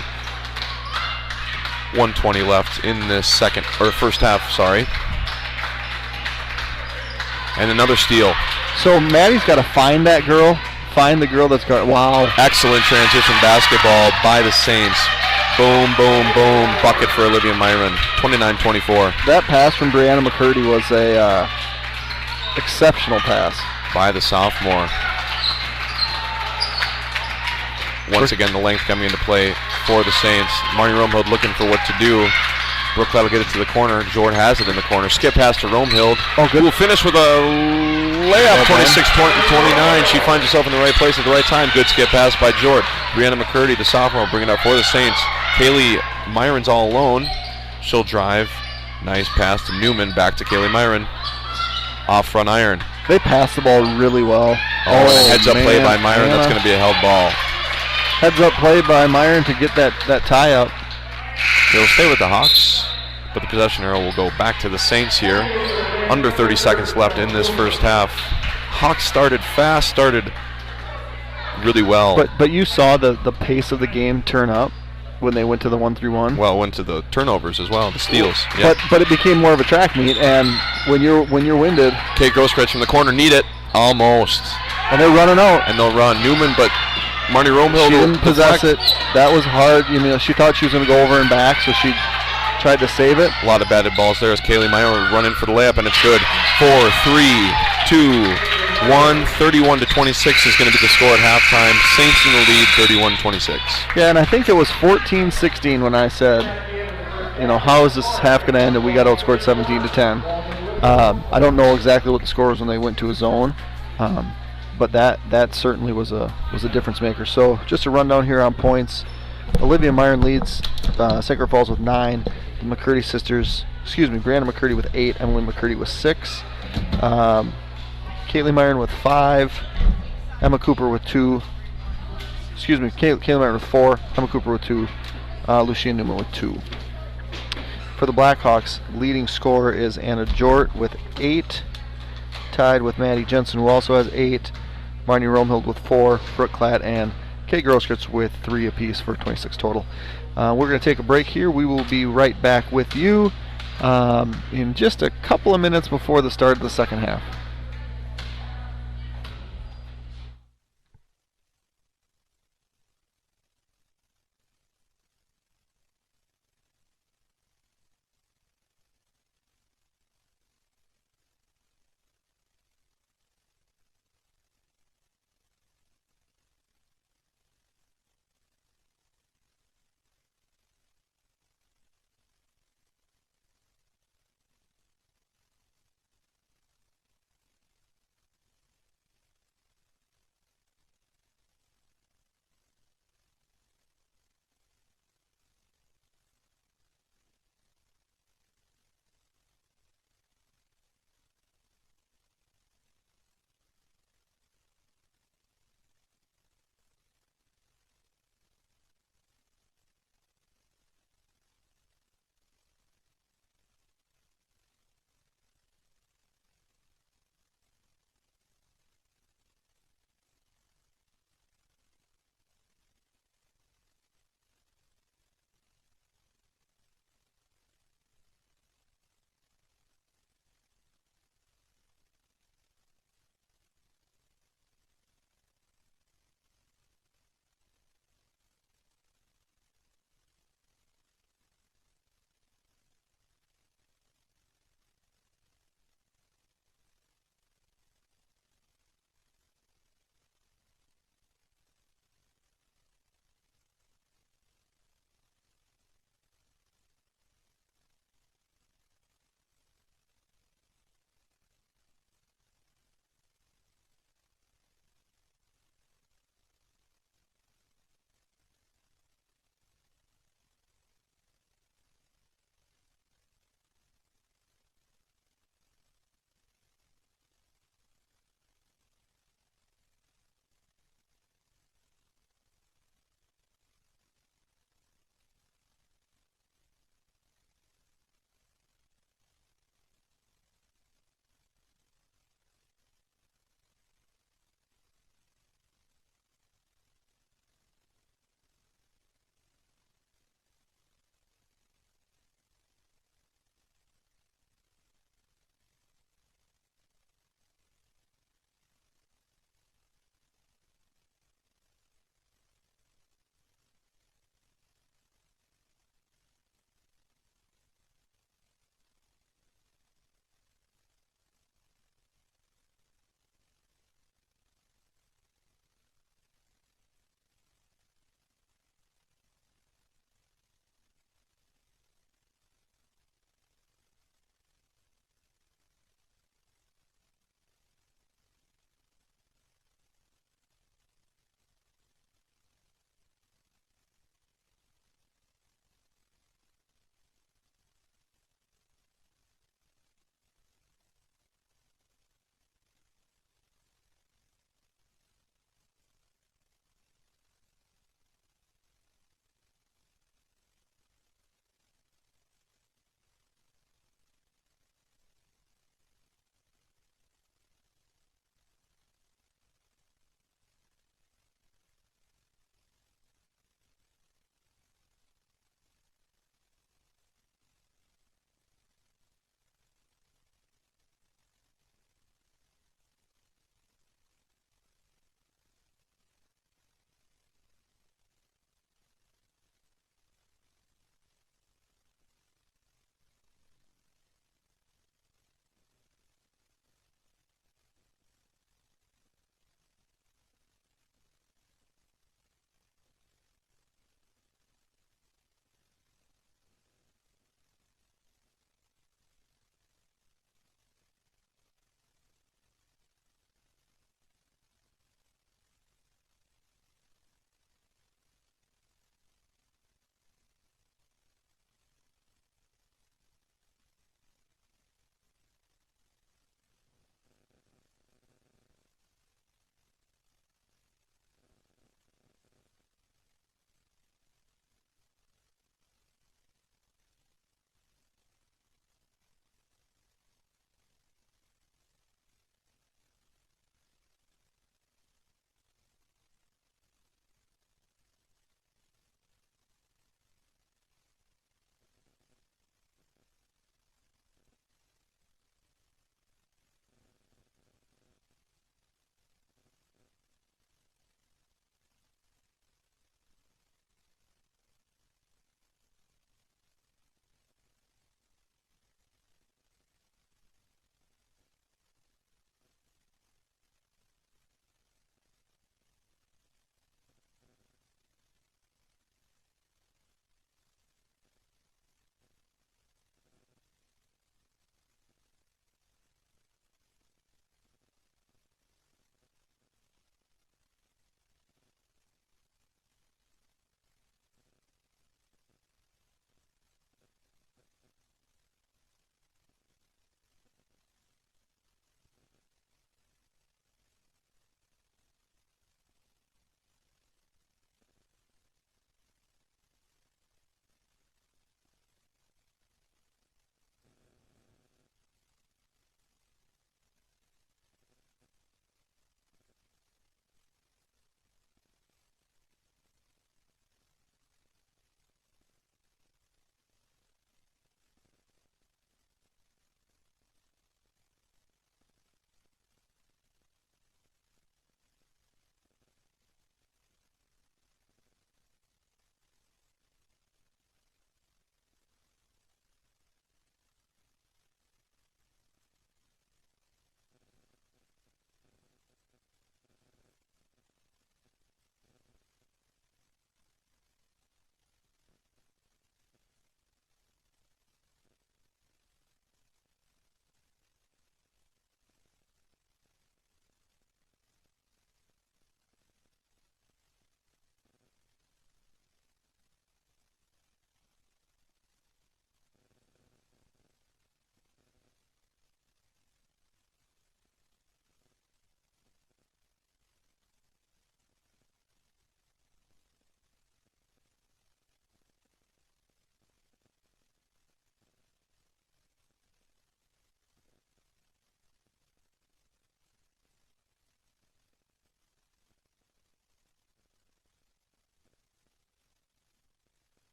1:20 left in this first half, sorry. And another steal. So Maddie's got to find that girl. Find the girl that's got. Wow. Excellent transition basketball by the Saints. Boom, boom, boom. Bucket for Olivia Myron. 29-24. That pass from Brianna McCurdy was a exceptional pass. By the sophomore. Once again, the length coming into play for the Saints. Marnie Romehild looking for what to do. Brookline will get it to the corner. Jord has it in the corner. Skip pass to Romehild. Oh, good. Who will finish with a layup, 26-29. She finds herself in the right place at the right time. Good skip pass by Jord. Brianna McCurdy, the sophomore, bringing it up for the Saints. Kaylee Myron's all alone. She'll drive. Nice pass to Newman. Back to Kaylee Myron. Off front iron. They passed the ball really well. Heads up play by Myron. That's going to be a held ball. Heads up play by Myron to get that tie up. They'll stay with the Hawks, but the possession arrow will go back to the Saints here. Under 30 seconds left in this first half. Hawks started fast, started really well. But you saw the pace of the game turn up when they went to the 1-3-1. Well, went to the turnovers as well, the steals. Yeah. But it became more of a track meet, and when you're winded. Kate Grosskreutz from the corner, need it almost. And they're running out. And they'll run Newman, but Marnie Romehild. She didn't possess it. That was hard. She thought she was going to go over and back, so she tried to save it. A lot of batted balls there as Kaylee Meyer will run in for the layup, and it's good. 4, 3, 2, 1. 31-26 is going to be the score at halftime. Saints in the lead, 31-26. Yeah, and I think it was 14-16 when I said, how is this half going to end? And we got outscored 17-10. I don't know exactly what the score was when they went to a zone. But that certainly was a difference maker. So just a rundown here on points. Olivia Myron leads St. Croix Falls with 9. The McCurdy sisters, Brianna McCurdy with 8. Emily McCurdy with 6. Caitlin Myron with 5. Emma Cooper with 2. Caitlin Myron with 4. Emma Cooper with 2. Lucia Newman with 2. For the Blackhawks, leading scorer is Anna Jort with 8. Tied with Maddie Jensen, who also has 8. Marnie Romehild with 4. Brooke Klatt and Kate Grosskreutz with 3 apiece for 26 total. We're going to take a break here. We will be right back with you in just a couple of minutes before the start of the second half.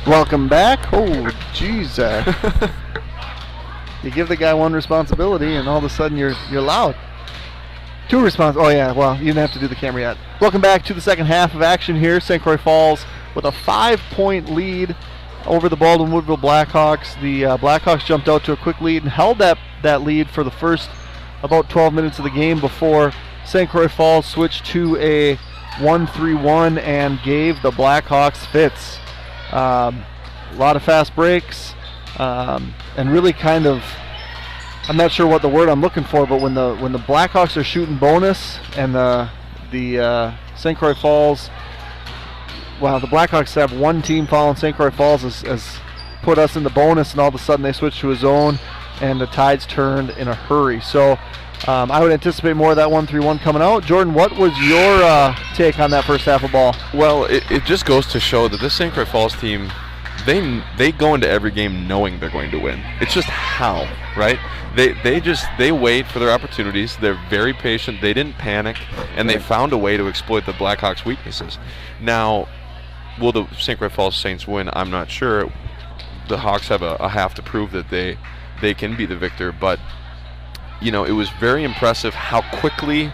Welcome back. Oh, jeez, Zach. You give the guy one responsibility, and all of a sudden you're loud. Two Oh, yeah, well, you didn't have to do the camera yet. Welcome back to the second half of action here. St. Croix Falls with a 5-point lead over the Baldwin Woodville Blackhawks. The Blackhawks jumped out to a quick lead and held that lead for the first about 12 minutes of the game before St. Croix Falls switched to a 1-3-1 and gave the Blackhawks fits. A lot of fast breaks, and really kind of, I'm not sure what the word I'm looking for, but when the Blackhawks are shooting bonus and the St. Croix Falls, well, the Blackhawks have one team following St. Croix Falls has put us in the bonus, and all of a sudden they switch to a zone, and the tides turned in a hurry. So I would anticipate more of that 1-3-1 coming out. Jordan, what was your take on that first half of ball? Well, it just goes to show that this St. Croix Falls team, they go into every game knowing they're going to win. It's just how, right? They wait for their opportunities. They're very patient. They didn't panic, and they found a way to exploit the Blackhawks' weaknesses. Now, will the St. Croix Falls Saints win? I'm not sure. The Hawks have a half to prove that they can be the victor, but you know, it was very impressive how quickly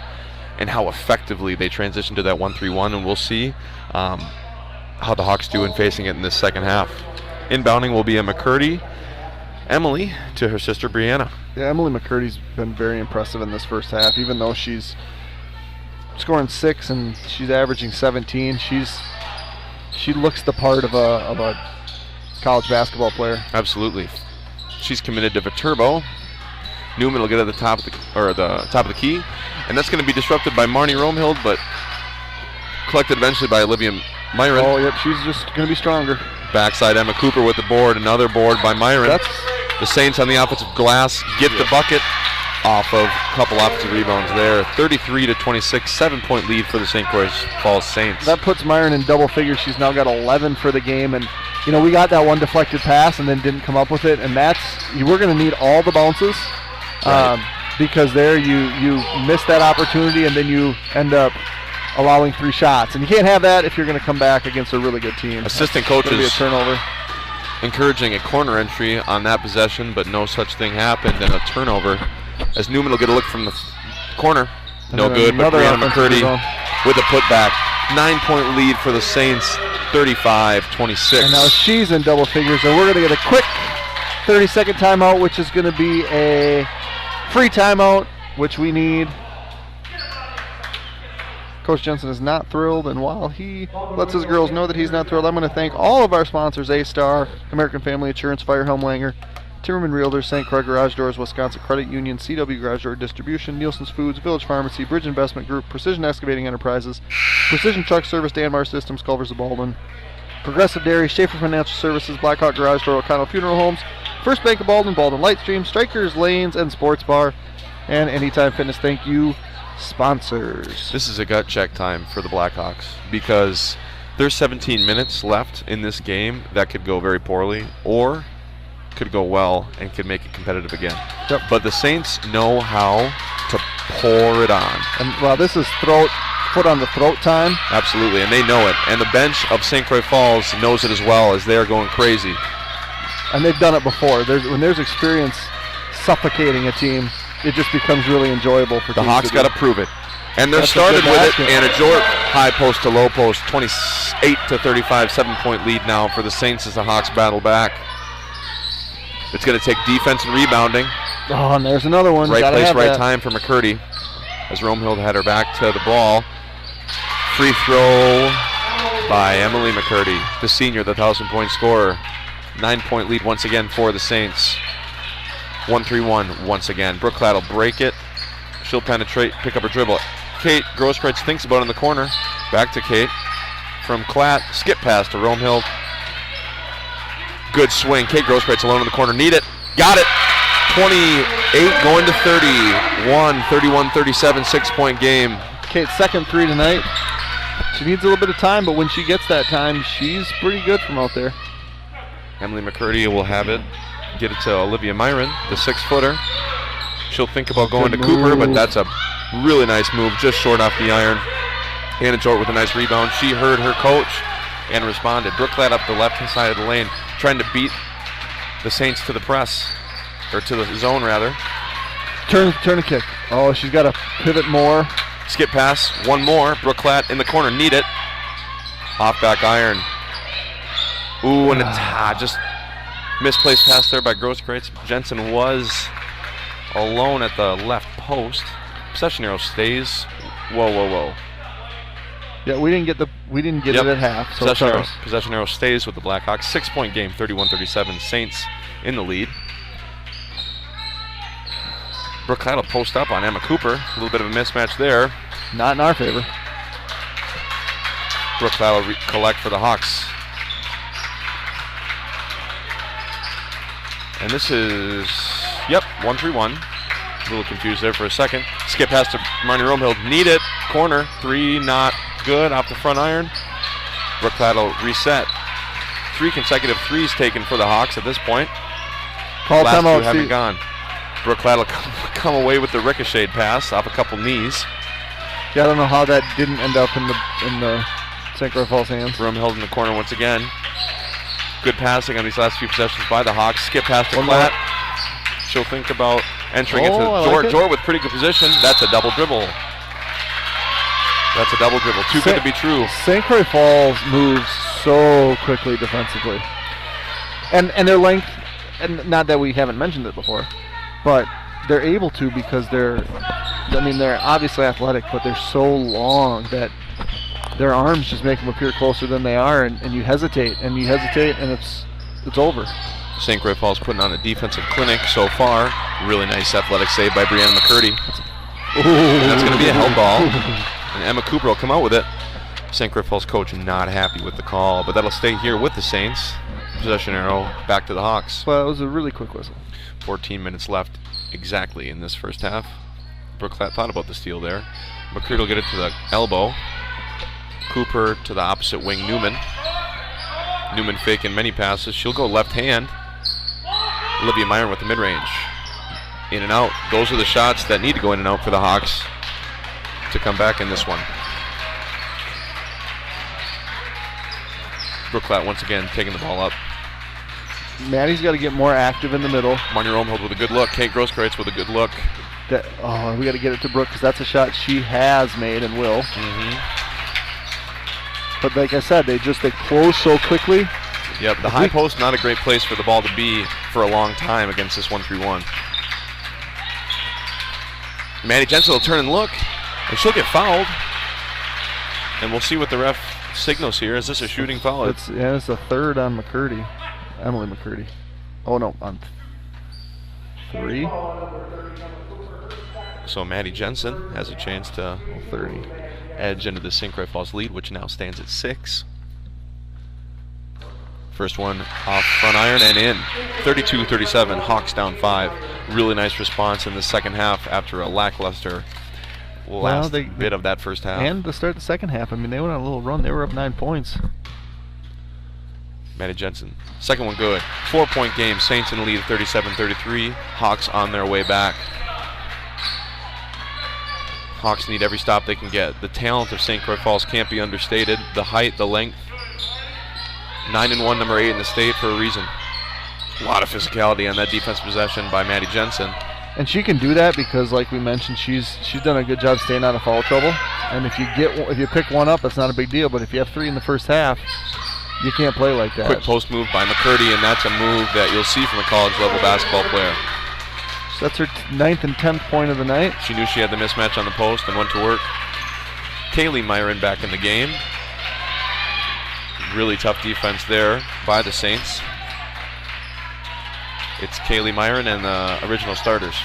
and how effectively they transitioned to that 1-3-1, and we'll see how the Hawks do in facing it in this second half. Inbounding will be a McCurdy, Emily to her sister Brianna. Yeah, Emily McCurdy's been very impressive in this first half, even though she's scoring 6 and she's averaging 17. She looks the part of a college basketball player. Absolutely. She's committed to Viterbo. Newman will get at the top of the key, and that's going to be disrupted by Marnie Romehild, but collected eventually by Olivia Myron. Oh, yep, she's just going to be stronger. Backside Emma Cooper with the board, another board by Myron. The Saints on the offensive glass get the bucket off of a couple offensive rebounds there. 33-26, 7-point lead for the St. Croix Falls Saints. That puts Myron in double figures. She's now got 11 for the game, and you know, we got that one deflected pass and then didn't come up with it, and we're going to need all the bounces. Right. Because there you miss that opportunity and then you end up allowing 3 shots. And you can't have that if you're going to come back against a really good team. Assistant coaches be a turnover. Encouraging a corner entry on that possession, but no such thing happened, and a turnover as Newman will get a look from the corner. And no good, but Brianna McCurdy with a putback. 9-point lead for the Saints, 35-26. And now she's in double figures, and we're going to get a quick 30-second timeout, which is going to be a free timeout, which we need. Coach Jensen is not thrilled, and while he lets his girls know that he's not thrilled, I'm going to thank all of our sponsors: A-Star, American Family Insurance, Fire Helm Langer, Timmerman Realtors, St. Croix Garage Doors, Wisconsin Credit Union, CW Garage Door Distribution, Nielsen's Foods, Village Pharmacy, Bridge Investment Group, Precision Excavating Enterprises, Precision Truck Service, Danmar Systems, Culvers of Baldwin, Progressive Dairy, Schaefer Financial Services, Blackhawk Garage Door, O'Connell Funeral Homes, First Bank of Baldwin, Baldwin Lightstream, Strikers, Lanes, and Sports Bar, and Anytime Fitness. Thank you, sponsors. This is a gut check time for the Blackhawks because there's 17 minutes left in this game that could go very poorly or could go well and could make it competitive again. Yep. But the Saints know how to pour it on. And well, this is foot on the throat time. Absolutely, and they know it. And the bench of St. Croix Falls knows it as well, as they're going crazy. And they've done it before. When there's experience suffocating a team, it just becomes really enjoyable for the teams. Hawks got to prove it. And they're started with it. And a Jort high post to low post, 28-35, 7-point lead now for the Saints as the Hawks battle back. It's going to take defense and rebounding. Oh, and there's another one. Right Gotta place, have right that. time for McCurdy as Romehild had her back to the ball. Free throw by Emily McCurdy, the senior, the 1,000-point scorer. 9-point lead once again for the Saints. 1-3-1 once again. Brooke Klatt will break it. She'll penetrate, pick up her dribble. Kate Grosskreutz thinks about it in the corner. Back to Kate. From Klatt, skip pass to Romehild. Good swing. Kate Grosskreutz alone in the corner. Need it. Got it. 28 going to 31. 31-37, 6-point game. Kate's second 3 tonight. She needs a little bit of time, but when she gets that time, she's pretty good from out there. Emily McCurdy will have it. Get it to Olivia Myron, the 6-footer. She'll think about going to Cooper, but that's a really nice move, just short off the iron. Hannah Jort with a nice rebound. She heard her coach and responded. Brooklat up the left-hand side of the lane, trying to beat the Saints to the press, or to the zone rather. Turn and kick. Oh, she's got to pivot more. Skip pass, one more. Brooklat in the corner, need it. Off back iron. Ooh, and just misplaced pass there by Croix. Jensen was alone at the left post. Possession arrow stays. Whoa. Yeah, we didn't get it at half. So possession arrow stays with the Blackhawks. 6-point game, 31-37. Saints in the lead. Brooklat will post up on Emma Cooper. A little bit of a mismatch there. Not in our favor. Brooklat will collect for the Hawks. And this is, 1-3-1. A little confused there for a second. Skip pass to Marnie Romehill. Need it. Corner. 3 not good off the front iron. Brooklat will reset. 3 consecutive threes taken for the Hawks at this point. Last 2 haven't gone. Brooklat will come away with the ricocheted pass off a couple knees. Yeah, I don't know how that didn't end up in the St. Croix Falls hands. Romehill in the corner once again. Good passing on these last few possessions by the Hawks. Skip pass to Platt. She'll think about entering into Jor with pretty good position. That's a double dribble. Too good to be true. St. Croix Falls moves so quickly defensively. And their length, and not that we haven't mentioned it before, but they're able to because they're obviously athletic, but they're so long that their arms just make them appear closer than they are, and you hesitate, and it's over. St. Croix Falls putting on a defensive clinic so far. Really nice athletic save by Brianna McCurdy. And that's going to be a held ball. And Emma Cooper will come out with it. St. Croix Falls coach not happy with the call, but that'll stay here with the Saints. Possession arrow back to the Hawks. Well, it was a really quick whistle. 14 minutes left exactly in this first half. Brooklat thought about the steal there. McCurdy will get it to the elbow. Cooper to the opposite wing, Newman. Newman faking many passes. She'll go left hand. Olivia Myron with the mid-range. In and out. Those are the shots that need to go in and out for the Hawks to come back in this one. Brooklat once again taking the ball up. Maddie's got to get more active in the middle. Marnie Romehill with a good look. Kate Grosskreutz with a good look. We got to get it to Brooke because that's a shot she has made and will. But like I said, they close so quickly. Yep, the high post, not a great place for the ball to be for a long time against this 1-3-1. Maddie Jensen will turn and look, and she'll get fouled. And we'll see what the ref signals here. Is this a shooting foul? It's a third on McCurdy. Emily McCurdy. Oh, no, on 3. So Maddie Jensen has a chance to 30 edge into the St. Croix Falls lead, which now stands at 6. First one off front iron and in. 32-37, Hawks down 5. Really nice response in the second half after a lackluster bit of that first half. And to start the second half, they went on a little run. They were up 9 points. Maddie Jensen. Second one good. 4-point game. Saints in the lead 37-33. Hawks on their way back. Hawks need every stop they can get. The talent of St. Croix Falls can't be understated. The height, the length. 9-1, number 8 in the state for a reason. A lot of physicality on that defense possession by Maddie Jensen. And she can do that because, like we mentioned, she's done a good job staying out of foul trouble. And if you pick one up, that's not a big deal. But if you have 3 in the first half, you can't play like that. Quick post move by McCurdy, and that's a move that you'll see from a college-level basketball player. So that's her 9th and 10th point of the night. She knew she had the mismatch on the post and went to work. Kaylee Myron back in the game. Really tough defense there by the Saints. It's Kaylee Myron and the original starters.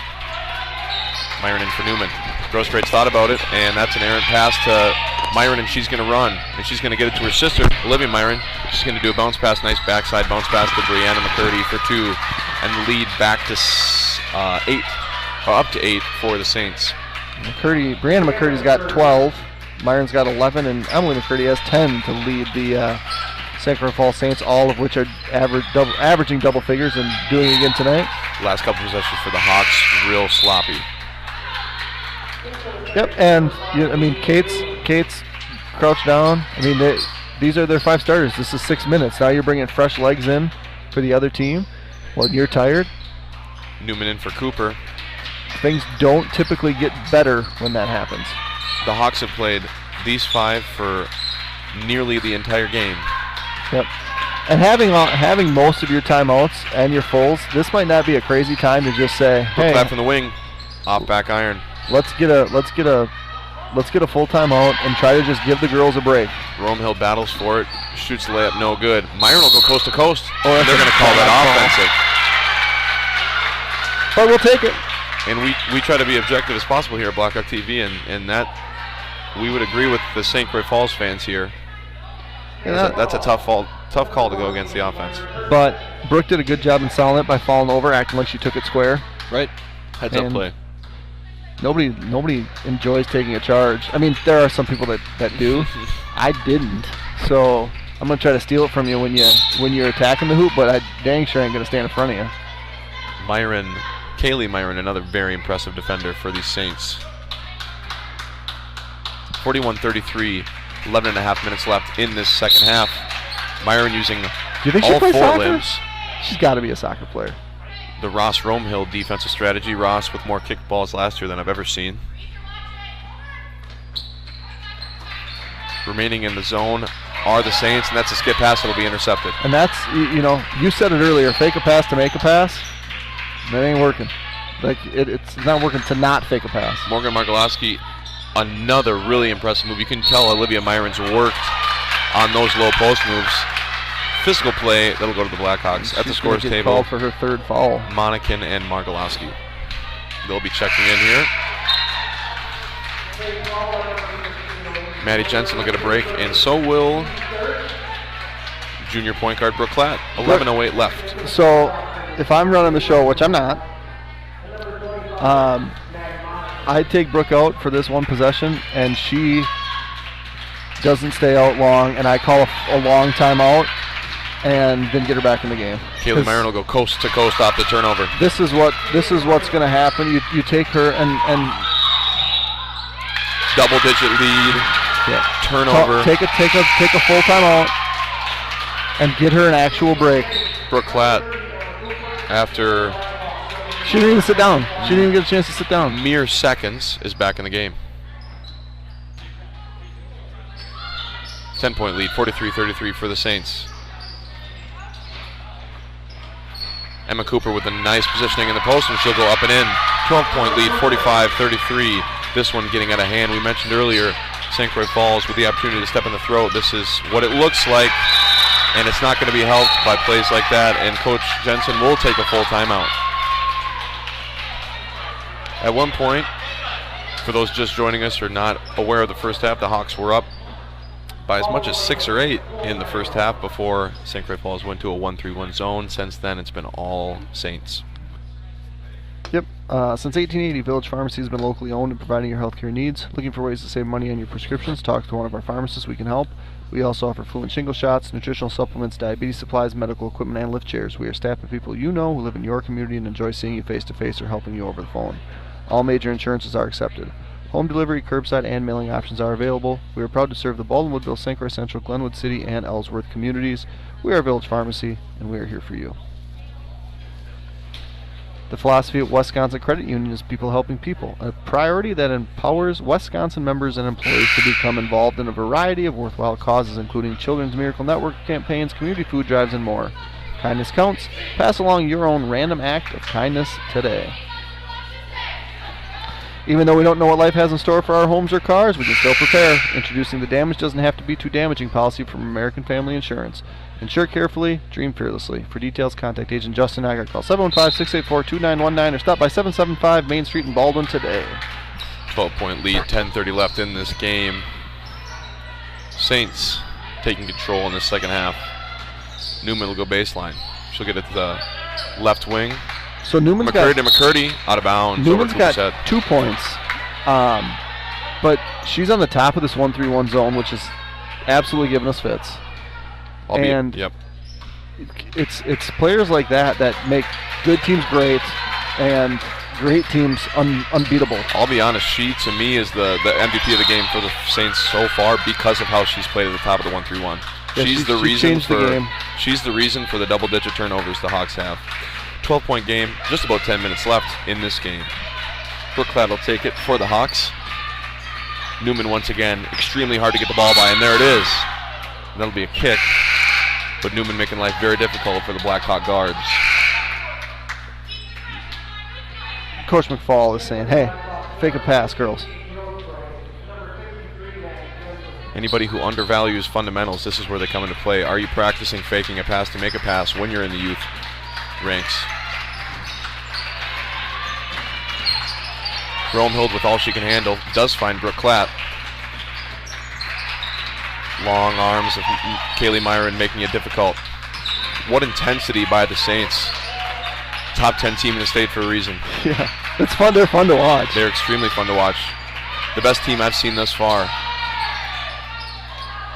Myron in for Newman. Grosskreutz thought about it, and that's an errant pass to Myron, and she's going to run. And she's going to get it to her sister, Olivia Myron. She's going to do a bounce pass, nice backside bounce pass to Brianna McCurdy for 2. And the lead back to 8, or up to 8 for the Saints. Brianna McCurdy's got 12. Myron's got 11, and Emily McCurdy has 10 to lead the St. Croix Falls Saints, all of which are averaging double figures and doing it again tonight. Last couple possessions for the Hawks, real sloppy. Yep, and Kate's crouched down. these are their 5 starters. This is 6 minutes. Now you're bringing fresh legs in for the other team. Well, you're tired. Newman in for Cooper. Things don't typically get better when that happens. The Hawks have played these 5 for nearly the entire game. Yep. And having most of your timeouts and your fulls, this might not be a crazy time to just say, hey, Back from the wing, off back iron. let's get a full timeout and try to just give the girls a break. Romehill battles for it, shoots the layup, no good. Myron will go coast to coast. Oh, They're going to call that offensive. But we'll take it. And we try to be objective as possible here at Blackhawk TV, and that we would agree with the St. Croix Falls fans here. Yeah, That's a tough call to go against the offense. But Brooke did a good job in selling it by falling over, acting like she took it square. Right. Heads up And play. Nobody enjoys taking a charge. I mean, there are some people that do. I didn't. So I'm gonna try to steal it from you when you're attacking the hoop, but I dang sure ain't gonna stand in front of you. Kaylee Myron, another very impressive defender for the Saints. 41-33, 11 and a half minutes left in this second half. Myron using Do you think she all plays 4 soccer? limbs. She's got to be a soccer player. The Ross Romehill defensive strategy. Ross with more kickballs last year than I've ever seen. Remaining in the zone are the Saints, and that's a skip pass that'll be intercepted. And that's, you said it earlier, fake a pass to make a pass. That ain't working. Like it's not working to not fake a pass. Morgan Margolowski, another really impressive move. You can tell Olivia Myron's worked on those low post moves. Physical play that'll go to the Blackhawks. At the scores She's gonna get table, called for her 3rd foul. Monacan and Margolowski. They'll be checking in here. Maddie Jensen will get a break, and so will junior point guard Brooke Klatt. 11:08 left. So if I'm running the show, which I'm not, I take Brooke out for this one possession, and she doesn't stay out long, and I call a long timeout, and then get her back in the game. Kaylee Myron will go coast to coast off the turnover. This is what's going to happen. You take her and Double-digit lead. yeah, Turnover. take a full timeout and get her an actual break. Brooke Klatt, after She didn't even sit down. She didn't even get a chance to sit down. mere seconds, is back in the game. 10-point lead, 43-33 for the Saints. Emma Cooper with a nice positioning in the post, and she'll go up and in. 12-point lead, 45-33. This one getting out of hand. We mentioned earlier, St. Croix Falls with the opportunity to step in the throat. This is what it looks like, and it's not going to be helped by plays like that, and Coach Jensen will take a full timeout. At one point, for those just joining us or not aware of the first half, the Hawks were up by as much as 6 or 8 in the first half before St. Croix Falls went to a 1-3-1 zone. Since then, it's been all Saints. Yep. Since 1880, Village Pharmacy has been locally owned and providing your healthcare needs. Looking for ways to save money on your prescriptions? Talk to one of our pharmacists. We can help. We also offer flu and shingle shots, nutritional supplements, diabetes supplies, medical equipment, and lift chairs. We are staffed with people you know who live in your community and enjoy seeing you face-to-face or helping you over the phone. All major insurances are accepted. Home delivery, curbside, and mailing options are available. We are proud to serve the Baldwin, Woodville, St. Croix Central, Glenwood City, and Ellsworth communities. We are Village Pharmacy, and we are here for you. The philosophy of Wisconsin Credit Union is people helping people, a priority that empowers Wisconsin members and employees to become involved in a variety of worthwhile causes, including Children's Miracle Network campaigns, community food drives, and more. Kindness counts. Pass along your own random act of kindness today. Even though we don't know what life has in store for our homes or cars, we can still prepare. Introducing the damage doesn't have to be too damaging policy from American Family Insurance. Insure carefully, dream fearlessly. For details, contact Agent Justin Agar. Call 715-684-2919 or stop by 775 Main Street in Baldwin today. 12-point lead, 10:30 left in this game. Saints taking control in the second half. Newman will go baseline. She'll get it to the left wing. So Newman's McCurdy got to McCurdy, out of bounds. Newman's over got Cooper's 2 points, but she's on the top of this 1-3-1 zone, which is absolutely giving us fits. And yep. It's players like that that make good teams great, and great teams unbeatable. I'll be honest, she to me is the MVP of the game for the Saints so far because of how she's played at the top of the 1-3-1. Yeah, she's the she reason changed the game. She's the reason for the double-digit turnovers the Hawks have. 12-point game, just about 10 minutes left in this game. Brookclad will take it for the Hawks. Newman once again, extremely hard to get the ball by, and there it is. That'll be a kick, but Newman making life very difficult for the Blackhawk guards. Coach McFall is saying, hey, fake a pass, girls. Anybody who undervalues fundamentals, this is where they come into play. Are you practicing faking a pass to make a pass when you're in the youth ranks? Romehild with all she can handle does find Brooke Clapp. Long arms of Kaylee Myron making it difficult. What intensity by the Saints. Top 10 team in the state for a reason. Yeah, it's fun. They're fun to watch. They're extremely fun to watch. The best team I've seen thus far.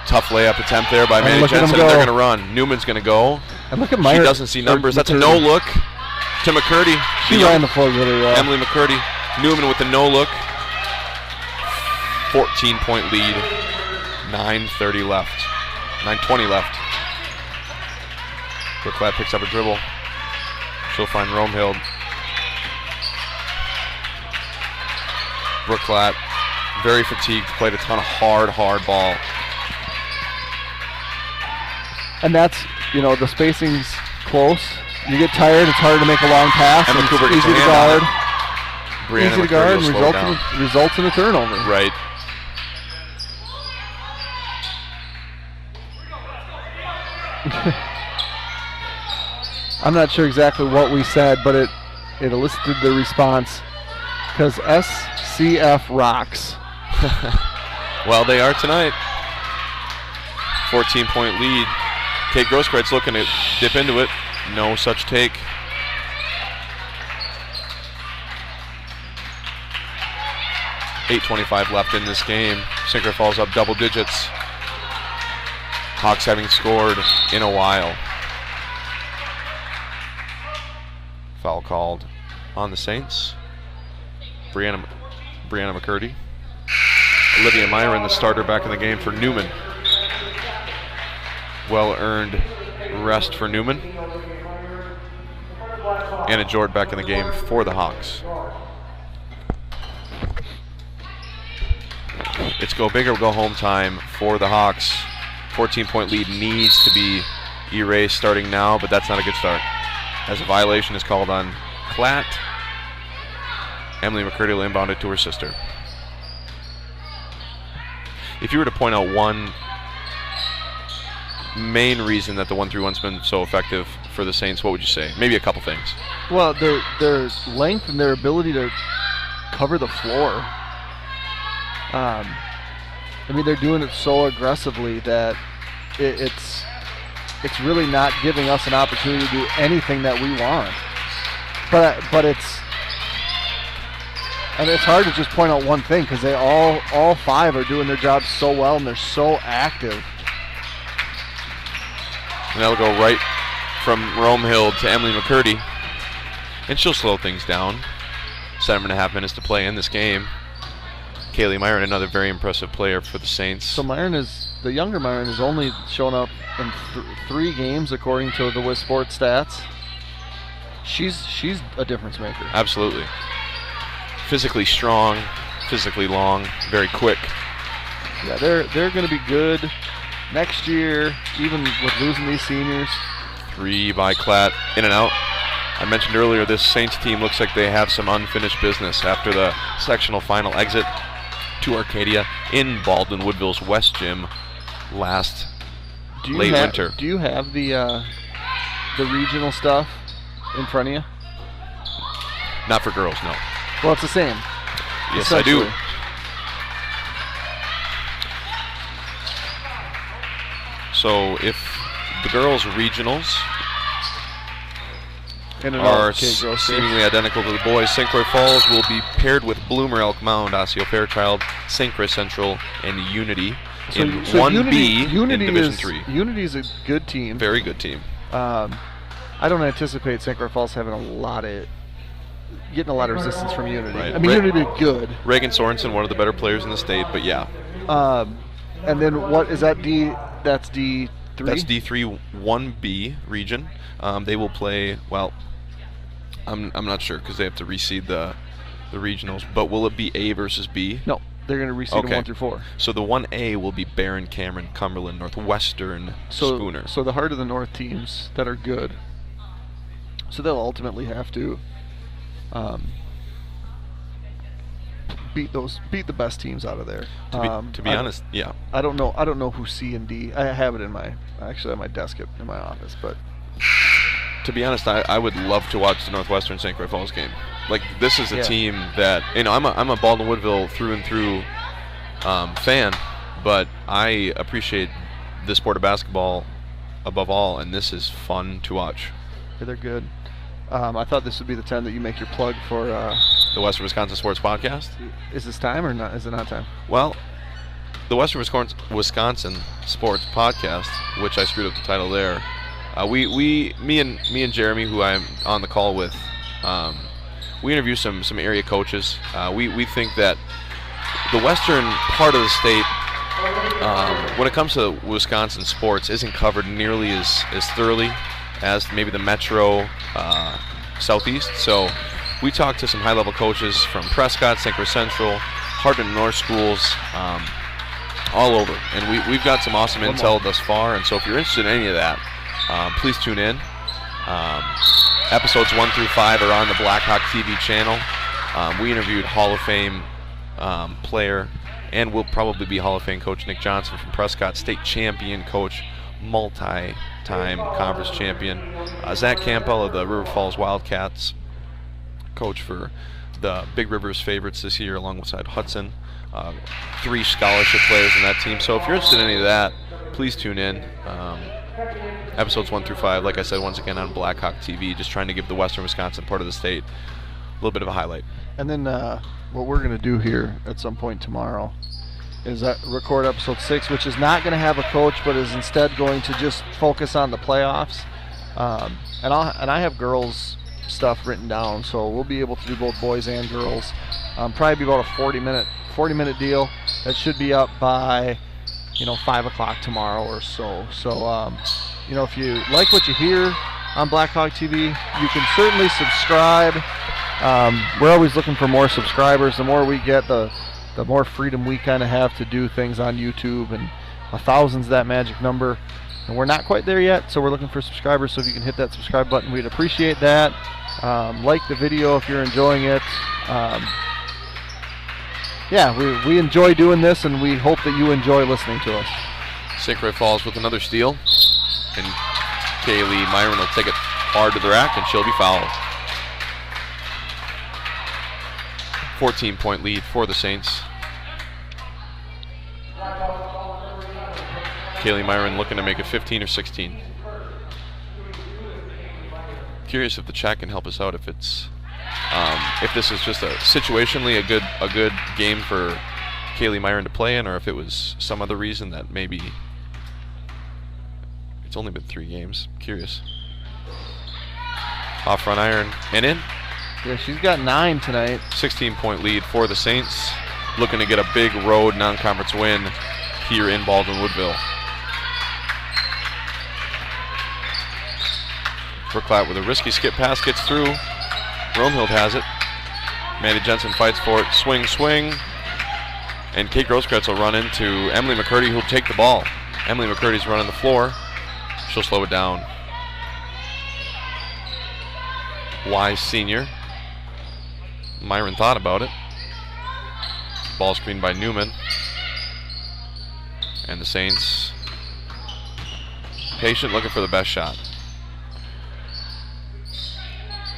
Tough layup attempt there by Manny Jensen. They're going to run. Newman's going to go. And look at Myron. She doesn't see numbers. That's a no look to McCurdy. She ran the floor really well. Emily McCurdy. Newman with the no look. 14-point lead. 9:30 left. 9:20 left. Brookclad picks up a dribble. She'll find Romehild. Brookclad, very fatigued, played a ton of hard ball. And that's, the spacing's close. You get tired, it's harder to make a long pass. And Cooper it's gets easy a to hand guard. on it. Easy to guard and results in a turnover. Right. I'm not sure exactly what we said, but it elicited the response because SCF rocks. Well, they are tonight. 14-point lead. Kate Grosskreutz looking to dip into it. No such take. .8:25 left in this game. St. Croix Falls up double digits. Hawks having scored in a while. Foul called on the Saints. Brianna McCurdy. Olivia Myron, the starter, back in the game for Newman. Well-earned rest for Newman. Anna Jord back in the game for the Hawks. It's go big or go home time for the Hawks. 14-point lead needs to be erased starting now, but that's not a good start. As a violation is called on Klatt. Emily McCurdy will inbound it to her sister. If you were to point out one main reason that the 1-3-1's been so effective for the Saints, what would you say? Maybe a couple things. Well, their length and their ability to cover the floor. They're doing it so aggressively that it's really not giving us an opportunity to do anything that we want. But it's hard to just point out one thing because they all five are doing their jobs so well and they're so active. And that'll go right from Romehild to Emily McCurdy. And she'll slow things down. 7.5 minutes to play in this game. Kaylee Myron, another very impressive player for the Saints. So the younger Myron has only shown up in 3 games according to the Wiz Sports stats. She's a difference maker. Absolutely. Physically strong, physically long, very quick. Yeah, they're going to be good next year, even with losing these seniors. 3 by Klatt, in and out. I mentioned earlier this Saints team looks like they have some unfinished business after the sectional final exit to Arcadia in Baldwin Woodville's West Gym last late winter. Do you have the regional stuff in front of you? Not for girls, no. Well, it's the same. Yes, I do. So if the girls' regionals are seemingly identical to the boys, St. Croix Falls will be paired with Bloomer Elk Mound, Osseo Fairchild, St. Croix Central, and Unity in 1B in Division 3. Unity is a good team. Very good team. I don't anticipate St. Croix Falls having a lot of getting a lot of resistance from Unity. Right. I mean, Unity did good. Reagan Sorensen, one of the better players in the state, but yeah. And then what is that? That's D3. That's D3 1B region. They will play. Well, I'm not sure because they have to reseed the regionals. But will it be A versus B? No, they're going to reseed them 1 through 4. So the 1A will be Barron, Cameron, Cumberland, Northwestern, Spooner. So the Heart of the North teams that are good. So they'll ultimately have to beat the best teams out of there. To be honest, yeah. I don't know who C and D. I have it at my desk in my office, but to be honest, I would love to watch the Northwestern St. Croix Falls game. Like, this is a team that, I'm a Baldwin Woodville through and through fan, but I appreciate the sport of basketball above all, and this is fun to watch. They're good. I thought this would be the time that you make your plug for the Western Wisconsin Sports Podcast. Is this time or not? Is it not time? Well, the Western Wisconsin Sports Podcast, which I screwed up the title there. Me and Jeremy, who I'm on the call with, we interview some area coaches. We think that the western part of the state, when it comes to Wisconsin sports, isn't covered nearly as thoroughly as maybe the metro southeast. So we talked to some high-level coaches from Prescott, St. Croix Central, Hardin North schools, all over. And we've got some awesome intel thus far. And so if you're interested in any of that, please tune in. Episodes 1 through 5 are on the Blackhawk TV channel. We interviewed Hall of Fame player and will probably be Hall of Fame coach Nick Johnson from Prescott, state champion coach, multi-time conference champion. Zach Campbell of the River Falls Wildcats, coach for the Big Rivers favorites this year alongside Hudson. 3 scholarship players in that team. So if you're interested in any of that, please tune in. Episodes 1 through 5, like I said, once again on Blackhawk TV, just trying to give the western Wisconsin part of the state a little bit of a highlight. And then what we're going to do here at some point tomorrow is record episode 6, which is not going to have a coach, but is instead going to just focus on the playoffs. And I have girls stuff written down, so we'll be able to do both boys and girls. Probably be about a 40-minute deal. That should be up by 5 o'clock tomorrow or so. So if you like what you hear on Blackhawk TV, you can certainly subscribe. We're always looking for more subscribers. The more we get, the more freedom we kind of have to do things on YouTube, and 1,000's that magic number. And we're not quite there yet, so we're looking for subscribers. So if you can hit that subscribe button, we'd appreciate that. Like the video if you're enjoying it. We enjoy doing this, and we hope that you enjoy listening to us. St. Croix Falls with another steal, and Kaylee Myron will take it hard to the rack, and she'll be fouled. 14-point lead for the Saints. Kaylee Myron looking to make it 15 or 16. Curious if the chat can help us out if it's if this is just situationally a good game for Kaylee Myron to play in, or if it was some other reason that maybe it's only been 3 games. Curious. Off front iron and in. Yeah, she's got 9 tonight. 16-point lead for the Saints, looking to get a big road non-conference win here in Baldwin Woodville. Brooklat with a risky skip pass gets through. Romehild has it. Mandy Jensen fights for it. Swing. And Kate Grosskretz will run into Emily McCurdy, who'll take the ball. Emily McCurdy's running the floor. She'll slow it down. Wise senior. Myron thought about it. Ball screened by Newman. And the Saints patient, looking for the best shot.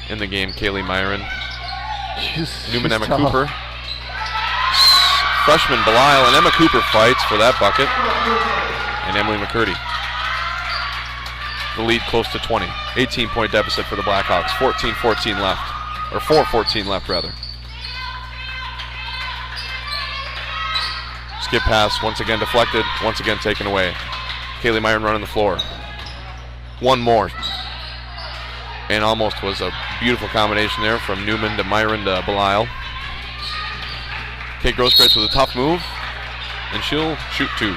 In the game, Kaylee Myron. Newman, Emma tough. Cooper. Freshman Belisle, and Emma Cooper fights for that bucket. And Emily McCurdy. The lead close to 20. 18-point deficit for the Blackhawks. 14-14 left. Or 4-14 left, rather. Skip pass, once again deflected, once again taken away. Kaylee Myron running the floor. One more. And almost was a beautiful combination there from Newman to Myron to Belial. Kate Grosskreutz with a tough move, and she'll shoot 2.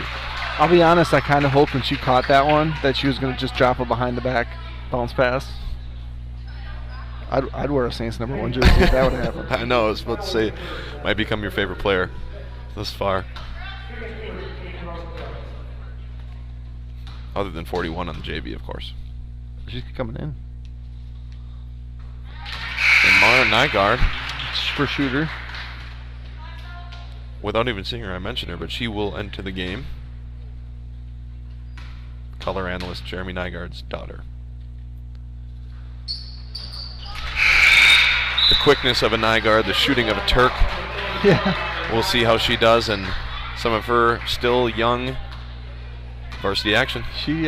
I'll be honest, I kind of hoped when she caught that one that she was going to just drop a behind the back bounce pass. I'd wear a Saints #1 jersey if that would have happened. I know, I was about to say, might become your favorite player thus far. Other than 41 on the JV, of course. She's coming in. And Mara Nygaard, For shooter. without even seeing her, I mentioned her, but she will enter the game. Color analyst Jeremy Nygaard's daughter. The quickness of a Nygaard, the shooting of a Turk. Yeah. We'll see how she does, and some of her still young varsity action. She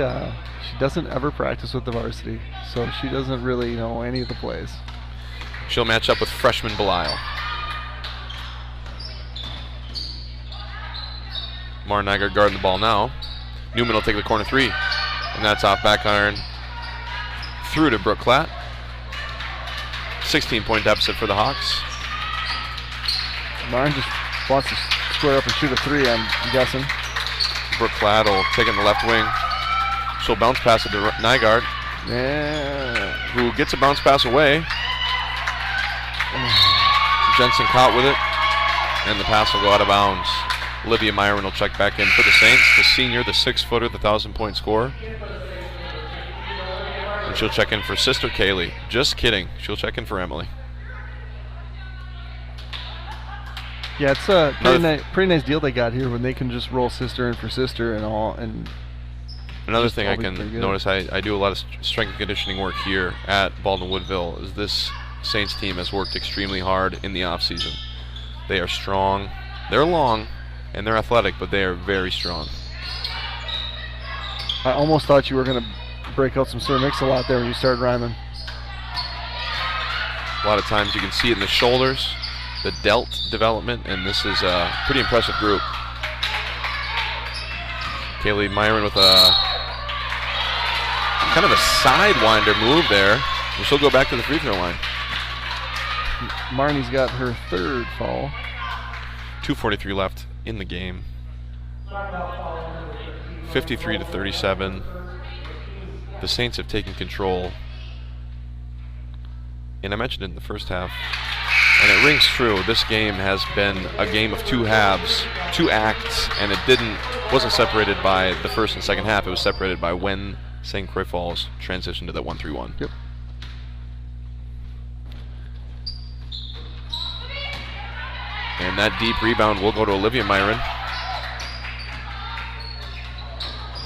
doesn't ever practice with the varsity, so she doesn't really know any of the plays. She'll match up with freshman Belial. Mara Nygaard guarding the ball now. Newman will take the corner 3, and that's off back iron through to Brooke Klatt. 16-point deficit for the Hawks. Martin just wants to square up and shoot a 3, I'm guessing. Brooke Klatt will take it in the left wing. She'll bounce pass it to Nygaard, Yeah. who gets a bounce pass away. Jensen caught with it, and the pass will go out of bounds. Olivia Myron will check back in for the Saints. The senior, the 6-footer, the 1,000-point scorer. And she'll check in for sister Kaylee. Just kidding. She'll check in for Emily. Yeah, it's a pretty nice deal they got here when they can just roll sister in for sister and all. And another just thing I always can pretty good. notice, I do a lot of strength and conditioning work here at Baldwin Woodville, is this Saints team has worked extremely hard in the offseason. They are strong. They're long, and they're athletic, but they are very strong. I almost thought you were going to break out some Sir Mix-a-Lot there when you started rhyming. A lot of times you can see it in the shoulders, the delt development, and this is a pretty impressive group. Kaylee Myron with a kind of a sidewinder move there, and she'll go back to the free throw line. Marnie's got her 3rd foul. 2:43 left in the game. 53-37. The Saints have taken control. And I mentioned it in the first half, and it rings true. This game has been a game of 2 halves, 2 acts, and it wasn't separated by the first and second half. It was separated by when St. Croix Falls transitioned to that 1-3-1. Yep. And that deep rebound will go to Olivia Myron.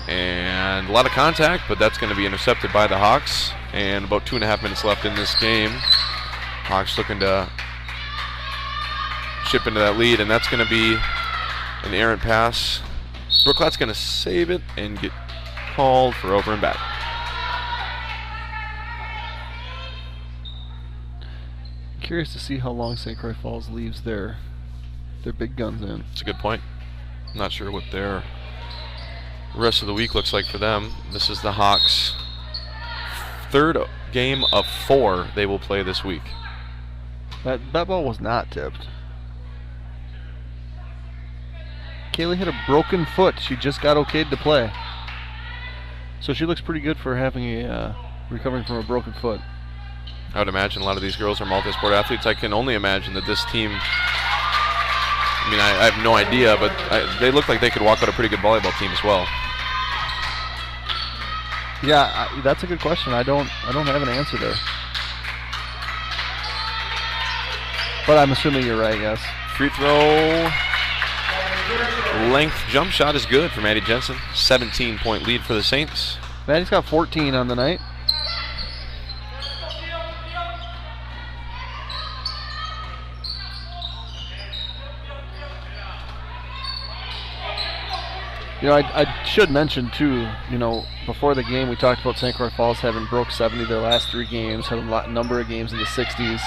And a lot of contact, but that's going to be intercepted by the Hawks. And about 2.5 minutes left in this game. Hawks looking to chip into that lead, and that's going to be an errant pass. Brooke Klatt's going to save it and get called for over and back. Curious to see how long St. Croix Falls leaves their big guns in. That's a good point. I'm not sure what their rest of the week looks like for them. This is the Hawks' 3rd game of 4 they will play this week. That ball was not tipped. Kaylee had a broken foot. She just got okayed to play. So she looks pretty good for having recovering from a broken foot. I would imagine a lot of these girls are multi-sport athletes. I can only imagine that this team, I mean, I have no idea, but they look like they could walk out a pretty good volleyball team as well. Yeah, that's a good question. I don't have an answer there. But I'm assuming you're right, yes. Free throw length jump shot is good for Maddie Jensen. 17-point lead for the Saints. Maddie's got 14 on the night. You know, I should mention too, you know, before the game we talked about St. Croix Falls having broke 70 their last 3 games, had a number of games in the 60s.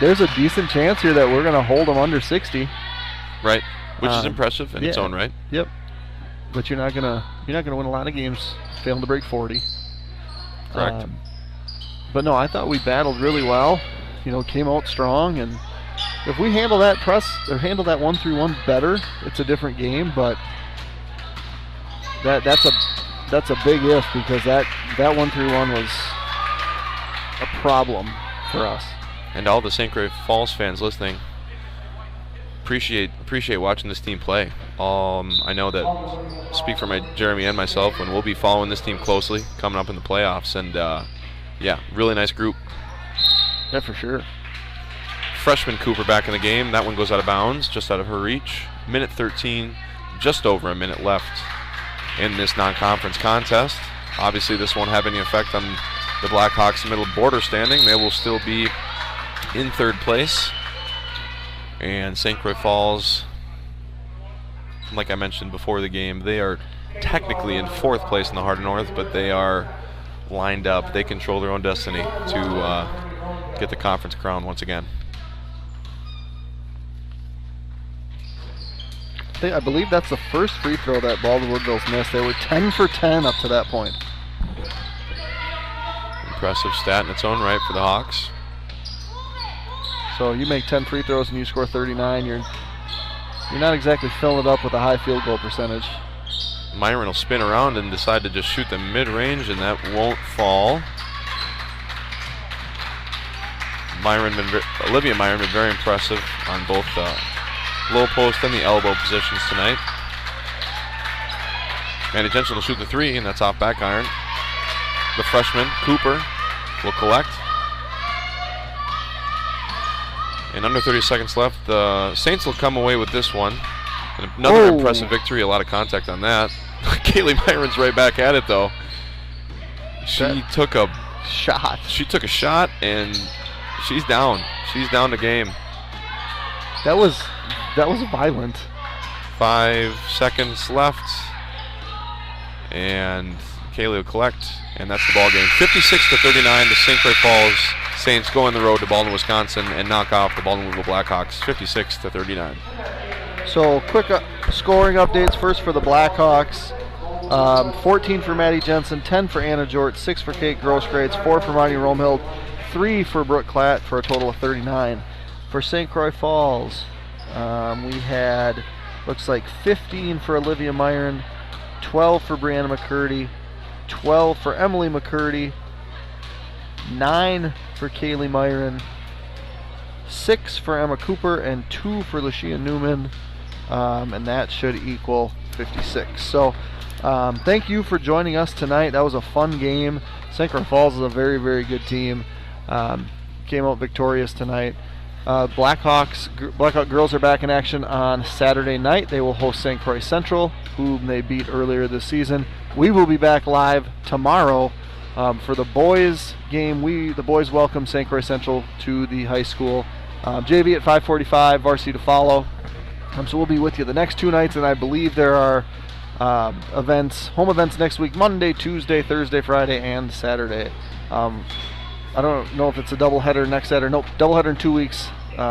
There's a decent chance here that we're going to hold them under 60. Right, which is impressive in its own right. Yep. But you're not gonna win a lot of games failing to break 40. Correct. But no, I thought we battled really well. Came out strong, and if we handle that press or handle that 1-3-1 better, it's a different game. But that's a big if, because that 1-3-1 was a problem for us. And all the St. Croix Falls fans listening, appreciate watching this team play. I know that, speak for Jeremy and myself, when we'll be following this team closely coming up in the playoffs. And yeah, really nice group. Yeah, for sure. Freshman Cooper back in the game. That one goes out of bounds, just out of her reach. Minute 13, just over a minute left in this non-conference contest. Obviously, this won't have any effect on the Blackhawks' middle border standing. They will still be in third place. And St. Croix Falls, like I mentioned before the game, they are technically in fourth place in the Heart of North, but they are lined up. They control their own destiny to get the conference crown once again. I believe that's the first free throw that Baldwin Woodville's missed. They were 10 for 10 up to that point. Impressive stat in its own right for the Hawks. So you make 10 free throws and you score 39. You're not exactly filling it up with a high field goal percentage. Myron will spin around and decide to just shoot the mid-range, and that won't fall. Olivia Myron been very impressive on both the low post and the elbow positions tonight. Mandy Jensen will shoot the three, and that's off back iron. The freshman, Cooper, will collect. And under 30 seconds left, the Saints will come away with this one. And another impressive victory, a lot of contact on that. Kaylee Myron's right back at it, though. She took a shot, and she's down. She's down the game. That was violent. 5 seconds left, and Kaylee will collect, and that's the ball game. 56-39. The St. Croix Falls Saints go on the road to Baldwin, Wisconsin, and knock off the Baldwin Woodville Blackhawks 56-39. So quick scoring updates first for the Blackhawks. 14 for Maddie Jensen, 10 for Anna Jort, 6 for Kate Grosgrades, 4 for Monty Romhild, 3 for Brooke Klatt for a total of 39. For St. Croix Falls, we had, looks like 15 for Olivia Myron, 12 for Brianna McCurdy, 12 for Emily McCurdy, 9 for Kaylee Myron, 6 for Emma Cooper, and 2 for Lashia Newman, and that should equal 56. So thank you for joining us tonight. That was a fun game. St. Croix Falls is a very, very good team. Came out victorious tonight. Blackhawk girls are back in action on Saturday night. They will host St. Croix Central, whom they beat earlier this season. We will be back live tomorrow for the boys game. The boys welcome St. Croix Central to the high school. JV at 5:45, varsity to follow. So we'll be with you the next 2 nights, and I believe there are home events next week: Monday, Tuesday, Thursday, Friday, and Saturday. I don't know if it's a doubleheader next Saturday. Nope, doubleheader in 2 weeks.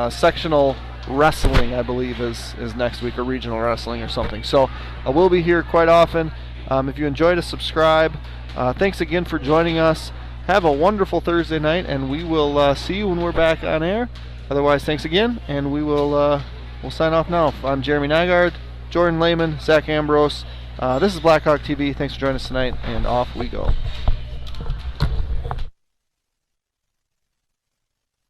Sectional wrestling, I believe, is next week, or regional wrestling or something. So we'll be here quite often. If you enjoyed us, subscribe. Thanks again for joining us. Have a wonderful Thursday night, and we will see you when we're back on air. Otherwise, thanks again, and we'll sign off now. I'm Jeremy Nygaard, Jordan Lehman, Zach Ambrose. This is Blackhawk TV. Thanks for joining us tonight, and off we go.